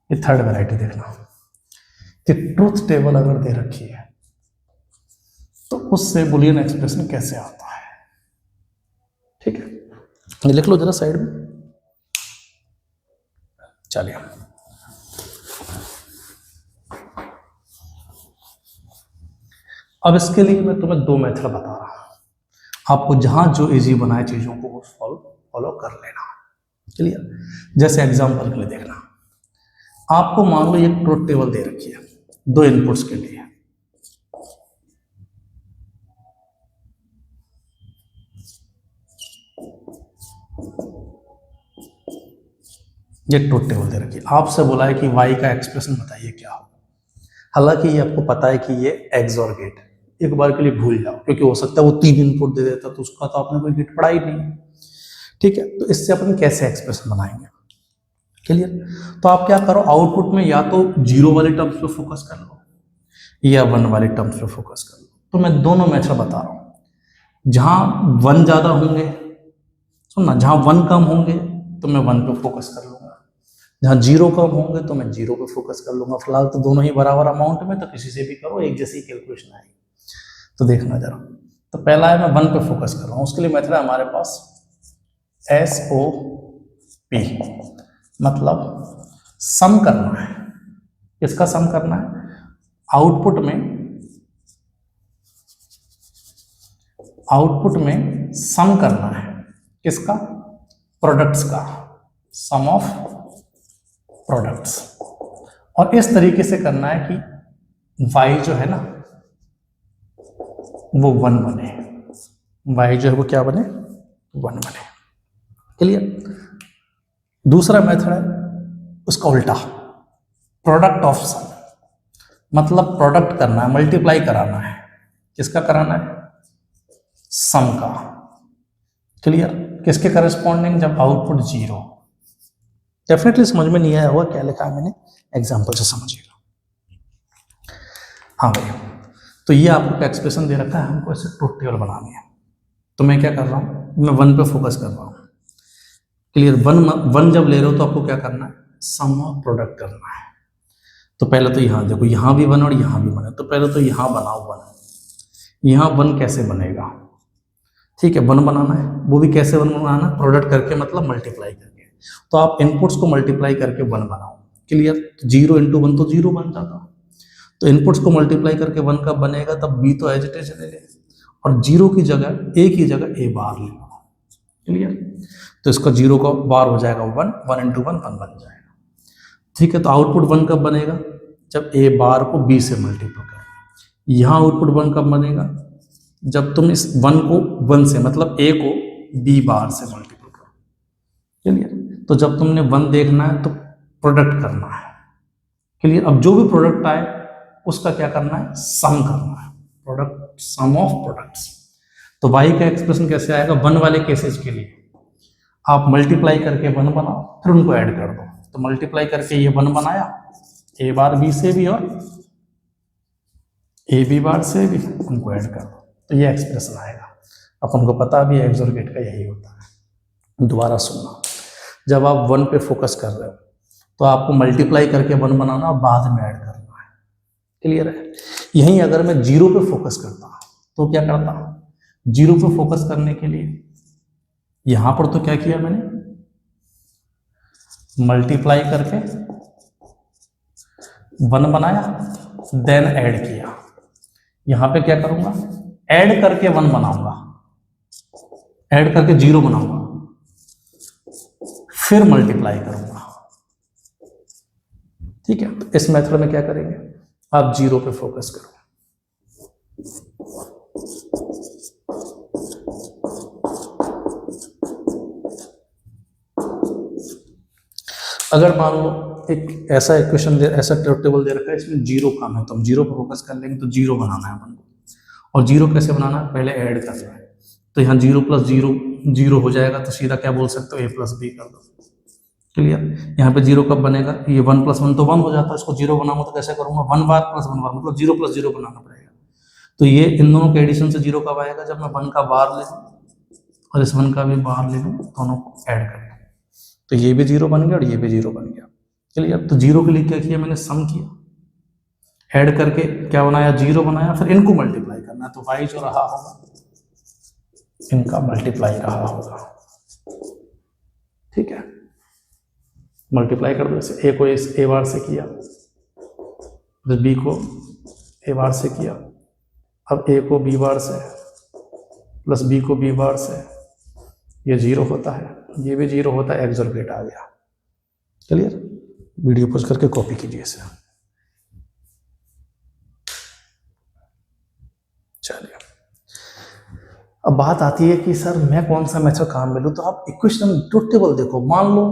ये थर्ड वैरायटी देखना कि ट्रूथ टेबल अगर दे रखी है तो उससे बुलियन एक्सप्रेशन कैसे आता है। ठीक है, ये लिख लो जरा साइड में। चलिए अब इसके लिए मैं तुम्हें 2 मेथड बता रहा हूं, आपको जहां जो इजी बनाए चीजों को वो फॉलो कर लेना। क्लियर? जैसे एग्जांपल के लिए देखना, आपको मान लो ये ट्रूथ टेबल दे रखी है 2 इनपुट्स के लिए। ये ट्रूथ टेबल दे रखी है, आपसे बोला है कि y का एक्सप्रेशन बताइए क्या होगा। हालांकि ये आपको पता है कि ये एक्सॉर गेट है, एक बार के लिए भूल जाओ, क्योंकि हो सकता है वो 3 इनपुट दे देता तो उसका तो आपने कोई गेट पढ़ा ही नहीं। ठीक है, तो इससे अपन कैसे एक्सप्रेशन बनाएंगे? क्लियर? तो आप क्या करो, आउटपुट में या तो 0 वाले टर्म्स पे फोकस कर लो या 1 वाले टर्म्स पे फोकस कर लो। तो मैं दोनों मेथड बता रहा हूं। जहां 1 ज्यादा होंगे, सुनना, जहां 1 कम होंगे तो मैं 1 पे फोकस कर लूंगा, जहां 0 कम होंगे तो मैं 0 पे फोकस कर लूंगा। फिलहाल तो दोनों ही बराबर अमाउंट में, तो किसी से भी करो एक जैसी कैलकुलेशन आएगी। तो देखना जरा, तो पहला है मैं 1 पे फोकस कर रहा हूँ, उसके लिए मेथड है हमारे पास SOP मतलब सम करना है। किसका सम करना है? आउटपुट में सम करना है। किसका? प्रोडक्ट्स का, सम ऑफ प्रोडक्ट्स। और इस तरीके से करना है कि y जो है ना वो 1 बने, y जो है वो क्या बने? 1 बने। क्लियर? दूसरा मेथड है उसका उल्टा, प्रोडक्ट ऑफ सम, मतलब प्रोडक्ट करना है, मल्टीप्लाई कराना है। किसका कराना है? सम का। क्लियर? किसके करस्पॉन्डिंग? जब आउटपुट 0। डेफिनेटली समझ में नहीं आया होगा क्या लिखा है मैंने, एग्जाम्पल से समझिएगा। हाँ भाई, तो ये आपको एक्सप्रेशन दे रखा है, हमको इसे ट्रुथ टेबल बनानी है। तो मैं क्या कर रहा हूँ? मैं 1 पे फोकस कर रहा हूँ। क्लियर? 1 जब ले रहे हो तो आपको क्या करना है? सम ऑफ प्रोडक्ट करना है। तो पहले तो यहाँ देखो, यहाँ भी 1 और यहाँ भी 1 है, तो पहले तो यहाँ बनाओ 1। यहाँ 1 कैसे बनेगा? ठीक है, 1 बनाना है, वो भी कैसे 1 बनाना है? प्रोडक्ट करके, मतलब मल्टीप्लाई करके। तो आप इनपुट्स को मल्टीप्लाई करके 1 बनाओ। क्लियर? 0 इंटू 1 तो 0 बन जाता। तो इनपुट्स को मल्टीप्लाई करके 1 कब बनेगा? तब b तो एज इट इज रहेगा, और 0 की जगह a की जगह a बार ले लो। क्लियर? तो इसका 0 का बार हो जाएगा 1, 1 इंटू 1 1 बन जाएगा। ठीक है, तो आउटपुट 1 कब बनेगा? जब a बार को b से मल्टीप्लाई करें। यहाँ आउटपुट 1 कब बनेगा? जब तुम इस 1 को 1 से, मतलब a को b बार से मल्टीप्लाई करो। क्लियर? तो जब तुमने 1 देखना है तो प्रोडक्ट करना है। क्लियर? अब जो भी प्रोडक्ट आए उसका क्या करना है? सम करना है। Product, sum of products. तो y का एक्सप्रेशन कैसे आएगा? 1 वाले केसेस के लिए आप मल्टीप्लाई करके 1 बनाओ, फिर उनको ऐड कर दो। तो मल्टीप्लाई करके ये 1 बनाया, a बार b से भी और a b बार से भी, उनको ऐड कर दो, तो ये एक्सप्रेशन आएगा। अपन को पता भी है XOR गेट का यही होता है। दोबारा सुनना, जब आप 1 पे फोकस कर रहे हो तो आपको मल्टीप्लाई करके 1 बनाना और बाद में ऐड करना है। क्लियर है? यहीं अगर मैं 0 पे फोकस करता तो क्या करता? 0 पे फोकस करने के लिए यहां पर तो क्या किया मैंने? मल्टीप्लाई करके 1 बनाया, देन ऐड किया। यहां पे क्या करूंगा? ऐड करके 1 बनाऊंगा, ऐड करके 0 बनाऊंगा, फिर मल्टीप्लाई करूंगा। ठीक है, तो इस मेथड में क्या करेंगे? आप 0 पे फोकस करो। अगर मान लो एक ऐसा इक्वेशन ऐसा टेबल दे रखा है, इसमें 0 कम है, तो हम 0 पे फोकस कर लेंगे। तो 0 बनाना है अपन को, और 0 कैसे बनाना है? पहले ऐड करना है। तो यहाँ 0 प्लस 0 0 हो जाएगा, तो सीधा क्या बोल सकते हो? a प्लस b कर दो। क्लियर? यहाँ पे 0 कब बनेगा? ये 1 प्लस 1 तो 1 हो जाता है, इसको 0 बनाऊंगा तो कैसे करूंगा? 1 बार प्लस 1 बार, मतलब 0 प्लस 0 बनाना पड़ेगा। तो ये इन दोनों के एडिशन से 0 कब आएगा? जब मैं 1 का बार ले लूँ और इस 1 का भी बार ले लूँ, दोनों को ऐड कर लूँ। तो ये भी 0 बन गया और ये भी 0 बन गया। क्लियर? तो 0 के लिए क्या किया मैंने? सम किया, ऐड करके क्या बनाया? 0 बनाया, फिर इनको मल्टीप्लाई करना है। तो y जो रहा होगा इनका मल्टीप्लाई रहा होगा। ठीक है, मल्टीप्लाई कर दो। इसे a को इस a बार से किया, फिर b को a बार से किया, अब a को b बार से प्लस b को b बार से, ये 0 होता है, ये भी 0 होता है, XOR गेट आ गया। क्लियर? वीडियो पॉज करके कॉपी कीजिए इसे। चलिए, अब बात आती है कि सर मैं कौन सा मेथड काम में लूं? तो आप इक्वेशन ट्रुथ टेबल देखो। मान लो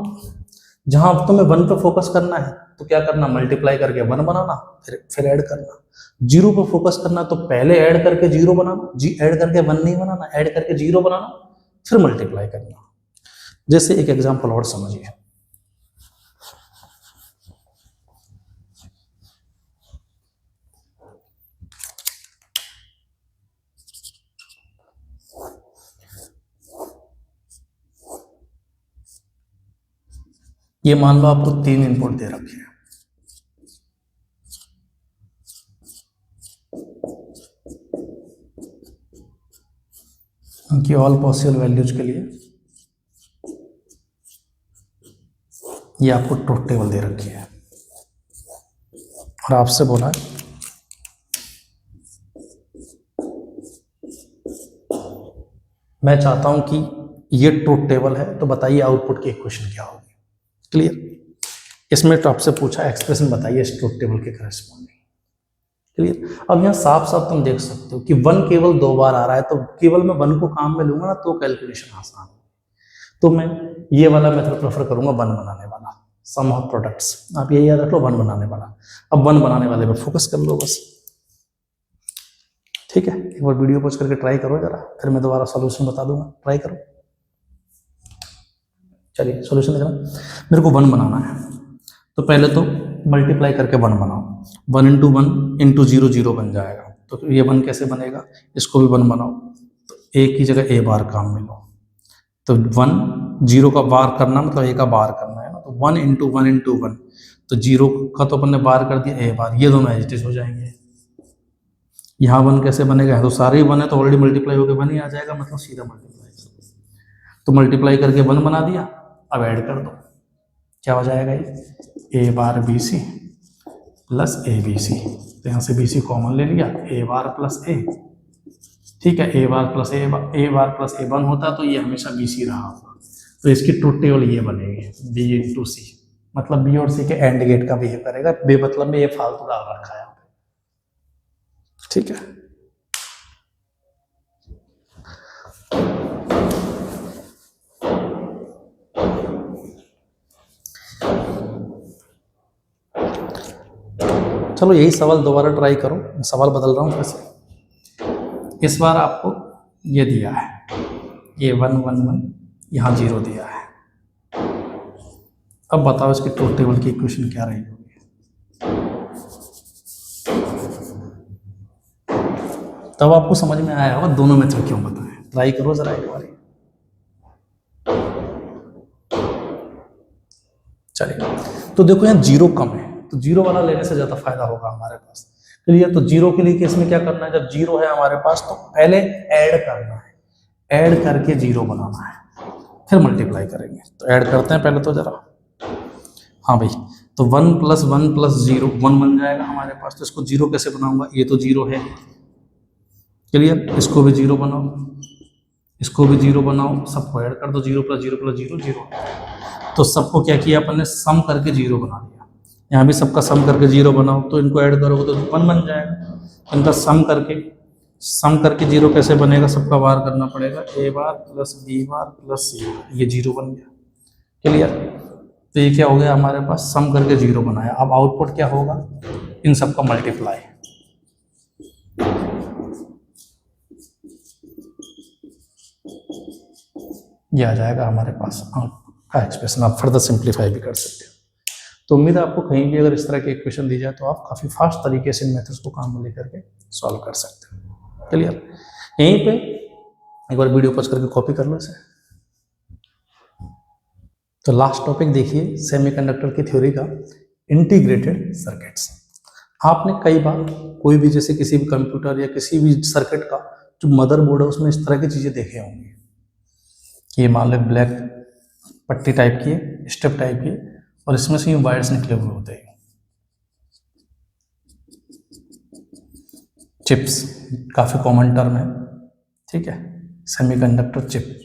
जहां तुम्हें 1 पे फोकस करना है तो क्या करना? मल्टीप्लाई करके 1 बनाना, फिर ऐड करना। 0 पे फोकस करना तो पहले ऐड करके 0 बनाना, ऐड करके 1 नहीं बनाना, ऐड करके 0 बनाना, फिर मल्टीप्लाई करना। जैसे एक एग्जांपल और समझिए। ये मान लो आपको 3 इनपुट दे रखे हैं, उनकी ऑल पॉसिबल वैल्यूज के लिए ये आपको ट्रुथ टेबल दे रखी है और आपसे बोला है मैं चाहता हूं कि ये ट्रुथ टेबल है, तो बताइए आउटपुट की इक्वेशन क्या होगी। क्लियर। इसमें तो आपसे पूछा एक्सप्रेशन बताइए इस ट्रुथ टेबल के करस्पॉन्डिंग। क्लियर। अब यहाँ साफ साफ तुम देख सकते हो कि 1 केवल 2 बार आ रहा है, तो केवल मैं 1 को काम में लूंगा ना तो कैलकुलेशन आसान है। तो मैं ये वाला मेथड प्रेफर करूंगा 1 बनाने वाला, सम ऑफ प्रोडक्ट्स। आप ये याद रख लो 1 बनाने वाला। अब 1 बनाने वाले पर फोकस कर लो बस। ठीक है, एक बार वीडियो पॉज करके ट्राई करो जरा, फिर मैं दोबारा सॉल्यूशन बता दूंगा, ट्राई करो। चलिए सॉल्यूशन देखना। मेरे को 1 बनाना है, तो पहले तो मल्टीप्लाई करके 1 बनाओ। 1 इंटू 1 इंटू 0 0 बन जाएगा। तो ये 1 कैसे बनेगा, इसको भी 1 बनाओ, तो ए की जगह ए बार काम में लो। तो 1 0 का बार करना मतलब ए का बार करना है ना, तो 1 इंटू 1 इंटू 1, तो 0 का तो अपन ने बार कर दिया, ए बार, ये दोनों एज हो जाएंगे। यहाँ 1 कैसे बनेगा, तो सारे ही 1 है तो ऑलरेडी मल्टीप्लाई होकर 1 ही आ जाएगा, मतलब सीधा मल्टीप्लाई। तो मल्टीप्लाई करके 1 बना दिया। अब ऐड कर दो, क्या हो जाएगा ये, a bar b c plus A B c. तो यहाँ से बी सी कॉमन ले लिया, ए बार प्लस ए। ठीक है, ए बार प्लस ए प्लस ए 1 होता तो ये हमेशा बी सी रहा होगा। तो इसकी ट्रुथ टेबल ये बनेगी बी इंटू सी, मतलब बी और सी के एंड गेट का बिहेव करेगा, बे मतलब में ये फालतू डाल रखा है। ठीक है, चलो यही सवाल दोबारा ट्राई करो, सवाल बदल रहा हूँ फिर से। इस बार आपको ये दिया है, ये 1 1 1, यहाँ 0 दिया है। अब बताओ इसकी ट्रुथ टेबल की इक्वेशन क्या रहेगी। तब आपको समझ में आया होगा दोनों मेथड क्यों बताएं। ट्राई करो जरा एक बार। चलिए, तो देखो यहाँ 0 कम है, तो 0 वाला लेने से ज्यादा फायदा होगा हमारे पास। क्लियर। तो 0 के लिए केस में क्या करना है, जब 0 है हमारे पास तो पहले ऐड करना है, ऐड करके 0 बनाना है, फिर मल्टीप्लाई करेंगे। तो ऐड करते हैं पहले तो जरा। हाँ भाई, तो 1 प्लस 1 प्लस 0 1 बन जाएगा हमारे पास। तो इसको 0 कैसे बनाऊंगा, ये तो 0 है। क्लियर। इसको भी 0 बनाओ, इसको भी 0 बनाओ, सबको ऐड कर दो, 0 प्लस 0 प्लस 0 0। तो सबको क्या किया अपन ने, सम करके 0 बना दिया। यहाँ भी सबका सम करके 0 बनाओ, तो इनको ऐड करोगे तो 1 बन जाएगा। इनका सम करके 0 कैसे बनेगा, सबका बार करना पड़ेगा, ए bar plus B bar plus सी बार, ये 0 बन गया। क्लियर। तो ये क्या हो गया हमारे पास, सम करके 0 बनाया। अब आउटपुट क्या होगा, इन सबका मल्टीप्लाई, ये आ जाएगा हमारे पास का एक्सप्रेशन। आप फर्दर सिंप्लीफाई भी कर सकते हो। तो उम्मीद है आपको कहीं भी अगर इस तरह की इक्वेशन दी जाए तो आप काफ़ी फास्ट तरीके से इन मेथड्स को काम में लेकर के सॉल्व कर सकते हो। क्लियर। यहीं पे एक बार वीडियो पॉज करके कॉपी कर लो इसे। तो लास्ट टॉपिक देखिए सेमीकंडक्टर की थ्योरी का, इंटीग्रेटेड सर्किट्स। आपने कई बार कोई भी जैसे किसी भी कंप्यूटर या किसी भी सर्किट का जो मदरबोर्ड है उसमें इस तरह की चीज़ें देखे होंगे। ये मान लो ब्लैक पट्टी टाइप की है, स्टेप टाइप की, और इसमें से ये वायर्स निकले हुए होते हैं, चिप्स, काफी कॉमन टर्म है। ठीक है, सेमीकंडक्टर चिप।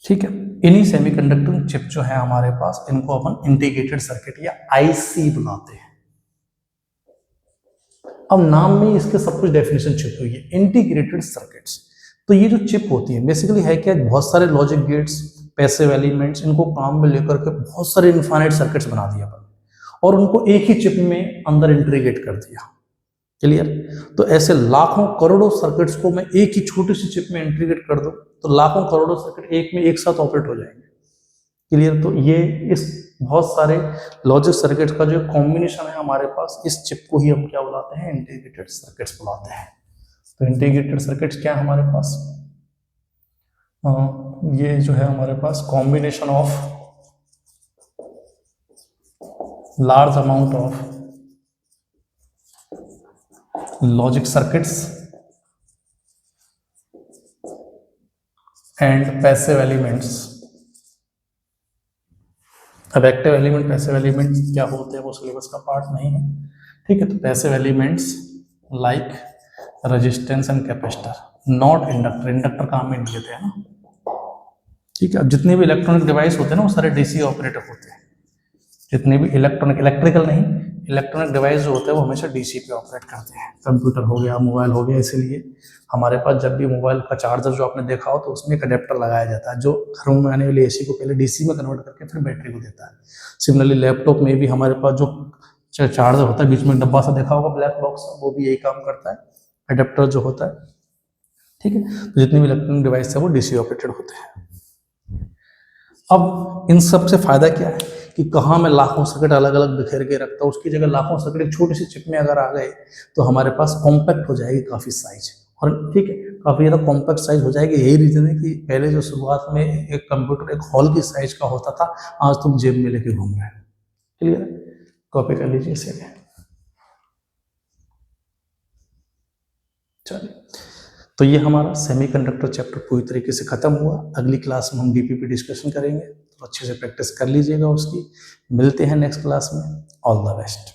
ठीक है, इन्हीं सेमीकंडक्टर चिप जो है हमारे पास, इनको अपन इंटीग्रेटेड सर्किट या आईसी बुलाते हैं। अब नाम में इसके सब कुछ डेफिनेशन छिपी हुई है, इंटीग्रेटेड सर्किट्स। तो ये जो चिप होती है बेसिकली है क्या, बहुत सारे लॉजिक गेट्स, पैसिव एलिमेंट्स, इनको काम में लेकर के बहुत सारे इनफाइनाइट सर्किट्स बना दिया अपन, और उनको एक ही चिप में अंदर इंटीग्रेट कर दिया। क्लियर। तो ऐसे लाखों करोड़ों सर्किट्स को मैं एक ही छोटी सी चिप में इंटीग्रेट कर दूं तो लाखों करोड़ों सर्किट एक में एक साथ ऑपरेट हो जाएंगे। क्लियर। तो ये इस बहुत सारे लॉजिक सर्किट्स का जो कॉम्बिनेशन है हमारे पास, इस चिप को ही हम क्या बुलाते हैं, इंटीग्रेटेड सर्किट्स बुलाते हैं। तो इंटीग्रेटेड सर्किट्स क्या है हमारे पास, ये जो है हमारे पास combination of large amount of logic circuits and passive elements. अब एक्टिव एलिमेंट पैसिव एलिमेंट क्या होते हैं वो सिलेबस का पार्ट नहीं है, ठीक है। तो passive elements like resistance and capacitor, not inductor. Inductor काम में नहीं लेते हैं ना, ठीक है। अब जितने भी इलेक्ट्रॉनिक डिवाइस होते हैं ना वो सारे डीसी ऑपरेटर होते हैं। जितने भी इलेक्ट्रॉनिक, इलेक्ट्रिकल नहीं, इलेक्ट्रॉनिक डिवाइस जो होते हैं वो हमेशा डीसी पे ऑपरेट करते हैं। कंप्यूटर हो गया, मोबाइल हो गया, इसीलिए हमारे पास जब भी मोबाइल का चार्जर जो आपने देखा हो तो उसमें एक अडेप्टर लगाया जाता है जो घरों में आने वाली एसी को पहले डीसी में कन्वर्ट करके फिर बैटरी को देता है। सिमिलरली लैपटॉप में भी हमारे पास जो चार्जर होता है, बीच में डब्बा सा देखा होगा ब्लैक बॉक्स, वो भी यही काम करता है, अडेप्टर जो होता है, ठीक है। तो जितनी भी इलेक्ट्रॉनिक डिवाइस है वो डीसी ऑपरेटेड होते हैं। अब इन सब से फायदा क्या है कि कहाँ मैं लाखों सर्किट अलग अलग बिखेर के रखता हूँ, उसकी जगह लाखों सर्किट एक छोटी सी चिप में अगर आ गए तो हमारे पास कॉम्पैक्ट हो जाएगी काफ़ी साइज, और ठीक है काफ़ी ज़्यादा कॉम्पैक्ट साइज हो जाएगी। यही रीज़न है कि पहले जो शुरुआत में एक कंप्यूटर एक हॉल की साइज का होता था, आज तुम जेब में लेके घूम रहे हैं। क्लियर? कॉपी कर लीजिए इसे। चलिए, तो ये हमारा सेमीकंडक्टर चैप्टर पूरी तरीके से खत्म हुआ। अगली क्लास में हम डीपीपी डिस्कशन करेंगे, तो अच्छे से प्रैक्टिस कर लीजिएगा उसकी। मिलते हैं नेक्स्ट क्लास में। All the best.